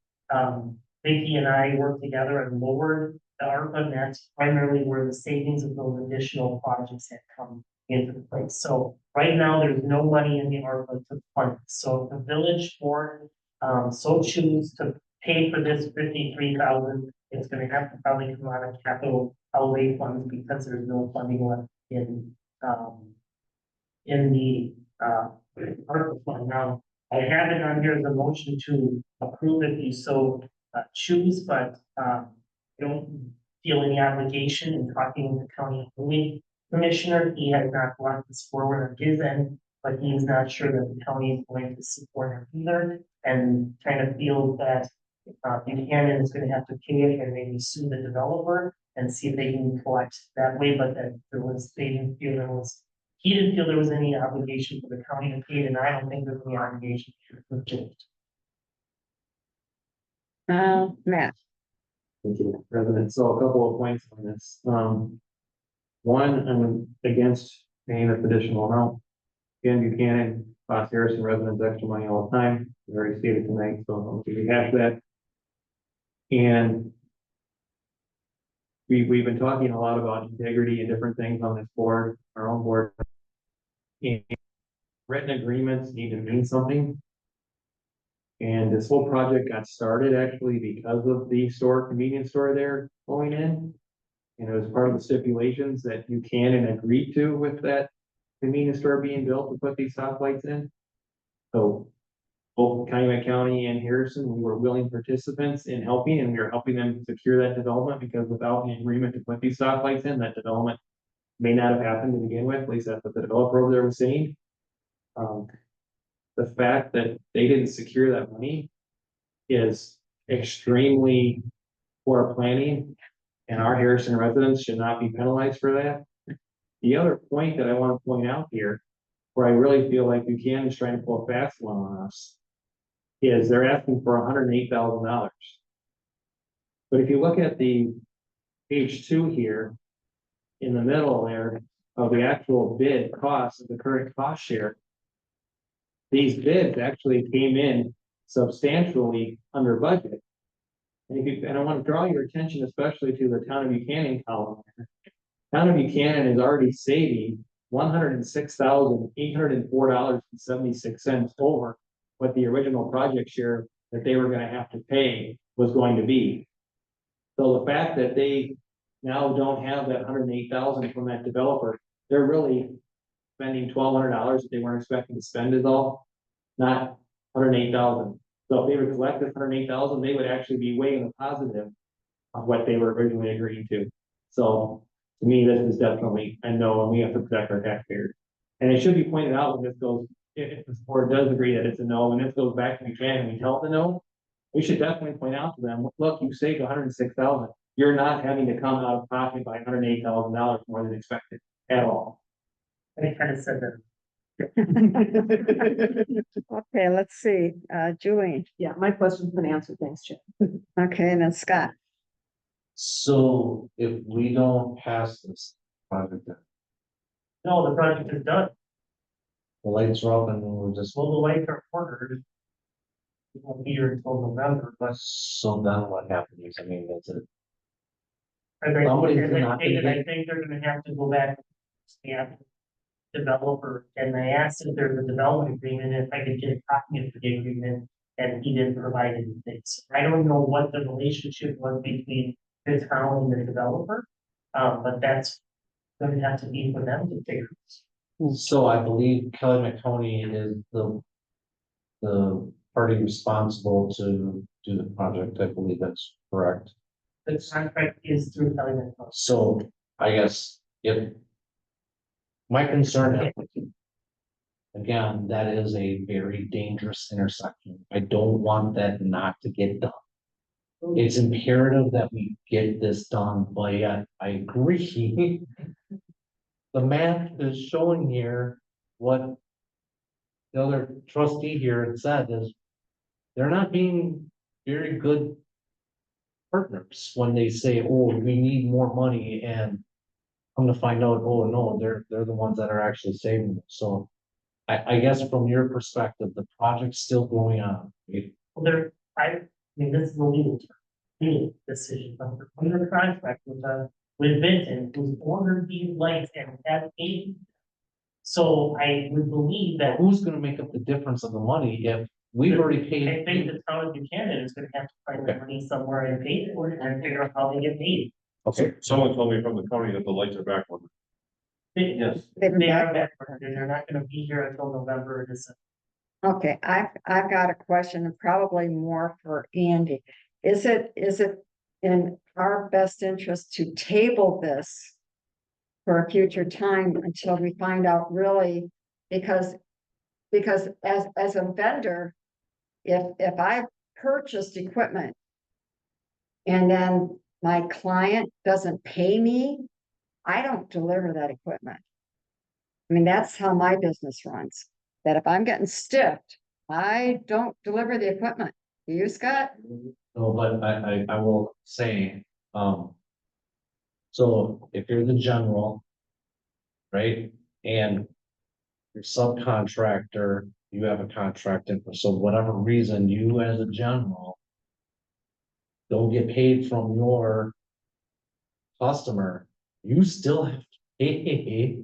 Vicky and I worked together and lowered the ARPA, and that's primarily where the savings of those additional projects had come into place. So right now, there's no money in the ARPA to fund. So if the village board so choose to pay for this 53,000, it's gonna have to probably come out of capital outlay funds because there's no funding left in the ARPA fund. Now, I have it on here as a motion to approve if you so choose, but don't feel any obligation in talking with the county highway commissioner. He has not brought this forward on his end, but he is not sure that the county is going to support him either, and kind of feels that Buchanan is going to have to pay it and maybe sue the developer and see if they can collect that way, but that they didn't feel there was. He didn't feel there was any obligation for the county to pay it, and I don't think there's any obligation to pay it. Matt, Thank you, President. So a couple of points on this. One, I'm against paying this additional amount. Again, Buchanan, Fox Harrison residents extra money all the time. We already stated tonight, so I'll rehash that. And we've been talking a lot about integrity and different things on this board, our own board. And written agreements need to mean something. And this whole project got started actually because of the convenience store there going in. And it was part of the stipulations that Buchanan agreed to with that convenience store being built to put these stoplights in. So both Calumet County and Harrison, we were willing participants in helping, and we were helping them secure that development, because without an agreement to put these stoplights in, that development may not have happened to begin with. At least that's what the developer over there was saying. The fact that they didn't secure that money is extremely poor planning, and our Harrison residents should not be penalized for that. The other point that I want to point out here, where I really feel like Buchanan is trying to pull a fast one on us, is they're asking for $108,000. But if you look at the page 2 here, in the middle there of the actual bid cost of the current cost share, these bids actually came in substantially under budget. And I want to draw your attention especially to the town of Buchanan column. Town of Buchanan is already saving $106,804.76 over what the original project share that they were going to have to pay was going to be. So the fact that they now don't have that $108,000 from that developer, they're really spending $1,200 that they weren't expecting to spend is all, not $108,000. So if they would collect this $108,000, they would actually be way in the positive of what they were originally agreeing to. So to me, this is definitely a no, and we have to protect our taxpayers. And it should be pointed out when this goes, if the board does agree that it's a no, when this goes back to Buchanan and we tell them no, we should definitely point out to them, look, you saved $106,000. You're not having to come out of pocket by $108,000 more than expected at all. I kind of said that. okay, let's see, Julie, Yeah, my question's been answered. Thanks, Chip. okay, and then Scott. So if we don't pass this project, then No, the project is done. the lights are up and we're just, Well, the lights are ordered. It won't be here until November, but so then what happens? I mean, that's it. as Somebody's I not stated, gonna I think they're gonna have to go back to the developer, and I asked if there's a development agreement, if I could get a copy of the agreement, and he didn't provide anything. So I don't know what the relationship was between the town and the developer, but that's gonna have to be for them to figure. So I believe Calumet County is the party responsible to do the project. I believe that's correct. The contract is through Calumet County. So I guess if my concern, again, that is a very dangerous intersection. I don't want that not to get done. It's imperative that we get this done, but yet I agree. The map is showing here what the other trustee here had said is. They're not being very good. Partners when they say, oh, we need more money and. Come to find out, oh, no, they're the ones that are actually saving it, so. I guess from your perspective, the project's still going on. Well, I mean, this is a legal decision, but under contract with Vinton, who's ordered these lights and has paid. So I would believe that, Who's gonna make up the difference of the money if we've already I paid? think the town of Buchanan is gonna have to find the money somewhere and pay for it and figure out how they get paid. So someone told me from the county that the lights are back on. Yes. They've been They are back. back, and they're not gonna be here until November or December. Okay, I've got a question, and probably more for Andy. Is it in our best interest to table this for a future time until we find out really, because as a vendor, if I purchased equipment and then my client doesn't pay me, I don't deliver that equipment. I mean, that's how my business runs, that if I'm getting stiffed, I don't deliver the equipment. Do you, Scott? No, but I will say, so if you're the general. Right, and. Your subcontractor, you have a contract, and for so whatever reason, you as a general. Don't get paid from your. Customer, you still have to pay.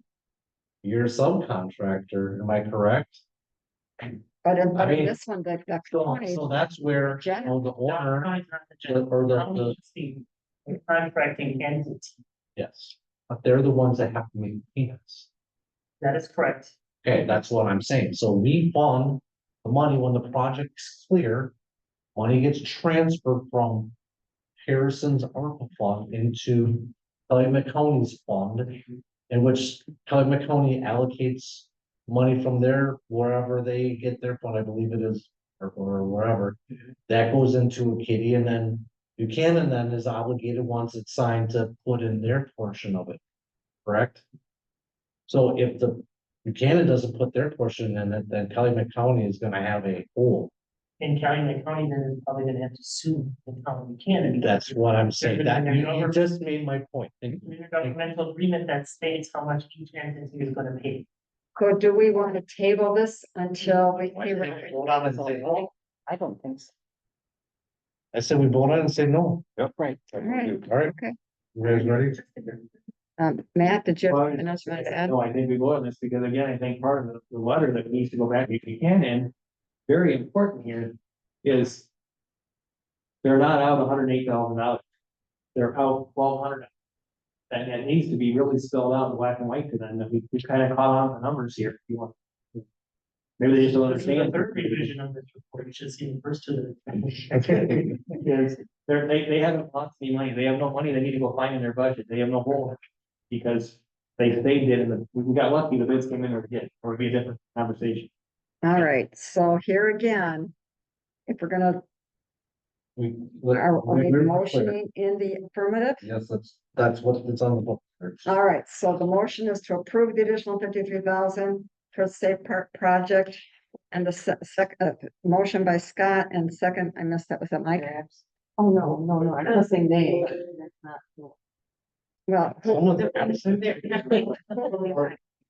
Your subcontractor, am I correct? But in I mean, this one, the So, county, so that's where, you know, the owner, County's not the general, or the, county is the contracting entity. yes, but they're the ones that have to make payments. That is correct. Okay, that's what I'm saying. So we fund the money when the project's clear. Money gets transferred from Harrison's ARPA fund into Calumet County's fund. In which Calumet County allocates money from there, wherever they get their fund, I believe it is, or wherever. That goes into a kitty, and then Buchanan then is obligated, once it's signed, to put in their portion of it, correct? So if the Buchanan doesn't put their portion in it, then Calumet County is gonna have a hole. And Calumet County then is probably gonna have to sue the town of Buchanan. That's what I'm saying, There's that been you a just made my point. governmental agreement that states how much each entity is gonna pay. so do we want to table this until we? Vote on it and say no. I don't think so. I said we vote on it and say no. Right. All right, All right, okay. you guys ready? Matt, did you have Well, anything else you wanted to add? No, I think we vote on this because again, I think part of the letter that needs to go back, if you can, and very important here is. They're not out $108,000. They're out $1,200. And it needs to be really spelled out in black and white to them, that we kind of caught on the numbers here, if you want. Maybe they just don't This is the understand. third revision of this report, you should see the first two. Because they haven't lost any money, they have no money they need to go find in their budget, they have no hole. Because they did, and we got lucky, the bids came in or did, or it'd be a different conversation. All right, so here again, if we're gonna, are we motioning in the affirmative? Yes, that's what it's on the book. All right, so the motion is to approve the additional 53,000 for the Safe Park project. And the motion by Scott, and second, I missed that, was that Mike? Oh, no, I'm not saying they. Well, Someone- Before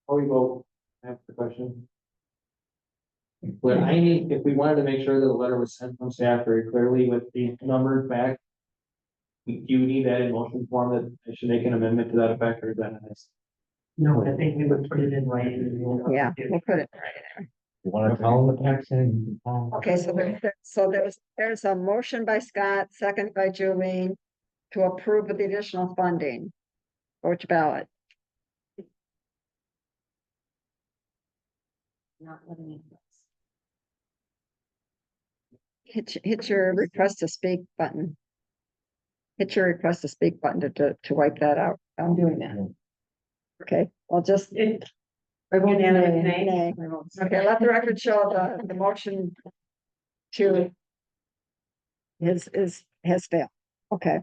we vote, I have the question. But I need, if we wanted to make sure that the letter was sent from staff very clearly with the numbers back. Do you need that in motion form that I should make an amendment to that effect, or is that nice? No, I think we would put it in writing. yeah, we'll put it right there. You wanna tell them the tax thing? you can tell them. Okay, so there's a motion by Scott, second by Julie, to approve of the additional funding. Which ballot? Not letting it. Hit your request to speak button. Hit your request to speak button to wipe that out. I'm doing that. Okay, well, just. I vote nay. Nay. Okay, let the record show the motion to has failed. Okay.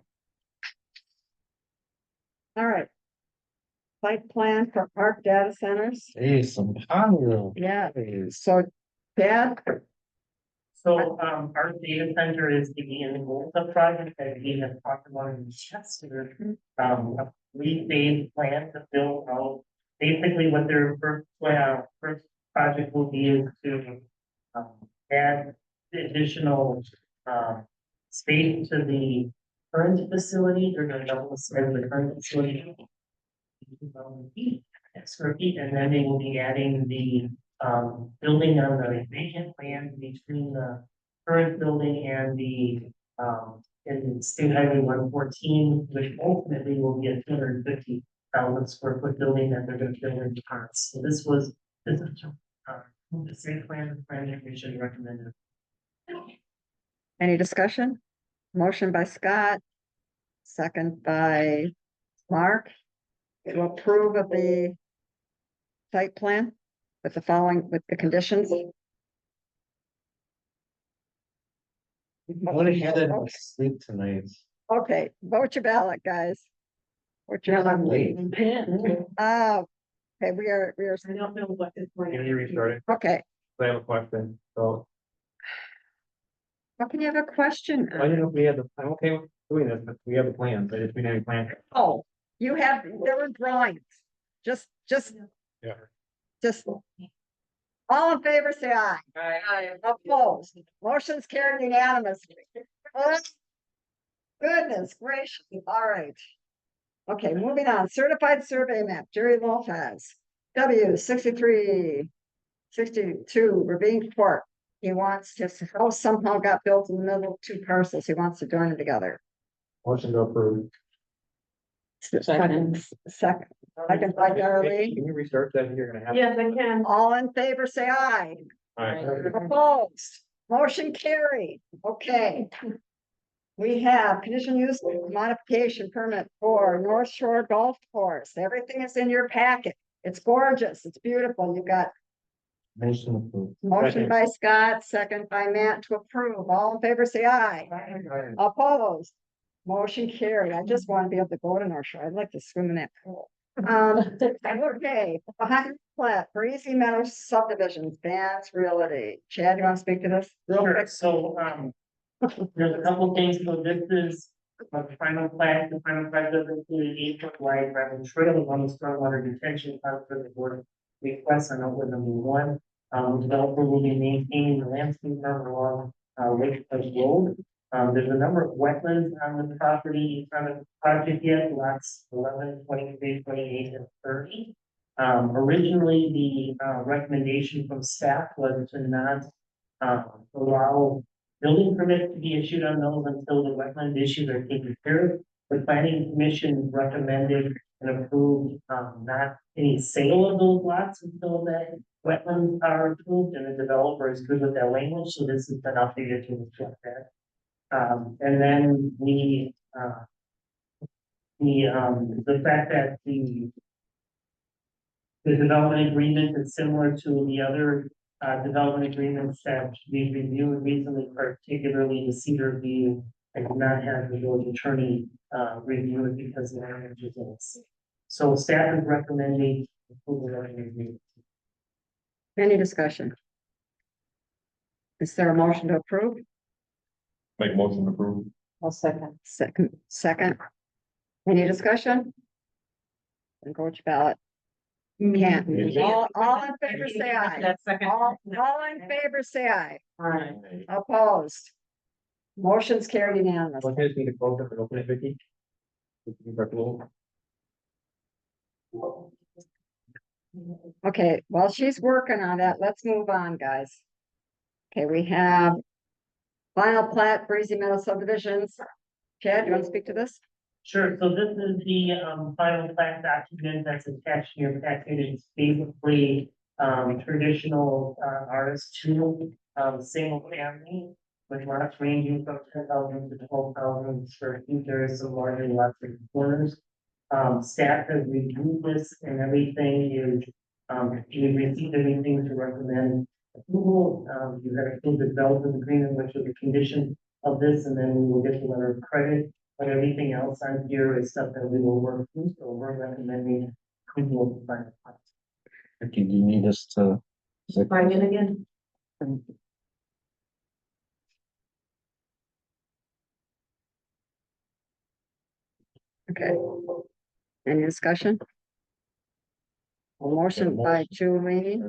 All right. Site plan for park data centers. Hey, some positive. Yeah, Hey, so Chad? So, our data center is the Volta project that we have talked about in the chest. A three-phase plan to build out. Basically, what their first project will be is to, add additional, space to the current facility. They're gonna double the size of the current facility. 2,000 feet, square feet, and then they will be adding the building on the vacant land between the current building and the in State Highway 114, which ultimately will be a 250,000 square foot building that they're gonna build into parts. So this is the same plan commission recommended. Any discussion? Motion by Scott, second by Mark, to approve of the site plan with the following, with the conditions. I wanna have that in my sleep tonight. Okay, vote your ballot, guys. Vote your ballot. late. Okay, we are, I don't know what this one. Can you restart it? okay. I have a question. So How can you have a question? I don't know if we have the, I'm okay with doing this, but we have the plans. I just need any plan. Oh, you have, there were drawings. Just. Yeah. Just. All in favor, say aye. Aye. Opposed, motion's carried unanimously. Oh, goodness gracious, all right. Okay, moving on, certified survey map, Jerry Lopez, W 6362 Ravine Court. He wants his house somehow got built in the middle of two parcels, he wants to join them together. Motion to approve. Second by Darlene. Can you restart that? You're gonna have. Yes, I can. All in favor, say aye. Alright. Opposed, motion carried, okay. We have conditional use modification permit for North Shore Golf Course, everything is in your packet, it's gorgeous, it's beautiful, you got Motion approved. motion by Scott, second by Matt to approve, all in favor, say aye. Opposed, motion carried, I just want to be able to go to North Shore, I'd like to swim in that pool. Okay, behind flat, Breezy Meadows subdivisions, Vance Realty, Chad, you want to speak to this? Real Sure, quick? so, there's a couple things, so this is the final plat does include 8 foot wide gravel trail along the stormwater detention pond for the board requests on over number 1. The developer will be maintaining the landscape buffer along, Lake Coast Road. There's a number of wetlands on the property, on the project yet, lots 11, 23, 28, and 30. Originally, the recommendation from staff was to not allow building permits to be issued on those until the wetland issues are taken care of. The planning commission recommended and approved not any sale of those lots until that wetlands are approved, and the developer is good with that language, so this has been updated to reflect that. And then the fact that the development agreement is similar to the other development agreements that we reviewed recently, particularly the Cedar View. I did not have the village attorney review it because the language is in it. So staff is recommending approval of the agreement. Any discussion? Is there a motion to approve? Make motion to approve. I'll second. Second. Any discussion? Then go with your ballot. Can't. All in favor, say aye. That second. All in favor, say aye. Alright. Opposed. Motion's carried unanimous. One just need to close it and open it, Vicky. Okay, while she's working on that, let's move on, guys. Okay, we have final plat, Breezy Meadow subdivisions. Chad, you want to speak to this? Sure, so this is the final plat document that's attached to your package. It's basically traditional RS2 single family with lots ranging from 10,000 to 12,000 square feet. There is some larger lots in corners. Staff has reviewed this and everything is you received everything to recommend approval. You have approved the development agreement, which is a condition of this, and then we will get the letter of credit. But everything else on here is stuff that we will work through, so we're recommending approval of the final plat. Okay, do you need us to? Bring it again. Okay. Any discussion? A motion by Julie.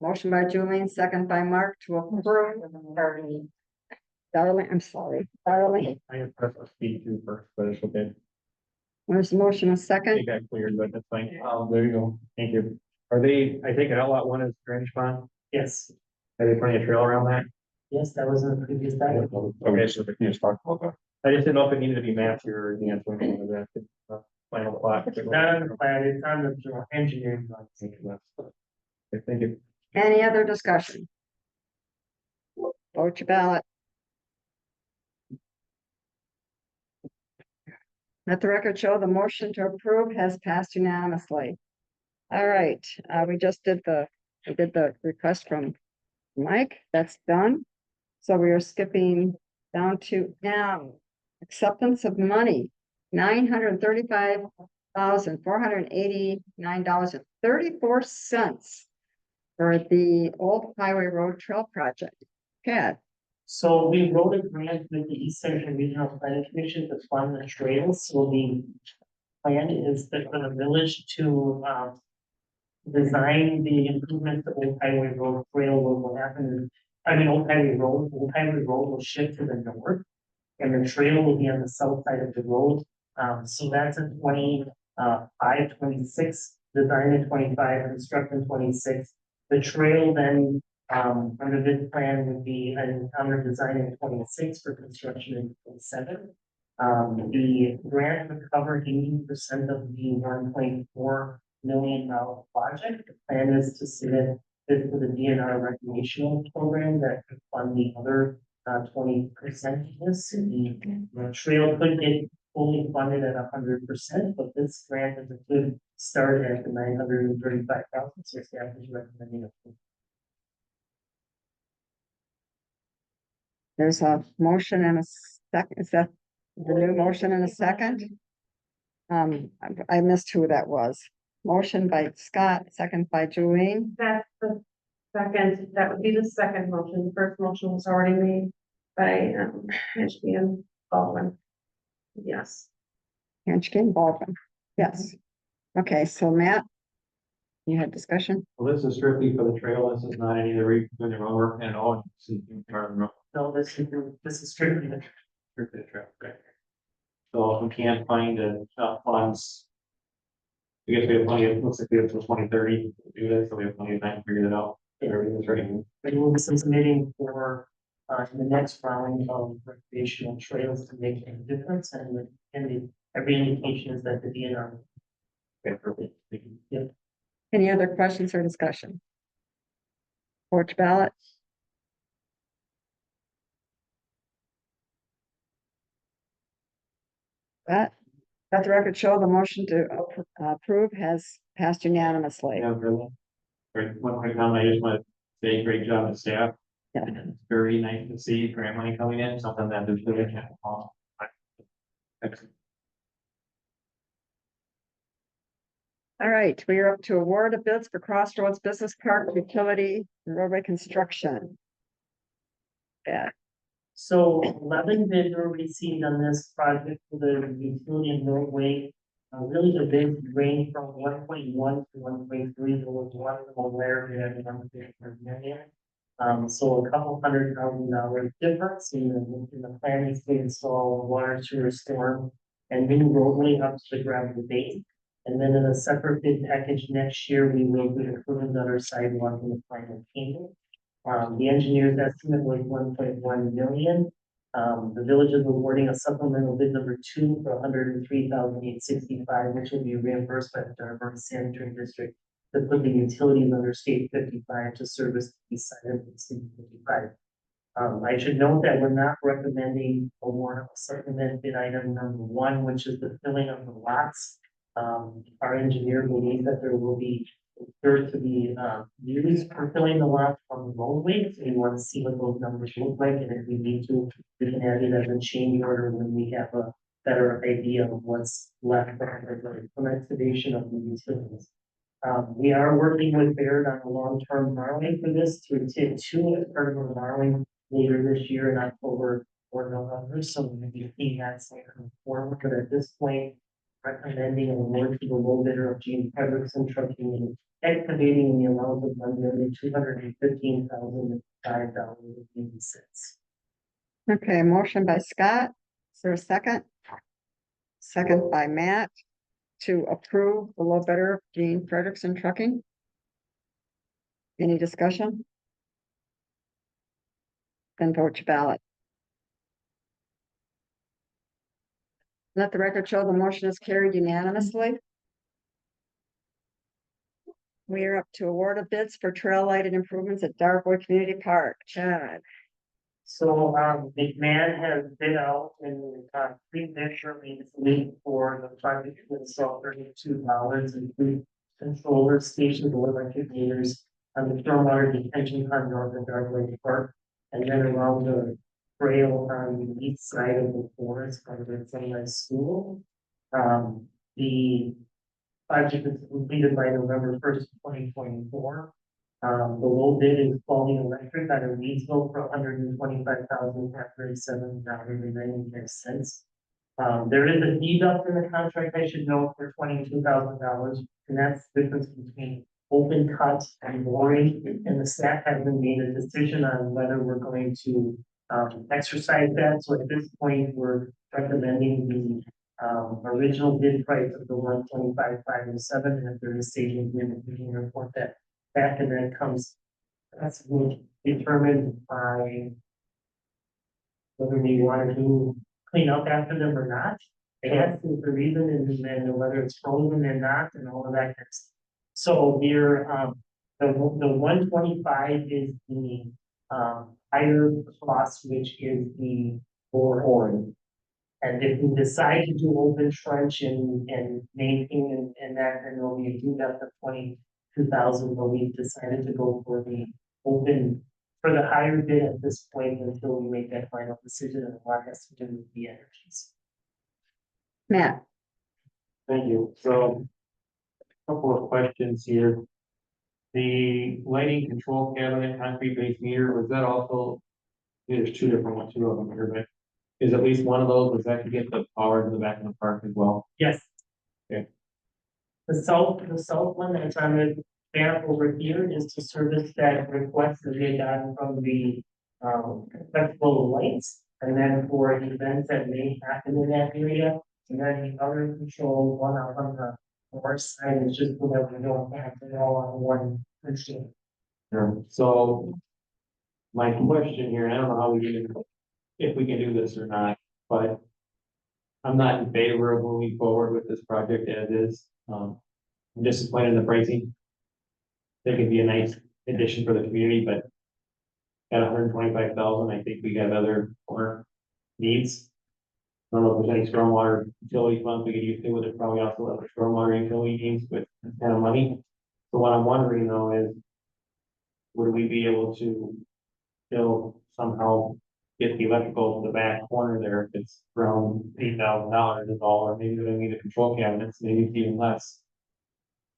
Motion by Julie, second by Mark to approve. Darling, I'm sorry, Darling. I have press speed too first, but it's okay. There's a motion, a second. They got cleared, but that's fine. There you go. Thank you. Are they, I think Lot 1 is drainage pond? Yes, Are they putting a trail around that? yes, that was in the previous document. Okay, so we can just talk about that. I just didn't know if it needed to be mapped here or anything else. When we do that. Final plot. It's not on the plan, it's on the engineering. Okay, thank you. Any other discussion? Vote your ballot. Let the record show the motion to approve has passed unanimously. All right, we did the request from Mike, that's done. So we are skipping down to M, acceptance of money, $935,489.34 for the Old Highway Road Trail Project. Cat, So we wrote a grant with the East Central Regional Planning Commission to fund the trails, so the plan is that for the village to, design the improvements to Old Highway Road Trail, what will happen is, Old Highway Road will shift to the north. And the trail will be on the south side of the road, so that's a 26, design in 25, construct in 26. The trail then, under this plan would be under design in 26 for construction in 27. The grant would cover 80% of the $1.4 million project. The plan is to submit this to the DNR recreational program that could fund the other 20% of this. The trail could get fully funded at 100%, but this grant is a good start at the 935,000. So staff is recommending it. there's a motion and a second, is that the new motion and a second? I missed who that was. Motion by Scott, second by Julie. That's the second, that would be the second motion. The first motion was already made by, Ashby and Baldwin. Yes. Hanchkin, Baldwin. Yes. Okay, so Matt, you had discussion? Well, this is strictly for the trail. This is not any of the doing the road work and all. So this is strictly the Strictly the trail. Okay. So if we can't find enough funds. I guess we have plenty of, looks like we have till 2030 to do this, so we have plenty of time to figure it out. Everything's ready. We will be submitting for the next round of recreational trails to make a difference, and every indication is that the DNR. Okay, perfect. Thank you. Yep. Any other questions or discussion? Porch ballot? Let the record show the motion to approve has passed unanimously. Yeah, really. One quick comment, I just want to say great job to staff. Yeah. It's very nice to see grant money coming in, something that there's really. Excellent. All right, we are up to award of bids for Crossroads Business Park Utility and Roadway Construction. Yeah, So 11 bids were received on this project for the utility and roadway. Really the bids range from 1.1 to 1.3. There was one of them where we had 1.3 million. So a couple $100,000 difference in the planning to install water sewer storm and new roadway up to the gravel base. And then in a separate bid package next year, we will be approving another sidewalk in the final payment. The engineer's estimate was 1.1 million. The village is awarding a supplemental bid number 2 for 103,865, which will be reimbursed by the Dunbar Sanitary District to put the utilities under state 55 to service the east side of the state 55. I should note that we're not recommending award of supplement bid item number 1, which is the filling of the lots. Our engineer believes that there will be dirt to be used for filling the lot from the roadway. So we want to see what those numbers look like, and if we need to, we can add it as a change order when we have a better idea of what's left for the excavation of the utilities. We are working with Baird on a long-term borrowing for this through TID two as part of our borrowing later this year in October or November, so we're gonna be seeing that come forward, but at this point, recommending an award to the low bidder of Gene Frederickson Trucking and Excavating in the amount of $1,215,005.80. Okay, motion by Scott. Is there a second? Second by Matt to approve the low bidder, Gene Frederickson Trucking. Any discussion? Then vote your ballot. Let the record show the motion is carried unanimously. We are up to award of bids for trail lighted improvements at Darboy Community Park. Chad. So, McMahon has bid out and, pre-bid recently for the project to install $32 and three controller stations, electric meters on the stormwater detention pond north of Darboy Park. And then around the trail on the east side of the forest by the Sunrise School. The project is completed by November 1st, 2024. The low bid is Quality Electric out of Leedsville for $125,537.95. There is a deduct in the contract, I should note, for $22,000, and that's the difference between open cut and boring. And the staff hasn't made a decision on whether we're going to exercise that. So at this point, we're recommending the original bid price of the $125,507, and if there is savings, we can report that back, and then it comes, that's determined by whether we want to clean up after them or not. They have to the reason, and then whether it's frozen or not, and all of that. So we're the 125 is the higher cost, which is the boring. And if we decide to do open trench and maintain and that, then we'll be do that for 22,000, but we decided to go for the open, for the higher bid at this point until we make that final decision, and what has to do with the energies. Matt. Thank you. So, a couple of questions here. The lighting control cabinet, concrete base meter, was that also, there's two different ones, two of them here, but is at least one of those, was that to get the power to the back of the park as well? Yes. Okay. The south one that's on the map over here is to service that request that we had gotten from the festival of lights. And then for events that may happen in that area, and then the other control one out on the north side is just so that we don't have it all on one machine. Sure. So my question here, and I don't know how we can, if we can do this or not, but I'm not in favor of moving forward with this project as is. I'm disappointed in the pricing. I think it'd be a nice addition for the community, but at 125,000, I think we got other corner needs. I don't know if there's any stormwater utility funds we could use to, with it probably also other stormwater utility needs with this kind of money. So what I'm wondering though is, would we be able to still somehow get the electrical to the back corner there if it's around $8,000 is all, or maybe we need the control cabinets, maybe it's even less.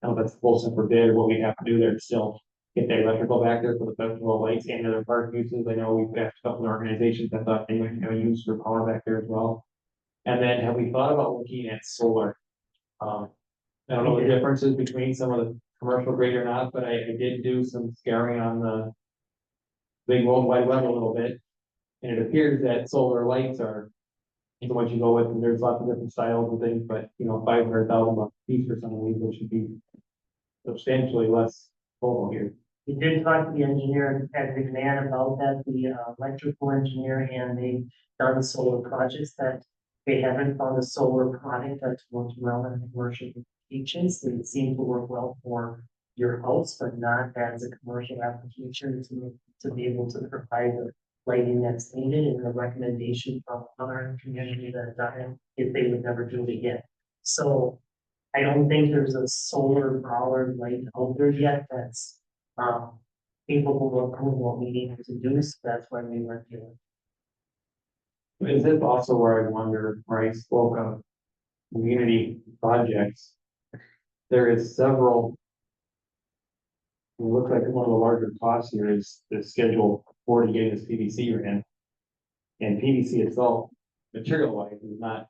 I don't know if that's close up for bid, what we have to do there to still get the electrical back there for the festival of lights and other park uses. I know we've got a couple of organizations that thought they might have use for power back there as well. And then have we thought about looking at solar? I don't know the differences between some of the commercial grade or not, but I did do some scouring on the big World Wide Web a little bit. And it appears that solar lights are the ones you go with, and there's lots of different styles and things, but you know, $500,000 a piece for some of these, which should be substantially less total here. We did talk to the engineer at McMahon about that, the electrical engineer, and they've done solar projects that they haven't found a solar product that's worked well in commercial applications. They seem to work well for your house, but not as a commercial application to be able to provide the lighting that's needed, and the recommendation from other community that have done it, if they would never do it again. So I don't think there's a solar powered light out there yet that's capable of doing what we need to do, so that's why we went to it. Is this also where I wonder, where I spoke of community projects? There is several It looks like one of the larger costs here is the schedule for to get this PVC ran. And PVC itself, material wise, is not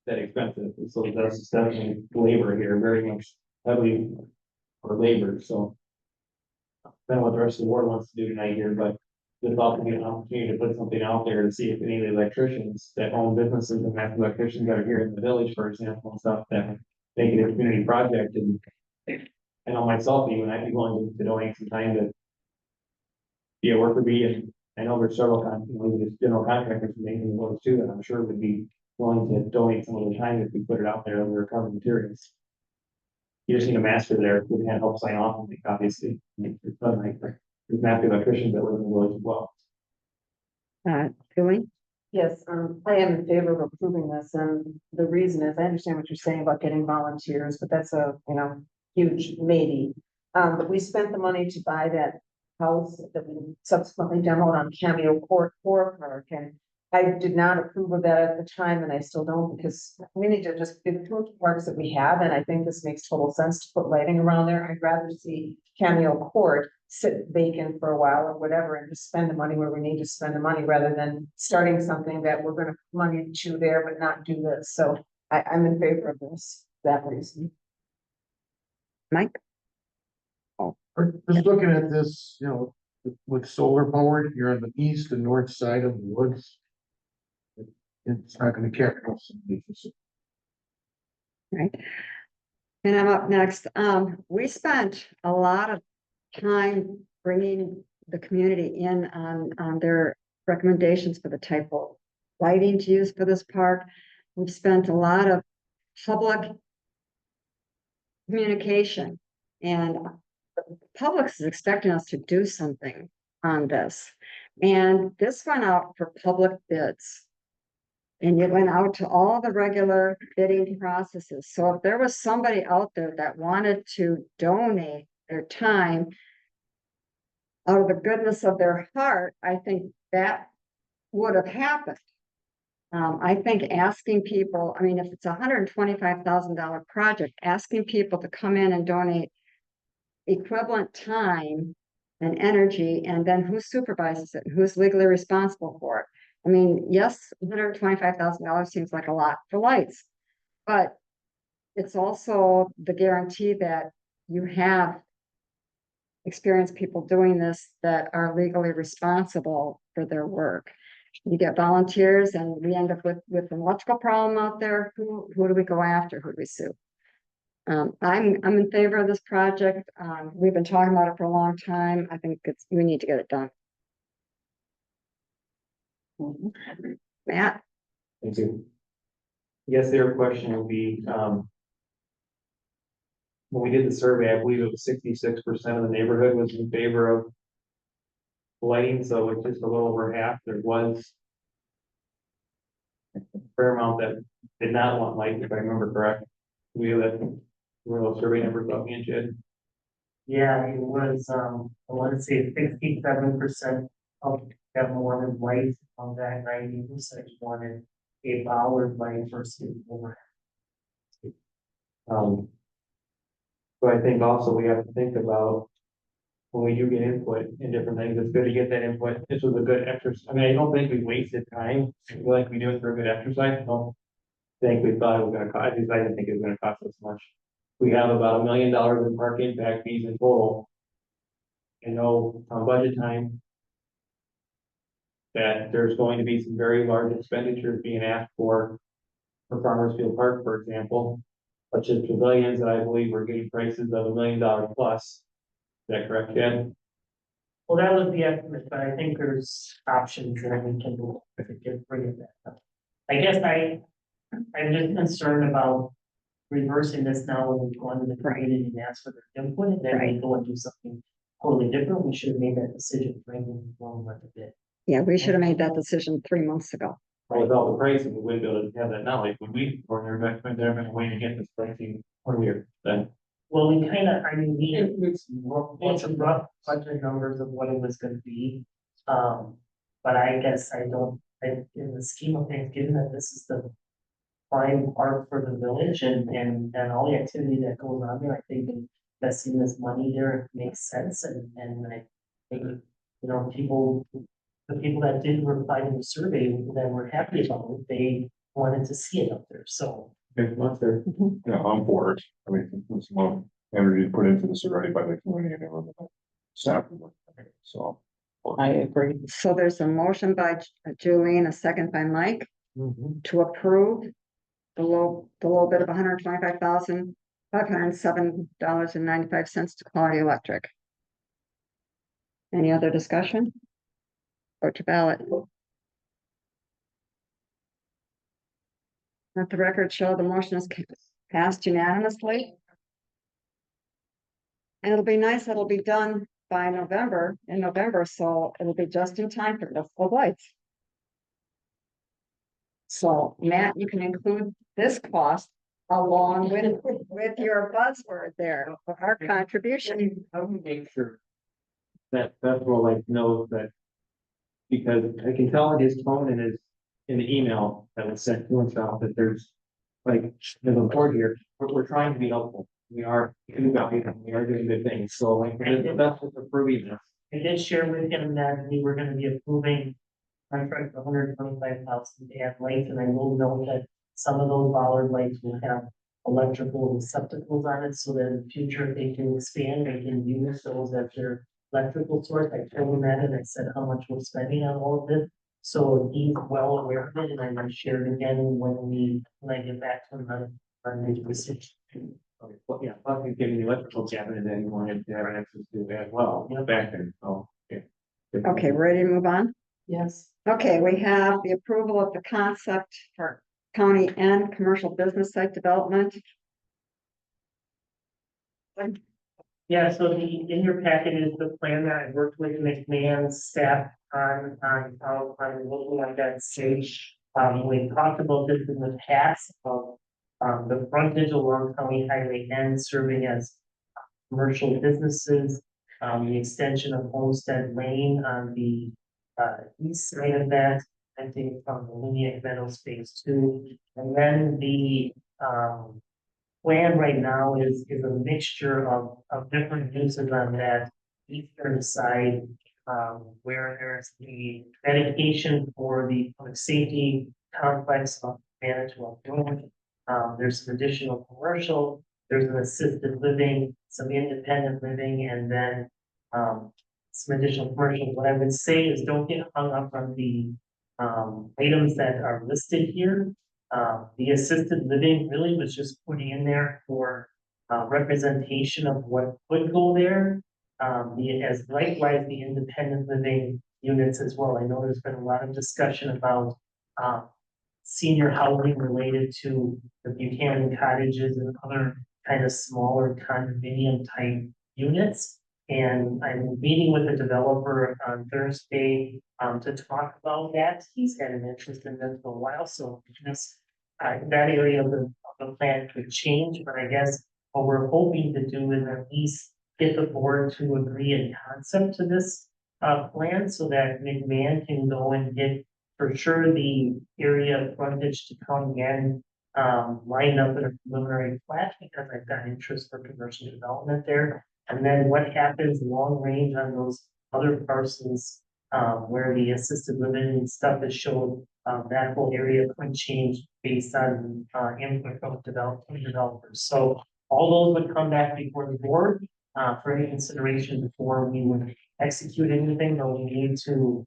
that expensive, so that's definitely labor here, very much heavily for labor, so. I don't know what the rest of the board wants to do tonight here, but there's often an opportunity to put something out there to see if any of the electricians that own businesses and have electricians that are here in the village, for example, and stuff, that make it a community project, and I know myself, even I'd be willing to donate some time to be a worker bee, and I know there's several, just general contractors making those too, that I'm sure would be willing to donate some of the time if we put it out there under recovered materials. You just need a master there who can help sign off on it, obviously. It's not like there's master electricians that live in the village as well. Julie? Yes, I am in favor of approving this, and the reason is, I understand what you're saying about getting volunteers, but that's a, huge maybe. But we spent the money to buy that house that we subsequently demoed on Cameo Court for Park, and I did not approve of that at the time, and I still don't, because we need to just get through the parks that we have, and I think this makes total sense to put lighting around there. I'd rather see Cameo Court sit vacant for a while or whatever, and just spend the money where we need to spend the money, rather than starting something that we're gonna put money into there but not do this. So I'm in favor of this, that reason. Mike? Just looking at this, with solar powered, you're on the east and north side of the woods. It's not gonna capture us. Right. And I'm up next. We spent a lot of time bringing the community in on their recommendations for the type of lighting to use for this park. We've spent a lot of public communication, and the public is expecting us to do something on this. And this went out for public bids. And it went out to all the regular bidding processes. So if there was somebody out there that wanted to donate their time out of the goodness of their heart, I think that would have happened. I think asking people, I mean, if it's $125,000 project, asking people to come in and donate equivalent time and energy, and then who supervises it, who's legally responsible for it. I mean, yes, $125,000 seems like a lot for lights, but it's also the guarantee that you have experienced people doing this that are legally responsible for their work. You get volunteers and we end up with an electrical problem out there. Who do we go after? Who do we sue? I'm in favor of this project. We've been talking about it for a long time. I think we need to get it done. Matt? Thank you. Yes, their question would be, when we did the survey, I believe it was 66% of the neighborhood was in favor of lighting, so it's just a little over half. There was a fair amount that did not want light, if I remember correct. We have that rural survey numbers about me and Jed. Yeah, it was, I want to say 67% of them wanted light on that, 90% wanted a powered light versus over. So I think also we have to think about when we do get input in different things, it's good to get that input. This was a good exercise. I mean, I don't think we wasted time. I feel like we do it for a good exercise. I don't think we thought it was gonna cost, I didn't think it was gonna cost us much. We have about $1 million in park impact fees in total. I know on budget time that there's going to be some very large expenditures being asked for Farmers Field Park, for example, such as pavilions that I believe we're getting prices of $1 million plus. Is that correct, Jen? Well, that was the estimate, but I think there's options that we can do to bring it back up. I guess I'm just concerned about reversing this now when we've gone to the community and asked for their input, and then we go and do something totally different. We should have made that decision frankly before we went to bid. Yeah, we should have made that decision 3 months ago. Well, with all the pricing, we wouldn't be able to have that knowledge, would we? Or they're going to wait to get this pricing earlier then. Well, we kind of, I mean, we had some rough budget numbers of what it was gonna be. But I guess in the scheme of things, given that this is the prime park for the village and all the activity that goes on there, I think investing this money there makes sense, and I think, you know, the people that did reply to the survey that were happy about it, they wanted to see it up there, so. Next month or? Yeah, I'm for it. I mean, there's a lot of energy put into this already by the community and everyone. Staff, so. I agree. So there's a motion by Julian, a second by Mike to approve the low bid of $125,507.95 to Quality Electric. Any other discussion? Go to ballot. Let the record show the motion is passed unanimously. And it'll be nice, it'll be done by November, so it'll be just in time for the full lights. So Matt, you can include this cost along with your buzzword there, of our contribution. How do we make sure that Festival Lights knows that? Because I can tell in his tone and in the email that was sent to himself that there's like, there's a board here, we're trying to be helpful. We are doing good things, so like, that's what's approving this. I did share with him that we were gonna be approving contract $125,000 to add lights, and I will note that some of those bollard lights will have electrical receptacles on it, so that in the future, if they can expand, they can use those as their electrical source. I told him that, and I said how much we're spending on all of this. So he's well aware of it, and I'm gonna share it again when I get back to him on the decision. Okay, well, yeah, plus he's giving the electrical cabinet and you wanted to have access to as well, back there, so. Okay, ready to move on? Yes. Okay, we have the approval of the concept for county and commercial business site development. Yeah, so in your packet is the plan that I worked with McMahon's staff on looking at that stage. We talked about this in the past of the frontage along County Highway N serving as commercial businesses. The extension of Homestead Lane on the east side of that, I think from the Linear Meadows Phase 2. And then the plan right now is a mixture of different uses on that eastern side, where there's the dedication for the public safety complex of Manitowoc North. There's some additional commercial, there's an assisted living, some independent living, and then some additional commercial. What I would say is don't get hung up on the items that are listed here. The assisted living really was just putting in there for representation of what could go there. As likewise the independent living units as well. I know there's been a lot of discussion about senior housing related to the Buchanan cottages and other kind of smaller condominium type units. And I'm meeting with the developer on Thursday to talk about that. He's had an interest in this for a while, so this that area of the plan could change, but I guess what we're hoping to do is at least get the board to agree in concept to this plan so that McMahon can go and get for sure the area of frontage to come in lined up in a preliminary plat, because I've got interest for commercial development there. And then what happens long range on those other parcels where the assisted living stuff is shown, that whole area could change based on input from developers. So all those would come back before the board for any consideration before we would execute anything, but we need to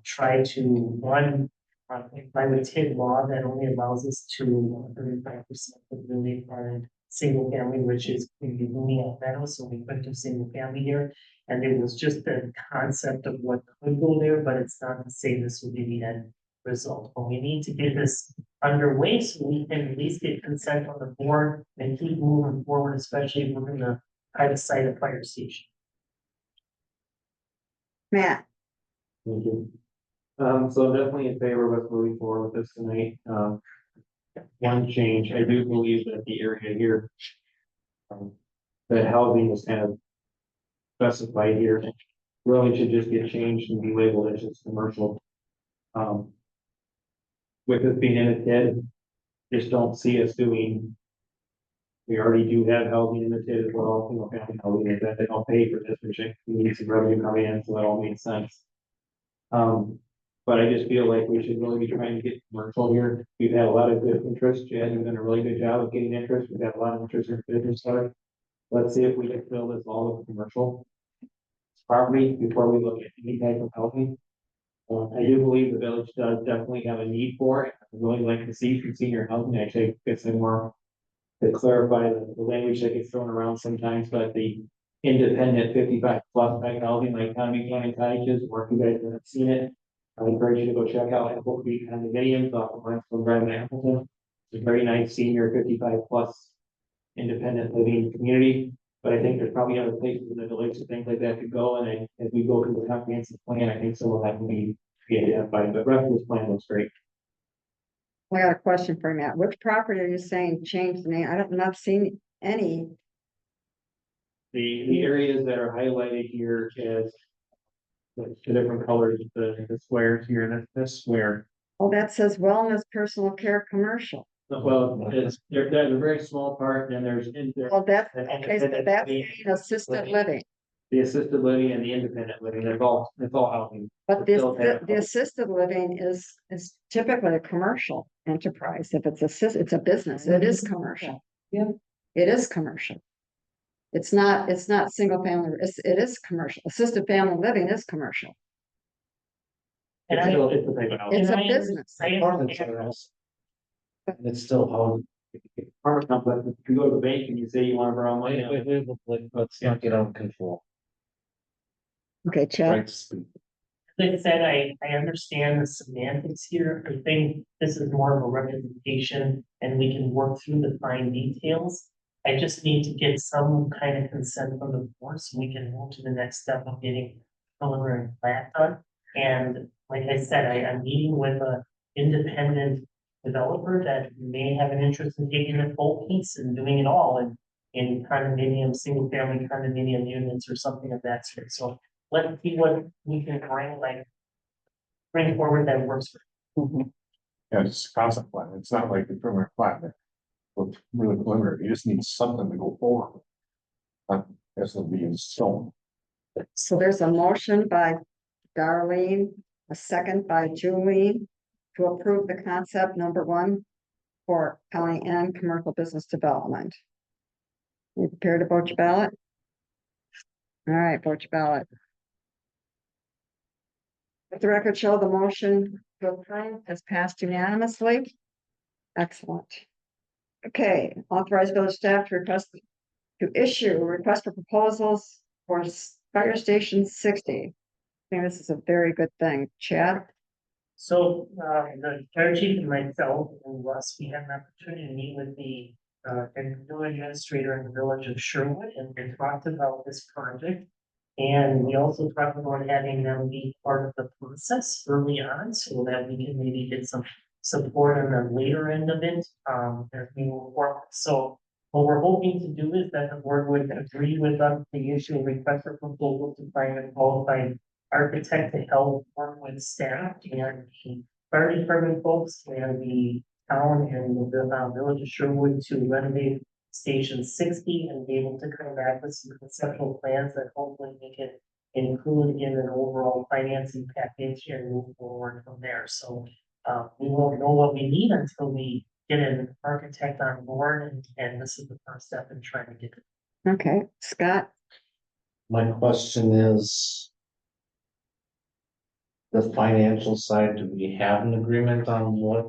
try to run by the TID law that only allows us to 35% of really fronted single family, which is moving up Meadows, so we couldn't do single family here. And it was just the concept of what could go there, but it's not to say this will be the end result. But we need to get this underway so we can at least get consent on the board and keep moving forward, especially if we're gonna try to site a fire station. Matt, Thank you. So definitely in favor of us moving forward with this tonight. One change, I do believe that the area here, that housing is kind of specified here, really should just get changed and be labeled as just commercial. With this being in a TID, just don't see us doing We already do have housing limited as well, single family housing is that they don't pay for this, which we need some revenue coming in, so that all makes sense. But I just feel like we should really be trying to get commercial here. We've had a lot of good interest. Chad has done a really good job of getting interest. We've had a lot of interest in business side. Let's see if we can fill this all with commercial property before we look at any type of housing. I do believe the village does definitely have a need for it. I'd really like to see some senior housing, actually get some more to clarify the language that gets thrown around sometimes, but the independent 55+ type housing, like Tommy Canyon Cottages, or if you guys haven't seen it, I encourage you to go check out Apple Creek condominiums off of Lansville Drive in Appleton. It's a very nice senior 55+ independent living community. But I think there's probably other places in the village and things like that could go, and as we go through the comprehensive plan, I think some of that will be identified, but the rest of this plan looks great. I got a question for you, Matt. Which property are you saying changed the name? I'm not seeing any. The areas that are highlighted here is the different colors, the squares here, this square. Oh, that says wellness, personal care, commercial. Well, there's a very small part, and there's. Well, that's, okay, so that's assisted living. The assisted living and the independent living, it's all housing. But the assisted living is typically a commercial enterprise. If it's it's a business, it is commercial. Yeah. It is commercial. It's not single family, it is commercial. Assisted family living is commercial. And I- It's the type of housing. It's a I- business. I Apartments understand. are also. And it's still housing. Apartment complex, if you go to the bank and you say you want to borrow money. Let's not get out of control. Okay, Chad. Right, speak. Like I said, I understand the semantics here. I think this is more of a representation and we can work through the fine details. I just need to get some kind of consent from the board so we can move to the next step of getting preliminary plat done. And like I said, I'm meeting with a independent developer that may have an interest in taking the full piece and doing it all in condominium, single family condominium units or something of that sort. So let's see what we can bring forward that works for. Yeah, it's a concept plan. It's not like the preliminary plan. That looks really preliminary. You just need something to go forward. That's to be in stone. So there's a motion by Darlene, a second by Julie to approve the concept number 1 for County and commercial business development. You prepared to vote your ballot? All right, vote your ballot. Let the record show the motion to approve has passed unanimously. Excellent. Okay, authorize village staff to issue a request for proposals for Fire Station 60. I think this is a very good thing. Chad? So, the fire chief and myself and Russ, we had an opportunity to meet with the new administrator in the village of Sherwood, and we talked about this project. And we also talked about having them be part of the process early on, so that we can maybe get some support on the later end of it, as we move forward. So what we're hoping to do is that the board would agree with us to issue a request for proposal to find a qualified architect to help work with staff and the fire department folks and the town and the village of Sherwood to renovate Station 60 and be able to come back with some conceptual plans that hopefully we can include in an overall financing package and move forward from there. So we won't know what we need until we get an architect on board, and this is the first step in trying to get it. Okay, Scott? My question is. The financial side, do we have an agreement on what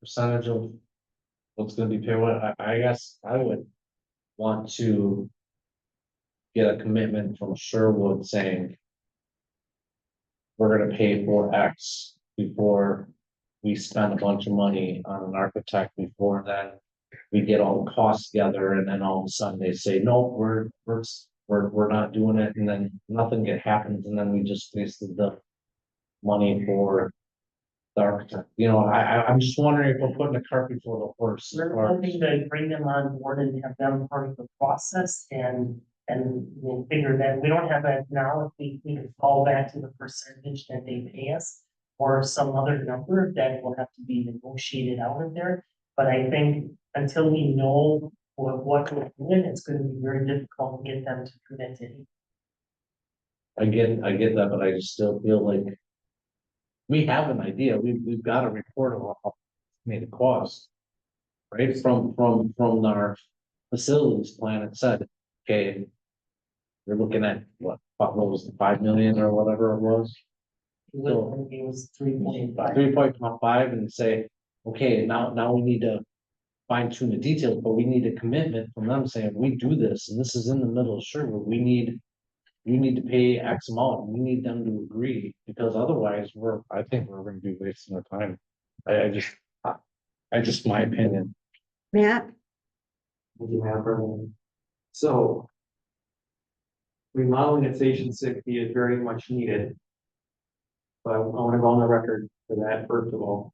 percentage of what's gonna be paid? What, I guess I would want to get a commitment from Sherwood saying we're gonna pay for X before we spend a bunch of money on an architect. Before then, we get all the costs together, and then all of a sudden they say, no, we're not doing it, and then nothing happens, and then we just wasted the money for the architect. You know, I'm just wondering if we're putting the cart before the horse. We're hoping to bring them on board and have them part of the process and we'll figure that we don't have that now. If we can fall back to the percentage that they pay us or some other number that will have to be negotiated out of there. But I think until we know what will win, it's gonna be very difficult to get them to commit to it. I get that, but I just still feel like. We have an idea, we've got a report of what made it cost. Right, from our facilities plan, it said, okay. You're looking at what was the 5 million or whatever it was? It was 3.5. 3.5 and say, okay, now we need to. Fine tune the details, but we need a commitment from them saying, we do this, and this is in the middle of Sherwood, we need. You need to pay X amount, we need them to agree, because otherwise I think we're gonna be wasting our time. I just my opinion. Matt, So. Remodeling at Station 60 is very much needed. But I want to go on the record for that first of all.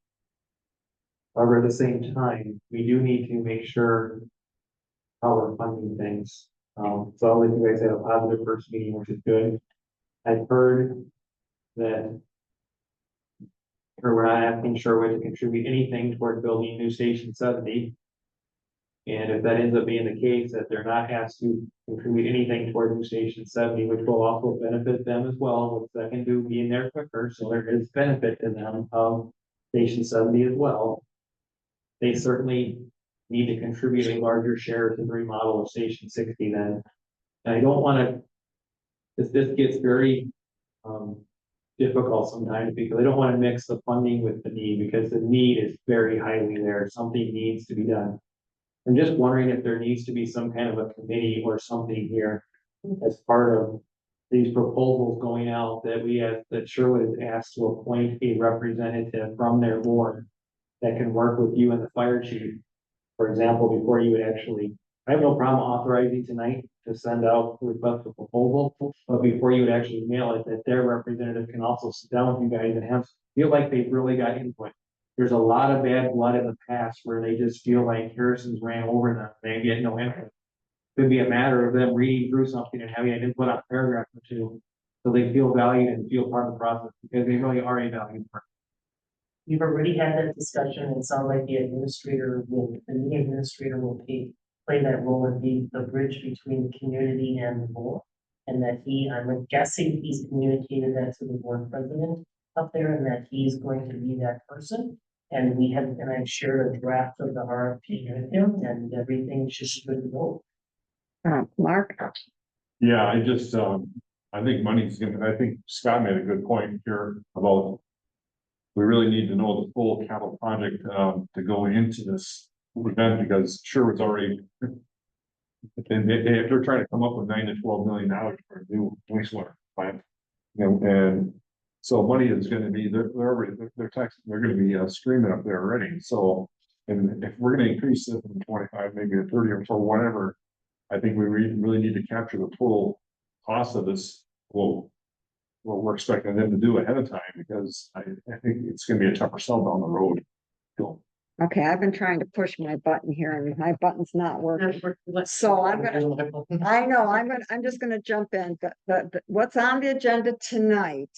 However, at the same time, we do need to make sure how we're funding things. So I'll let you guys have a positive first meeting, which is good. I've heard that we're not asking Sherwood to contribute anything toward building new Station 70. And if that ends up being the case, that they're not asked to contribute anything toward new Station 70, which will also benefit them as well, with second due being there quicker, so there is benefit to them of Station 70 as well. They certainly need to contribute a larger share to the remodel of Station 60 then. And I don't wanna, this gets very difficult sometimes, because I don't wanna mix the funding with the need, because the need is very highly there, something needs to be done. I'm just wondering if there needs to be some kind of a committee or something here as part of these proposals going out, that Sherwood is asked to appoint a representative from their board that can work with you and the fire chief. For example, before you would actually, I have no problem authorizing tonight to send out the request for proposal, but before you would actually mail it, that their representative can also sit down with you guys and feel like they've really got input. There's a lot of bad blood in the past where they just feel like Harrison's ran over them, they get no input. Could be a matter of them reading through something and having an input on a paragraph or two, so they feel valued and feel part of the process, because they really are a valued person. We've already had that discussion, and it sounds like the new administrator will play that role and be the bridge between the community and the board. And that I'm guessing he's communicated that to the board president up there, and that he's going to be that person. And I've shared a draft of the RFP with him, and everything should be good to go. Mark, Yeah, I think I think Scott made a good point here about. We really need to know the full capital project, to go into this event, because Sherwood's already. They're trying to come up with $9 to $12 million for a new wastewater plant. And so money is gonna be, they're gonna be screaming up there already, so. And if we're gonna increase it from 25, maybe to 30 or so, whatever. I think we really need to capture the total cost of this, what we're expecting them to do ahead of time, because I think it's gonna be a tougher sell down the road. So, okay, I've been trying to push my button here and my button's not working. So I'm just gonna jump in, but what's on the agenda tonight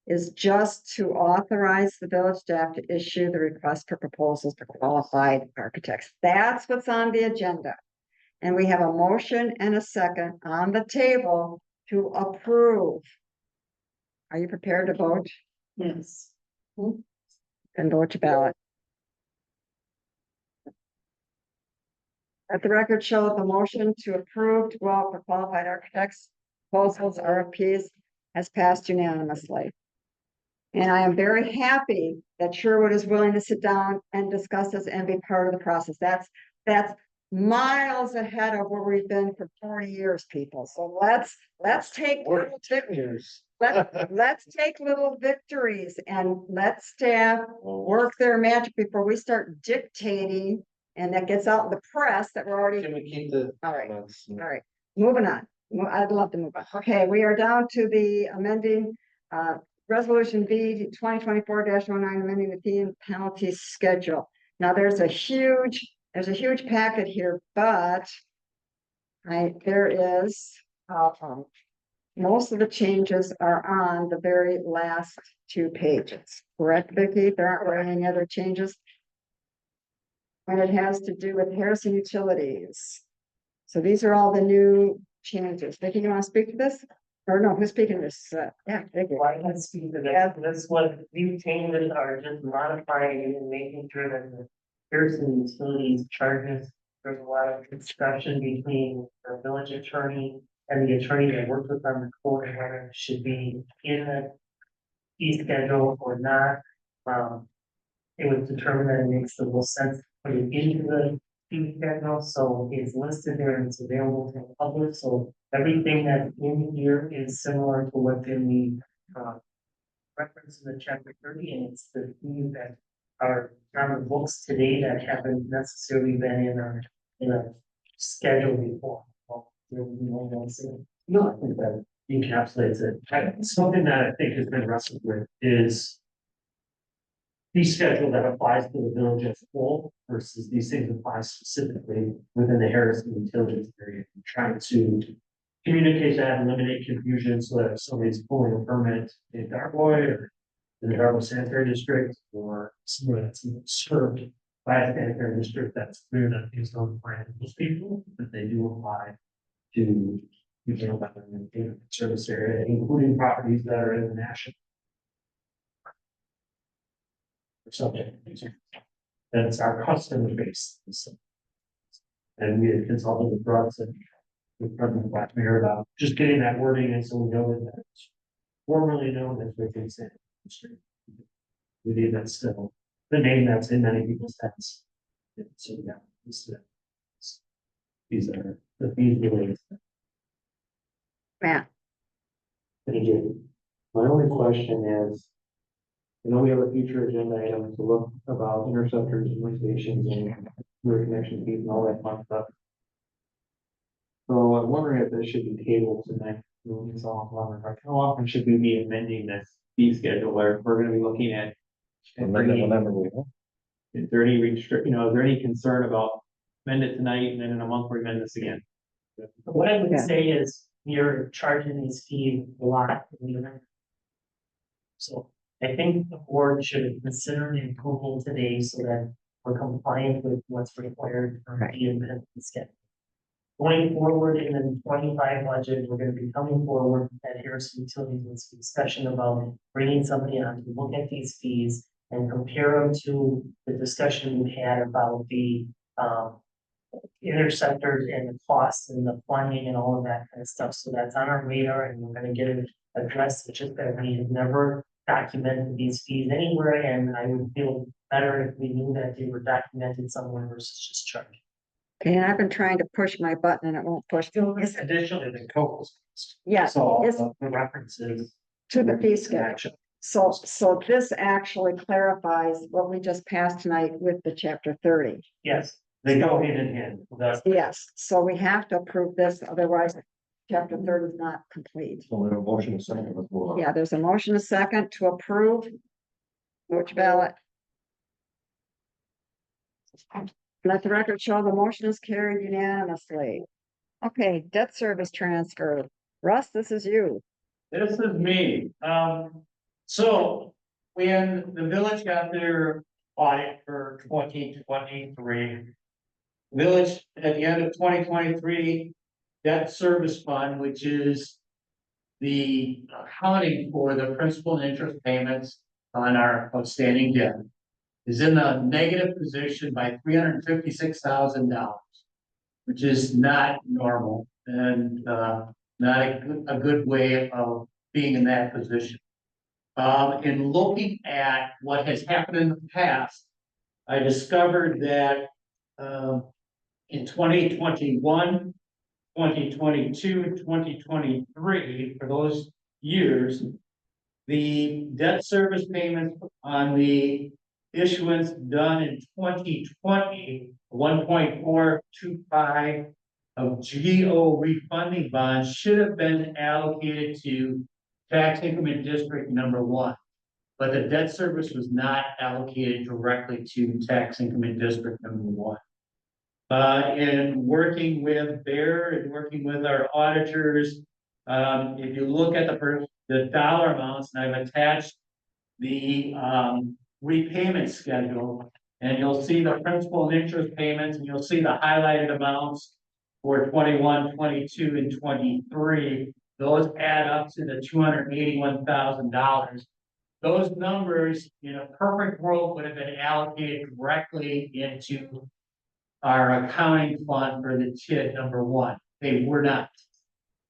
is just to authorize the village staff to issue the request for proposals to qualified architects. That's what's on the agenda. And we have a motion and a second on the table to approve. Are you prepared to vote? Yes. Then vote your ballot. Let the record show that the motion to approve to go out for qualified architects, proposals, RFPs has passed unanimously. And I am very happy that Sherwood is willing to sit down and discuss this and be part of the process. That's miles ahead of where we've been for 40 years, people. So let's take little victories. Let's take little victories and let staff work their magic before we start dictating, and that gets out in the press that we're already. Can we keep the? All right, moving on. I'd love to move on. Okay, we are down to the amending resolution B 2024-09, amending the fee and penalty schedule. Now there's a huge packet here, but there is most of the changes are on the very last 2 pages. Correct, Vicki? There aren't really any other changes. And it has to do with Harrison Utilities. So these are all the new changes. Vicky, you want to speak to this? Or no, who's speaking to this? Yeah, Vicky. Why not speak to that? That's what these changes are, just modifying it and making sure that the Pearson Utilities charges. There's a lot of discussion between the village attorney and the attorney that worked with on the court, whether it should be in the fee schedule or not. It was determined that it makes the most sense to put it into the fee schedule, so it's listed there and it's available to the public, so everything that's in here is similar to what's in the reference in the chapter 30, and it's the fees that are on the books today that haven't necessarily been in a schedule before. Well, there will be no one saying, no, I think that encapsulates it. Something that I think has been wrestled with is fee schedule that applies to the village as a whole versus these things apply specifically within the Harrison Utilities area. I'm trying to communicate that and eliminate confusion so that if somebody's pulling a permit in Darboy or in the Darboy Sanitary District or somewhere that's served by a sanitary district, that's clear that these don't apply to those people, but they do apply to people that are in the service area, including properties that are in the national subject. That's our customer base. And we had consulted with Russ and with President Blackmere about just getting that wording in so we know that it's formerly known as Wicked Sanitary District. We need that still the name that's in many people's heads. So yeah, these are the fees related. Matt, Thank you. My only question is, I know we have a future agenda item to look about interceptors and link stations and sewer connection fees and all that fun stuff. So I'm wondering if this should be tabled tonight. It's all wondering, like, how often should we be amending this fee schedule, or if we're gonna be looking at? Is there any restrict, is there any concern about amend it tonight and then in a month we amend this again? What I would Yeah. say is you're charging these fees a lot. So I think the board should consider the approval today so that we're compliant with what's required for Right. the amendment schedule. Going forward in the 25 budget, we're gonna be coming forward at Harrison Utilities with some discussion about bringing somebody on to look at these fees and compare them to the discussion we had about the interceptors and the costs and the funding and all of that kind of stuff. So that's on our radar and we're gonna get it addressed. It's just that we have never documented these fees anywhere, and I would feel better if we knew that they were documented somewhere versus just charged. okay, and I've been trying to push my button and it won't push. It's additionally the codes. Yeah, So it's the references. to the fee schedule. Action. So this actually clarifies what we just passed tonight with the chapter 30. Yes, they go hand in hand. That's Yes, so we have to approve this, otherwise chapter 30 is not complete. So we have a motion and a second. Let's move on. Yeah, there's a motion, a second to approve. Which ballot? Let the record show the motion is carried unanimously. Okay, debt service transfer. Russ, this is you. This is me. So when the village got their audit for 2023. Village at the end of 2023, debt service fund, which is the accounting for the principal and interest payments on our outstanding debt, is in a negative position by $356,000, which is not normal and not a good way of being in that position. In looking at what has happened in the past, I discovered that in 2021, 2022, 2023, for those years, the debt service payments on the issuance done in 2020, 1.425 of GO refunding bonds should have been allocated to tax increment district number 1. But the debt service was not allocated directly to tax increment district number 1. In working with Bear and working with our auditors, if you look at the dollar amounts, and I've attached the repayment schedule, and you'll see the principal and interest payments, and you'll see the highlighted amounts. for 21, 22, and 23. Those add up to the $281,000. Those numbers in a perfect world would have been allocated directly into our accounting fund for the TID number one. They were not.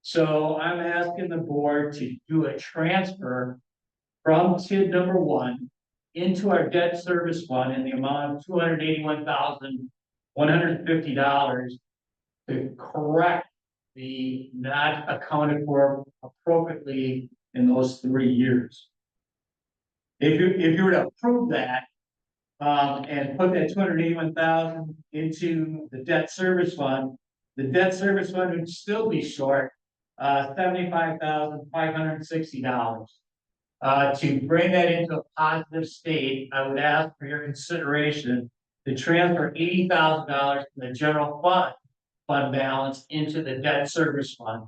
So I'm asking the board to do a transfer from TID number one into our debt service fund in the amount of $281,150 to correct the not accounted for appropriately in those 3 years. If you were to approve that, and put that 281,000 into the debt service fund, the debt service fund would still be short, $75,560. To bring that into a positive state, I would ask for your consideration to transfer $80,000 from the general fund balance into the debt service fund.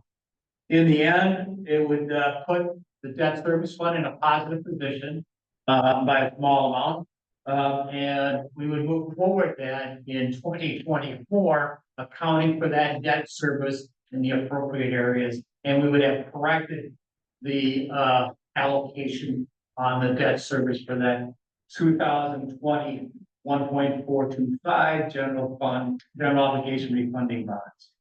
In the end, it would put the debt service fund in a positive position by a small amount. And we would move forward then in 2024, accounting for that debt service in the appropriate areas. And we would have corrected the allocation on the debt service for that 2020 1.425 general obligation refunding bonds.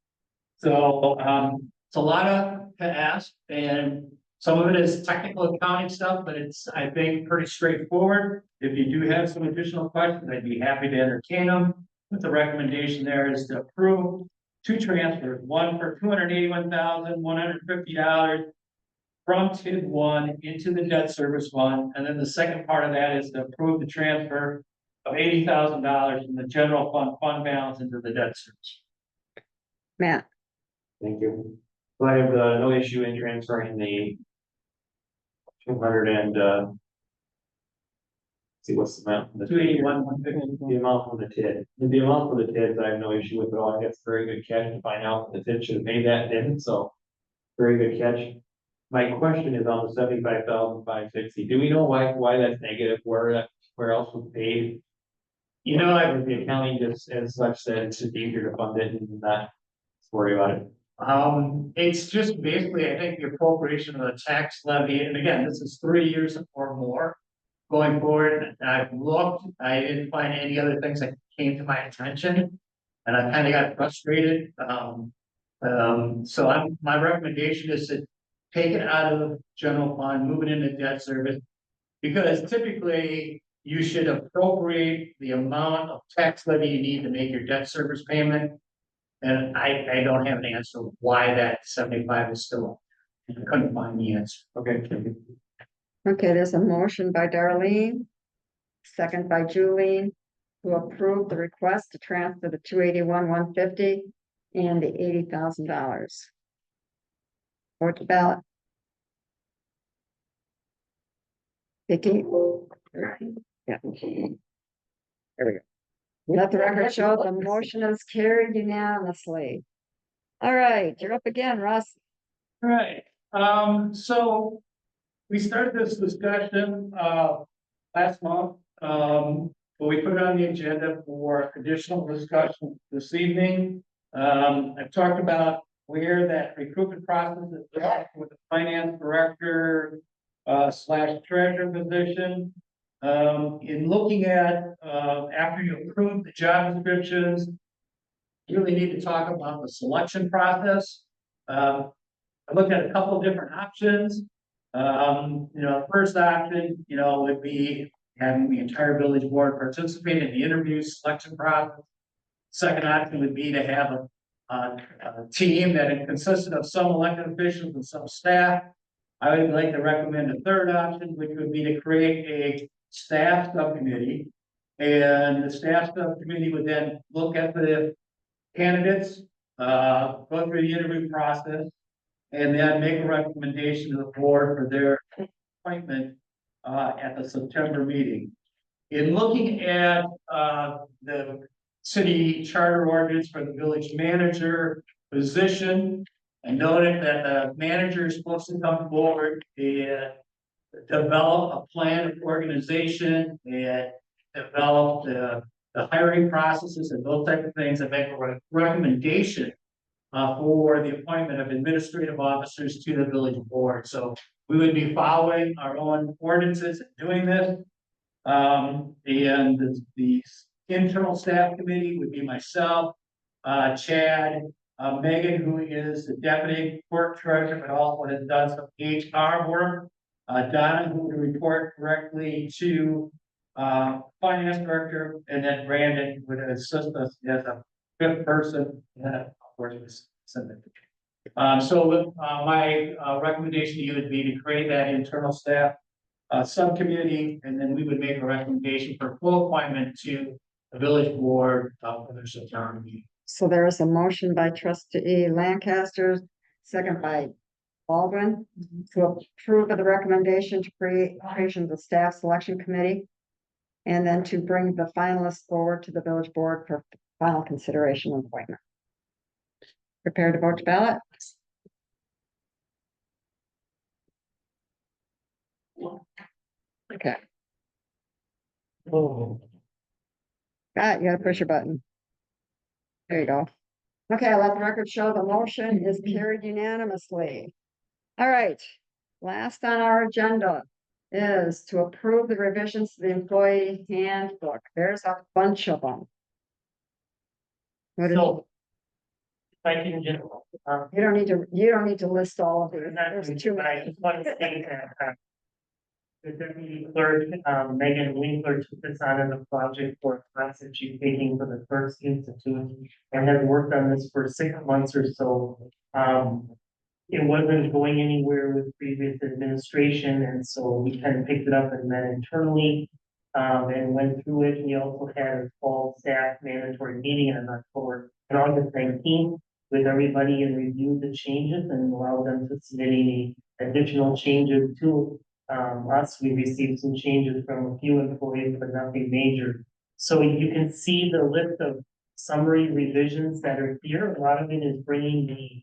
So it's a lot to ask, and some of it is technical accounting stuff, but it's, I think, pretty straightforward. If you do have some additional questions, I'd be happy to entertain them. But the recommendation there is to approve two transfers, one for $281,150 from TID one into the debt service fund. And then the second part of that is to approve the transfer of $80,000 from the general fund balance into the debt service. Matt, Thank you. So I have no issue in transferring the 200 and see what's the amount. 281, 150. The amount from the TID. The amount for the TIDs, I have no issue with it all. I think it's very good catch to find out the TID should have made that, didn't, so very good catch. My question is on the 75,560. Do we know why that's negative? Where else was paid? You know, The accounting just as such said it's just easier to fund it and not worry about it. it's just basically, I think, the appropriation of the tax levy, and again, this is 3 years or more. Going forward, I've looked, I didn't find any other things that came to my attention, and I kind of got frustrated. So my recommendation is to take it out of general fund, move it into debt service. Because typically you should appropriate the amount of tax levy you need to make your debt service payment. And I don't have an answer why that 75 is still up. I couldn't find the answer. Okay, thank you. okay, there's a motion by Darlene, second by Julie, to approve the request to transfer the 281,150 and the $80,000. Vote to ballot. Vicky? Yeah. There we go. Let the record show the motion is carried unanimously. All right, you're up again, Russ. All right, so we started this discussion, last month, but we put it on the agenda for additional discussion this evening. I've talked about where that recruitment process is at with the finance director, / treasurer position. In looking at, after you approve the job descriptions, you really need to talk about the selection process. I looked at a couple of different options. First option, would be having the entire village board participate in the interview selection process. Second option would be to have a team that consisted of some elected officials and some staff. I would like to recommend a third option, which would be to create a staff subcommittee. And the staff subcommittee would then look at the candidates, go through the interview process, and then make a recommendation to the board for their appointment at the September meeting. In looking at the city charter ordinance for the village manager position, I noted that the manager is supposed to come forward and develop a plan of organization and develop the hiring processes and those type of things, and make a recommendation for the appointment of administrative officers to the village board. So we would be following our own ordinances and doing this. And the internal staff committee would be myself, Chad, Megan, who is the deputy clerk treasurer, but also has done some HR work. Donna, who would report directly to finance director, and then Brandon would assist us as a fifth person. And of course, was so my recommendation to you would be to create that internal staff subcommittee, and then we would make a recommendation for full appointment to the village board for their September meeting. So there is a motion by trustee Lancaster, second by Baldwin, to approve of the recommendation to creation of the staff selection committee. And then to bring the finalists forward to the village board for final consideration and appointment. Prepare to vote to ballot? Okay. Oh. You gotta push your button. There you go. Okay, I'll let the record show the motion is carried unanimously. All right, last on our agenda is to approve the revisions to the employee handbook. There's a bunch of them. What is- So. If I can just, you don't need to list all of these. not There's really, too but I many. just want to say that, the deputy clerk, Megan Winkler took this on as a project for a class that she's taking for the first institute and has worked on this for 6 months or so. It wasn't going anywhere with previous administration, and so we kind of picked it up and then internally, and went through it. We also had a fall staff mandatory meeting on August 19th with everybody and reviewed the changes and allowed them to submit any additional changes to us. We received some changes from a few employees, but nothing major. So you can see the list of summary revisions that are here. A lot of it is bringing the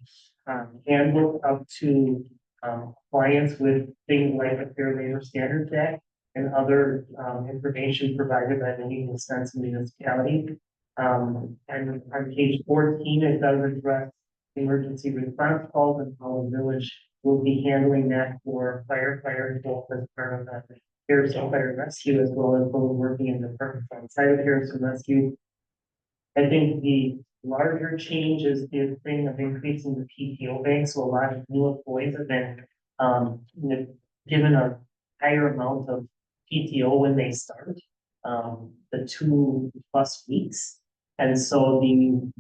handbook up to compliance with things like the Fair Labor Standards Act and other information provided by the Wisconsin municipality. And on page 14, it does address emergency response calls and how the village will be handling that for firefighters, both as part of the Harrison Fire Rescue, as well as those working in the department outside of Harrison Rescue. I think the larger change is the thing of increasing the PTO bank. So a lot of new employees have been given a higher amount of PTO when they start, the 2+ weeks. And so the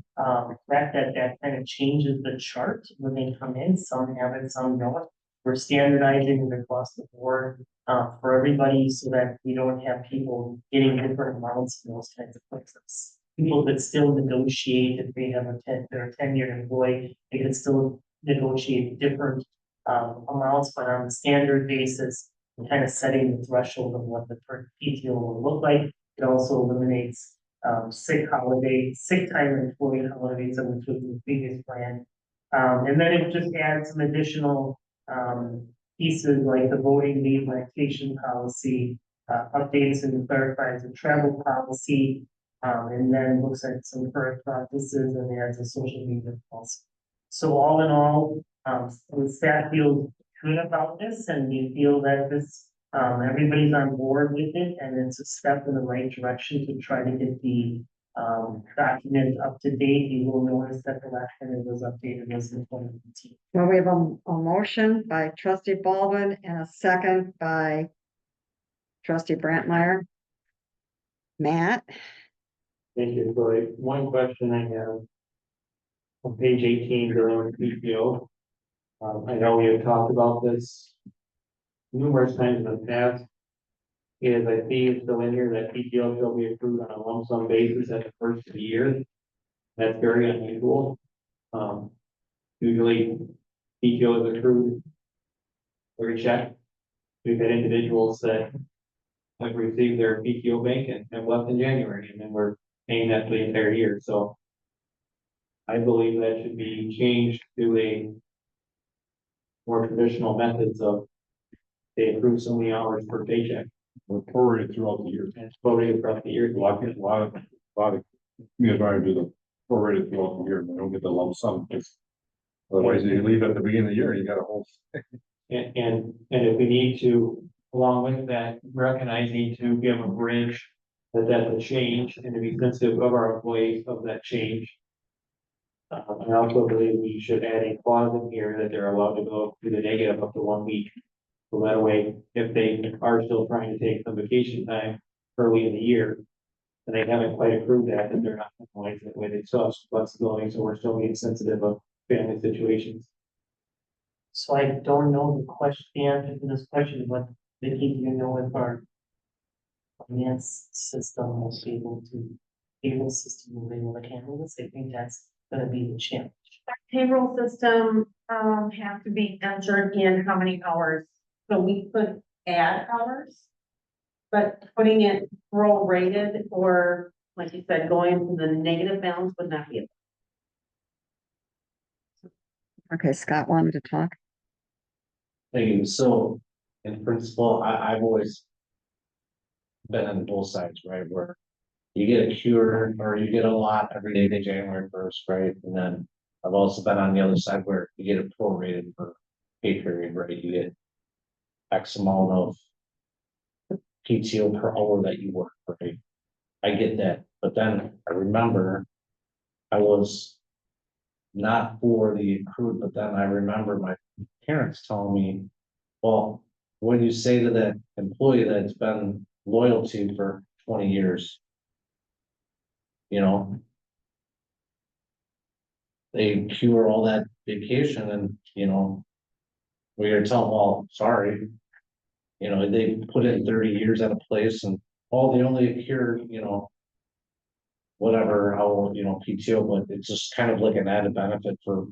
fact that kind of changes the chart when they come in, some have it, some don't. We're standardizing it across the board for everybody so that we don't have people getting different amounts in those kinds of places. People could still negotiate if they have they're a tenured employee, they can still negotiate different amounts, but on a standard basis, kind of setting the threshold of what the PTO will look like. It also eliminates sick time employee holidays, which was the previous plan. And then it just adds some additional pieces like the voting leave lactation policy, updates and clarifies the travel policy, and then looks at some current practices and adds a social media policy. So all in all, the staff feels good about this, and we feel that this everybody's on board with it, and it's a step in the right direction to try to get the document up to date. You will notice that the last time it was updated was in 2018. Well, we have a motion by trustee Baldwin and a second by trustee Brantmeyer. Matt? Thank you, Troy. One question I have. On page 18, during PTO. I know we have talked about this numerous times in the past. Is I see it's still in here that PTO shall be approved on a lump sum basis at the first of the year. That's very unusual. Usually PTO is accrued every check. We've had individuals that have received their PTO bank and have left in January, and then we're paying that for the entire year, so. I believe that should be changed to a more traditional methods of they accrue so many hours per paycheck. We're prorated throughout the year. And it's prorated throughout the year. A lot of communities already do prorated throughout the year, they don't get the lump sum, because otherwise you leave at the beginning of the year, you got a whole. And if we need to, along with that, recognizing to give a bridge that that's a change and to be sensitive of our employees of that change. I also believe we should add a clause in here that they're allowed to go to the negative up to 1 week. So that way, if they are still trying to take some vacation time early in the year, and they haven't quite approved that, then they're not going that way. They still have some flexibility, so we're still being sensitive of family situations. So I don't know the question, the answer to this question, but Vicky, do you know if our finance system will be able to, payroll system will be able to handle this? I think that's gonna be the challenge. Payroll system, have to be entered in how many hours, so we could add hours. But putting it prorated or, like you said, going to the negative balance would not be. Okay, Scott wanted to talk. Thank you. So in principle, I've always been on both sides, right? Where you get a cure or you get a lot every day to January 1st, right? And then I've also been on the other side where you get it prorated for pay period, right? You get X amount of PTO per hour that you work, right? I get that, but then I remember I was not for the accrued, but then I remember my parents telling me, well, when you say to that employee that's been loyal to you for 20 years, you know, they cure all that vacation and, you know, we are telling, well, sorry, you know, they put in 30 years at a place and all they only cure, you know, whatever, how, you know, PTO, but it's just kind of like an added benefit for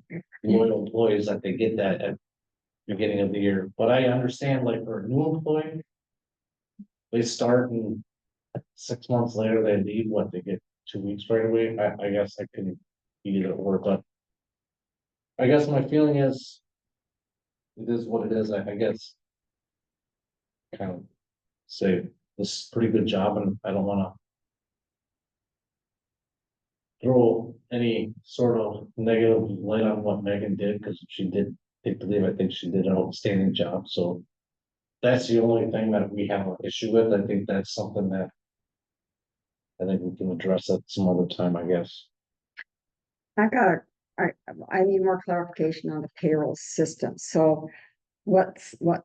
loyal employees that they get that at the beginning of the year. But I understand, like, for a new employee, they start and 6 months later they leave, what, they get 2 weeks right away? I guess I couldn't either or, but I guess my feeling is it is what it is, I guess. Kind of say this is a pretty good job and I don't wanna throw any sort of negative light on what Megan did, because she did, I think she did an outstanding job, so. That's the only thing that we have an issue with. I think that's something that. I think we can address at some other time, I guess. I need more clarification on the payroll system. So what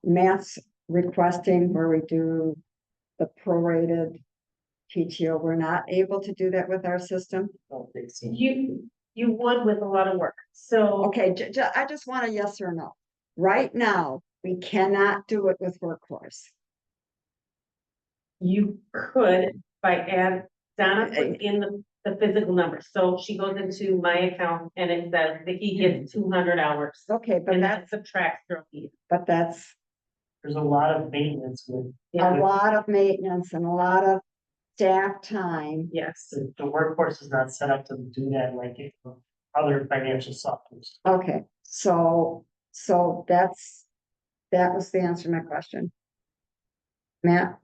Matt's requesting where we do the prorated PTO, we're not able to do that with our system? You would with a lot of work, so. Okay, I just want a yes or no. Right now, we cannot do it with workforce. You could by Donna put in the physical numbers, so she goes into my account and it says Vicky gets 200 hours. Okay, but And that's, that subtracts from you. but that's There's a lot of maintenance with. a lot of maintenance and a lot of staff time. Yes, The workforce is not set up to do that like it, other financial softwares. Okay, so that was the answer to my question. Matt?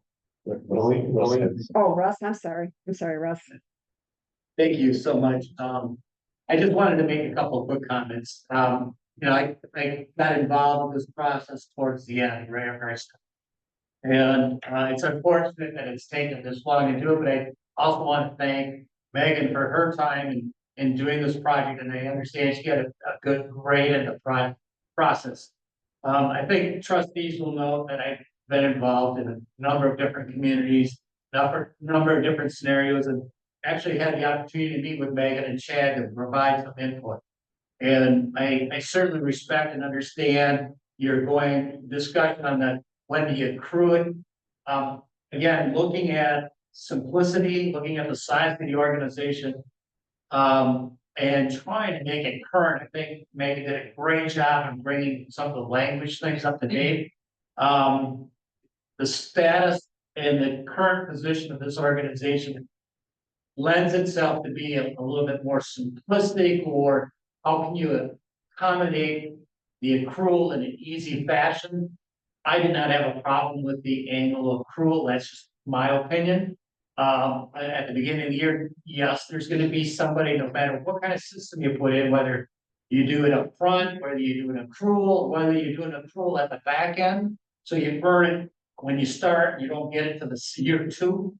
Oh, Russ, I'm sorry, Russ. Thank you so much. I just wanted to make a couple of quick comments. I got involved in this process towards the end, right? And it's unfortunate that it's taken this long to do it, but I also want to thank Megan for her time in doing this project, and I understand she had a good grade in the process. I think trustees will know that I've been involved in a number of different communities, number of different scenarios, and actually had the opportunity to meet with Megan and Chad to provide some input. And I certainly respect and understand your discussion on that, when do you accrue it? Again, looking at simplicity, looking at the size of the organization, and trying to make it current. I think Megan did a great job in bringing some of the language things up to date. The status and the current position of this organization lends itself to be a little bit more simplistic, or how can you accommodate the accrual in an easy fashion? I did not have a problem with the annual accrual. That's just my opinion. At the beginning of the year, yes, there's gonna be somebody, no matter what kind of system you put in, whether you do it up front, whether you do an accrual, whether you do an accrual at the back end, so you burn it when you start, you don't get it to the year two.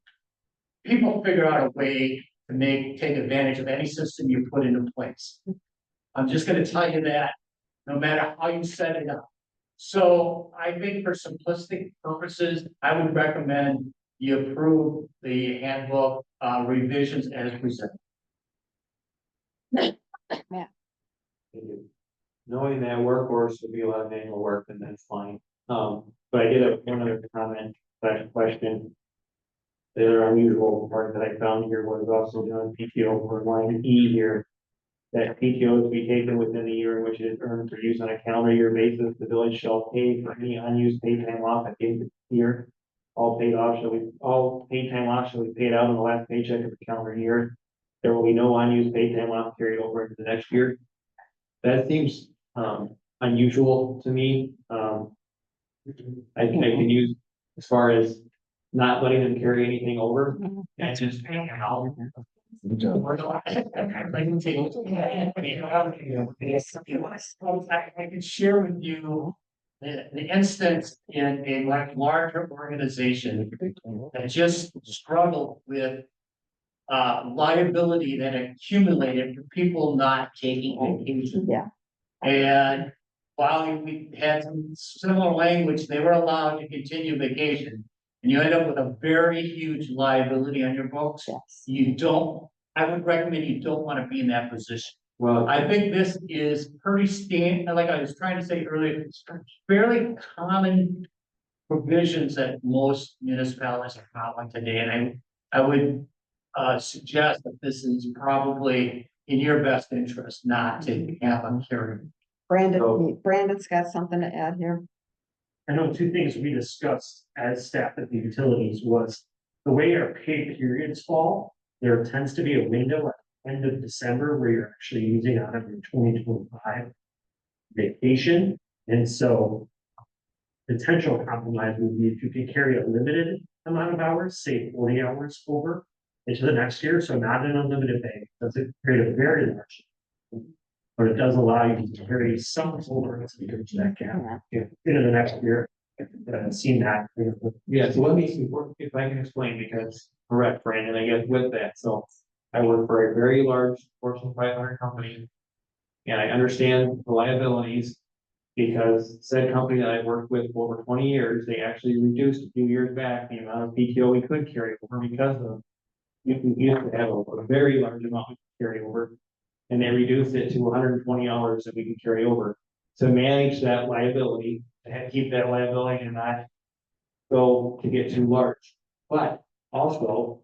People figure out a way to take advantage of any system you put into place. I'm just gonna tell you that, no matter how you set it up. So I think for simplistic purposes, I would recommend you approve the handbook revisions as presented. Knowing that workforce would be a lot of manual work, and that's fine. But I did have one other comment, question. The other unusual part that I found here was also doing PTO for line E here. That PTO is to be taken within the year in which it is earned for use on a calendar year basis. The village shall pay for any unused paid time off at the end of the year. All paid time off shall be paid out on the last paycheck of the calendar year. There will be no unused paid time off carried over into the next year. That seems unusual to me. I think I can use as far as not letting them carry anything over. And just paying them out. I can share with you the instance in a much larger organization that just struggled with liability that accumulated for people not taking vacation. Yeah. And while we had some similar language, they were allowed to continue vacation. And you end up with a very huge liability on your books. Yes. I would recommend you don't want to be in that position. Well, I think this is pretty standard, like I was trying to say earlier, it's fairly common provisions that most municipalities are following today, and I would suggest that this is probably in your best interest not to have them carry. Brandon's got something to add here. I know two things we discussed as staff at the utilities was the way our pay periods fall. There tends to be a window at the end of December where you're actually using out of your 2025 vacation. And so potential compromise would be if you could carry a limited amount of hours, say 40 hours over into the next year. So not an unlimited pay. Doesn't create a very large, but it does allow you to carry some over into that gap into the next year. I haven't seen that. yeah, so let me, if I can explain, because correct, Brandon, I guess with that, so I work for a very large Fortune 500 company. And I understand the liabilities because said company that I've worked with for over 20 years, they actually reduced a few years back the amount of PTO we could carry over because of you used to have a very large amount we could carry over. And they reduced it to 120 hours that we can carry over to manage that liability, to keep that liability and not go to get too large. But also,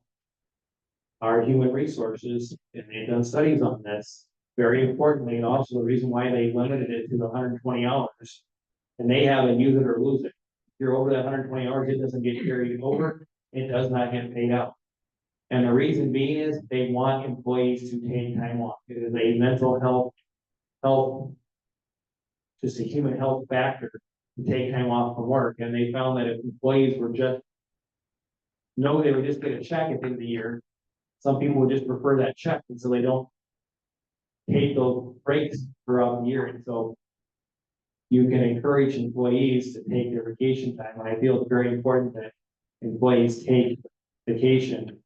our human resources, and they've done studies on this, very importantly, and also the reason why they limited it to the 120 hours. And they have a use it or lose it. If you're over that 120 hours, it doesn't get carried over, it does not get paid out. And the reason being is they want employees to take time off. It is a mental health, just a human health factor to take time off from work. And they found that if employees were they would just get a check at the end of the year. Some people would just prefer that check, and so they don't take those breaks throughout the year. And so you can encourage employees to take their vacation time. And I feel it's very important that employees take vacation.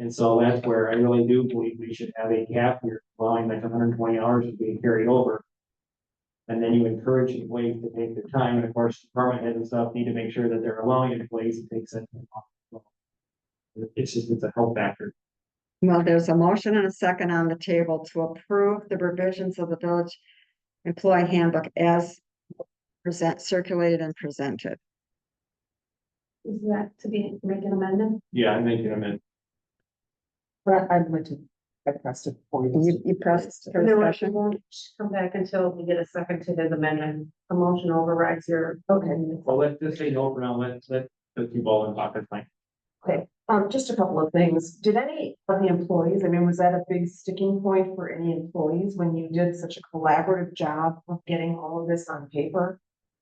And so that's where I really do believe we should have a cap here, allowing like 120 hours to be carried over. And then you encourage employees to take their time. And of course, department heads and stuff need to make sure that they're allowing employees to take such time off. It's a health factor. Well, there's a motion and a second on the table to approve the revisions of the village employee handbook as circulated and presented. Is that to make an amendment? Yeah, I'm making them. I'd like to, I pressed it for you. You pressed for No, I discussion. won't come back until we get a second to his amendment. A motion overrides your. Okay. Well, let's just say no for now. Let's keep all in pocket. Fine. Okay, just a couple of things. Did any of the employees, I mean, was that a big sticking point for any employees when you did such a collaborative job of getting all of this on paper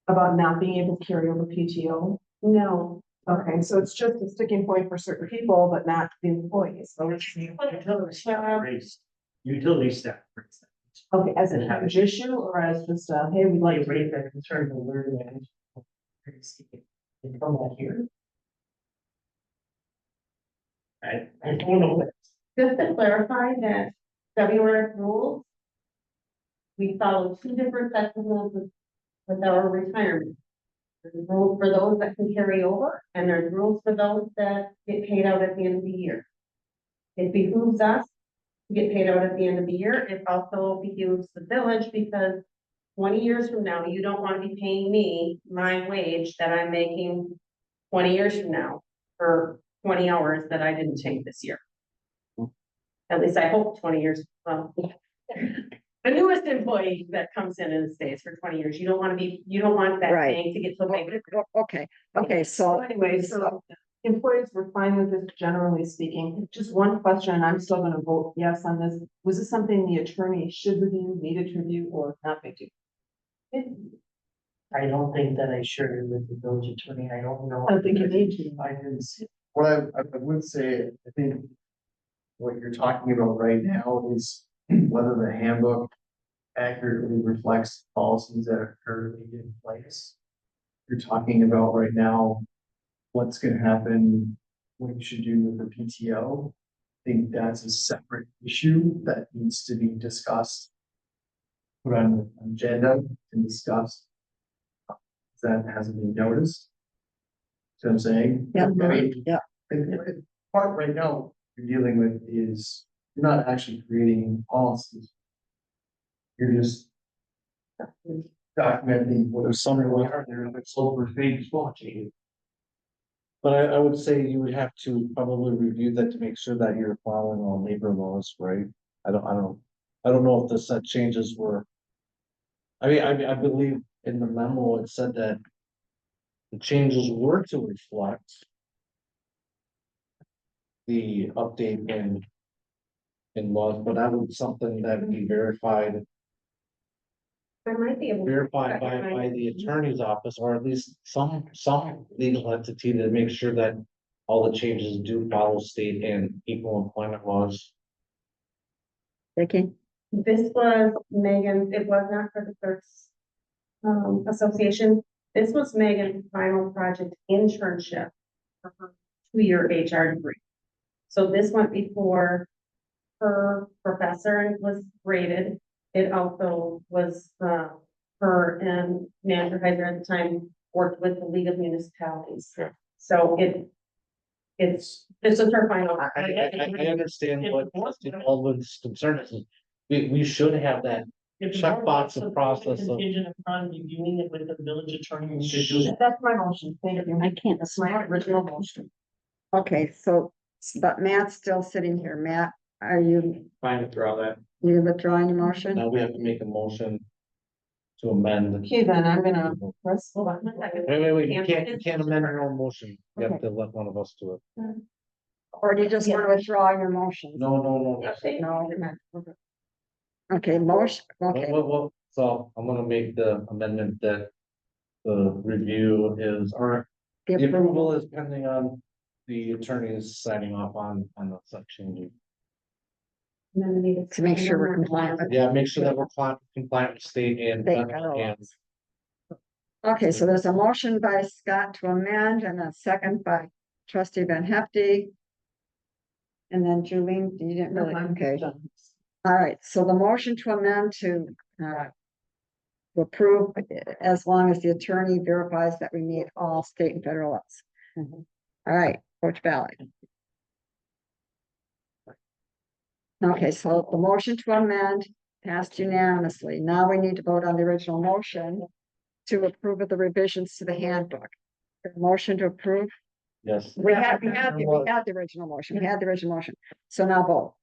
about not being able to carry over PTO? No, Okay, so it's just a sticking point for certain people, but not the employees. So it's utility staff raised, utility staff raised. Okay, as a huge issue or as just, hey, we'd like Like to. raise that concern, but where do they come out here? I don't know. Just to clarify that WRF rules. We follow two different sets of rules with our retirement. There's rules for those that can carry over, and there's rules for those that get paid out at the end of the year. It behooves us to get paid out at the end of the year. It also behooves the village because 20 years from now, you don't want to be paying me my wage that I'm making 20 years from now for 20 hours that I didn't take this year. At least I hope 20 years. Well, the newest employee that comes in and stays for 20 years, you don't want to be, you don't want that Right. thing to get so big. Okay, So so, anyway, so employees were fine with this, generally speaking. Just one question, and I'm still gonna vote yes on this. Was this something the attorney should review, needed to review, or not big deal? I don't think that I shared with the village attorney, I don't know. I don't think you need to. I didn't see. What I would say, I think. What you're talking about right now is whether the handbook accurately reflects policies that are currently in place. You're talking about right now, what's gonna happen, what you should do with the PTO. I think that's a separate issue that needs to be discussed. Put on the agenda and discussed. That hasn't been noticed. So I'm saying. Yeah, I mean, yeah. and part right now you're dealing with is, you're not actually creating policies. You're just. Documenting what There's some what are there, that's over things watching. But I would say you would have to probably review that to make sure that you're following all labor laws, right? I don't know if the set changes were. I believe in the memo, it said that. The changes were to reflect. The update in laws, but that was something that would be verified There might be. verified by the attorney's office, or at least some legal entity to make sure that all the changes do follow state and equal employment laws. Vicky, This was Megan, it was not for the clerks. Association, this was Megan's final project internship. For her 2-year HR degree. So this went before her professor and was graded. It also was, her and Manager Heiser at the time worked with the League of Municipalities. So this is her final. I understand what Trustee Baldwin's concern is. We should have that checkbox of process of. Contingent upon reviewing it with the village attorney, we should do that. That's my motion, thank you. I can't, That's my original motion. okay, so, but Matt's still sitting here. Matt, are you Fine to throw that. withdrawing your motion? Now we have to make a motion. To amend. Okay, then I'm gonna press. Hold on. Wait, you can't amend your own motion. You have to let one of us do it. Or do you just want to withdraw your motion? No. No. Okay, motion, okay, So I'm gonna make the amendment that the review is, or the approval is pending on the attorneys signing off on the section. to make sure we're compliant with. Yeah, make sure that we're compliant with state and. State laws. Okay, so there's a motion by Scott to amend and a second by trustee Van Hefty. And then Julie, you didn't really, okay. All right, so the motion to amend to approve as long as the attorney verifies that we meet all state and federal laws. All right, Coach Valley. Okay, so the motion to amend passed unanimously. Now we need to vote on the original motion to approve of the revisions to the handbook. The motion to approve. Yes. We had the original motion. We had the original motion. So now vote.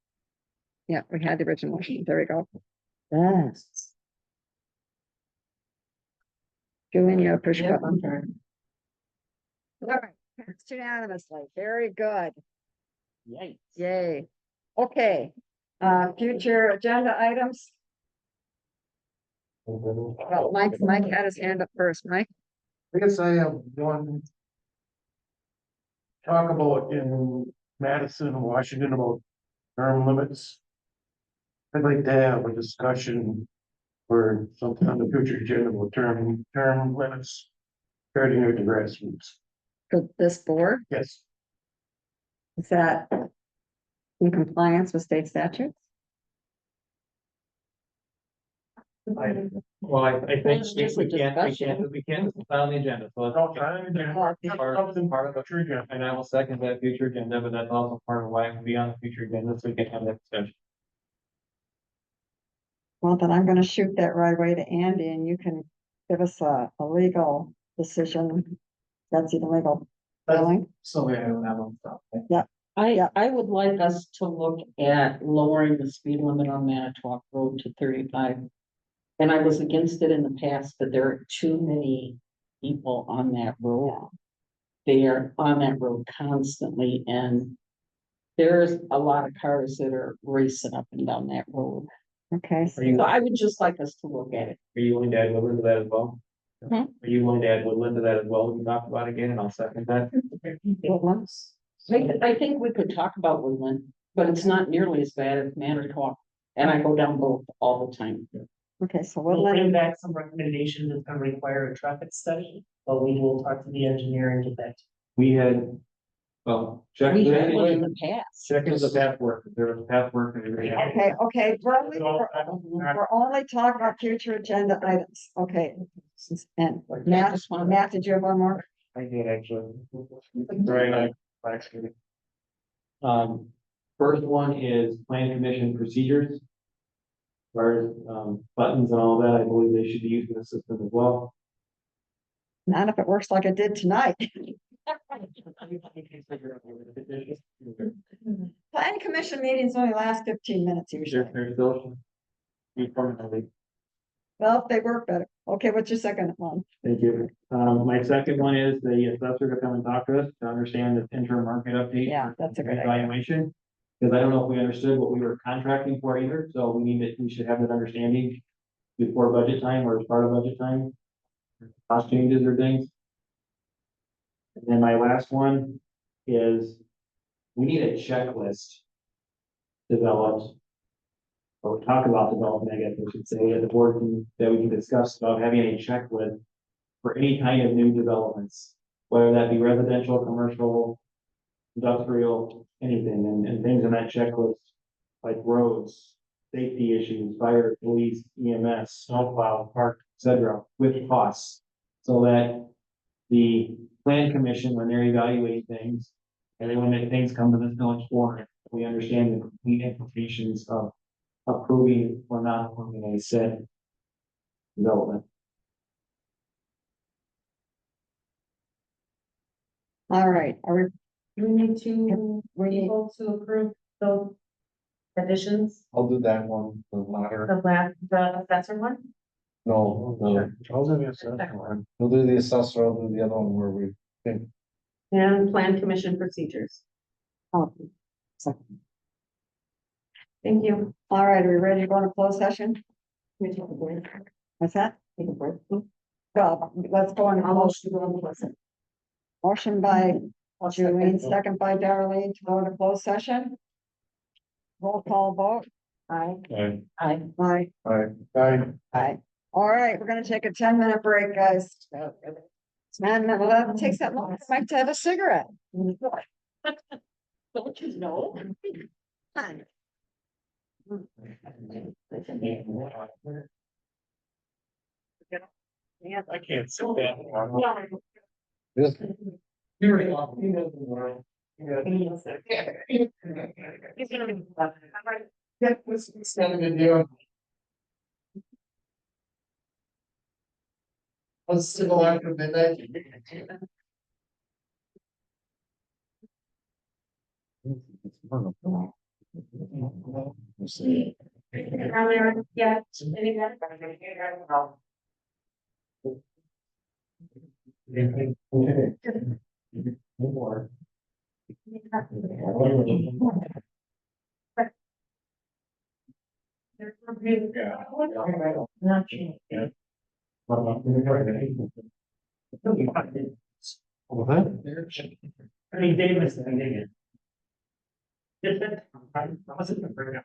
Yeah, we had the original motion. There we go. Yes. Julian, you have push Yep, button. I'm sorry. All right, it's unanimously. Very good. Yay. Yay. Okay, future agenda items. Well, Mike had his hand up first. Mike, I guess I have one. talk about in Madison, Washington, about term limits. I'd like to have a discussion or something on the future agenda about term limits. Starting with the grassroots. For this board, Yes. is that in compliance with state statutes? Well, I think Well, it's just a we can't, discussion. we can't put that on the agenda, so it's part of the future agenda, and I will second that future agenda, but that's also part of why it will be on the future agenda, so we can have that discussion. Well, then I'm gonna shoot that right away to Andy and you can give us a legal decision. That's even legal. Billing? So we don't have them stop. I would like us to look at lowering the speed limit on Manitowoc Road to 35. And I was against it in the past, but there are too many people on that road. They are on that road constantly and there's a lot of cars that are racing up and down that road. Okay. Are you, So I would just like us to look at it. are you willing to add Woodland to that as well? Hmm? Are you willing to add Woodland to that as well, we talked about again, and I'll second that. I think we could talk about Woodland, but it's not nearly as bad as Manitowoc. And I go down both all the time. Okay, so We'll we'll bring let, back some recommendations that's gonna require a traffic study, but we will talk to the engineer and get that. We had, well, check. We had one in the past. Check into the path work, if there was path work. okay, we're only talking about future agenda items, okay. And Matt, did you have one more? I did actually. Right, actually. First one is plan commission procedures. As far as, buttons and all that, I believe they should be used in the system as well. Not if it works like it did tonight. Plan commission meetings only last 15 minutes usually. There's those. You permanently. Well, if they work better. Okay, what's your second one? Thank you. My second one is the assessor to come and talk to us to understand the interim market update. Yeah, that's a good idea. Evaluation. Because I don't know if we understood what we were contracting for either, so we should have that understanding before budget time or as part of budget time. Cost changes or things. And then my last one is we need a checklist developed. Or talk about development, I guess we should say, at the board that we can discuss about having a checklist for any kind of new developments, whether that be residential, commercial, industrial, anything, and things in that checklist, like roads, safety issues, fire, police, EMS, snowplow, park, etc., with costs. So that the plan commission, when they're evaluating things, and then when things come to this village board, we understand the complete implications of approving or not approving a said development. All right, are we, We need to, we need, people to approve those additions, I'll do that one, the latter. the assessor one. No, I'll do the assessor one. We'll do the assessor, I'll do the other one where we think. And plan commission procedures. oh, Thank you. all right, are we ready to go into closed session? What's that? Well, let's go into closed. Motion by Julie, second by Darlene to go into closed session. Roll call vote. Aye. And I Aye. Aye. All right, we're gonna take a 10-minute break, guys. 10 minutes, well, that takes that long, I like to have a cigarette. don't you know? I can't sit down. This, Let's still after midnight. Earlier, yeah. I mean, Dave was sending it. Did that, I wasn't bring up.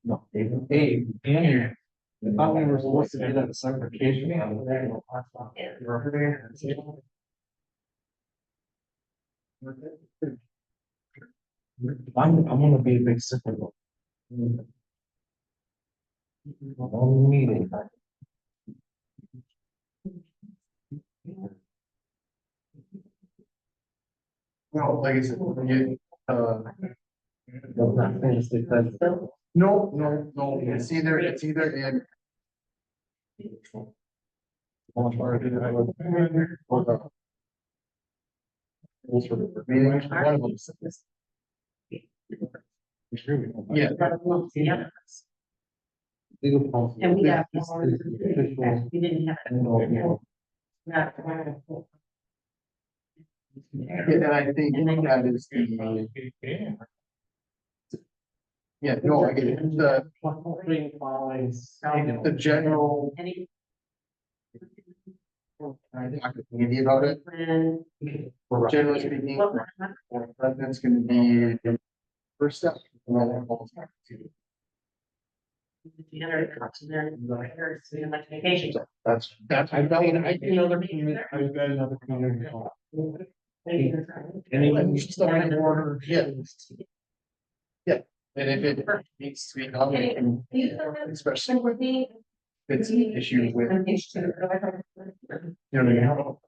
No, hey, Andrew. I thought we were supposed to do that a separate occasion. I'm gonna be a big sipper though. Long meeting. No, like I said, Not finished because. no, it's either in. Meetings, one of them. Yeah. And we got. We didn't have. And I think that is the. Yeah, no, I get it, the general. I talked to Andy about it, generally speaking, that's gonna be the first step. And then it falls back to- That's, I've got another community, I've got another community. Anyone stuff in order, yeah. Yeah, and if it needs to be done, we can, especially if it's an issue with. You know,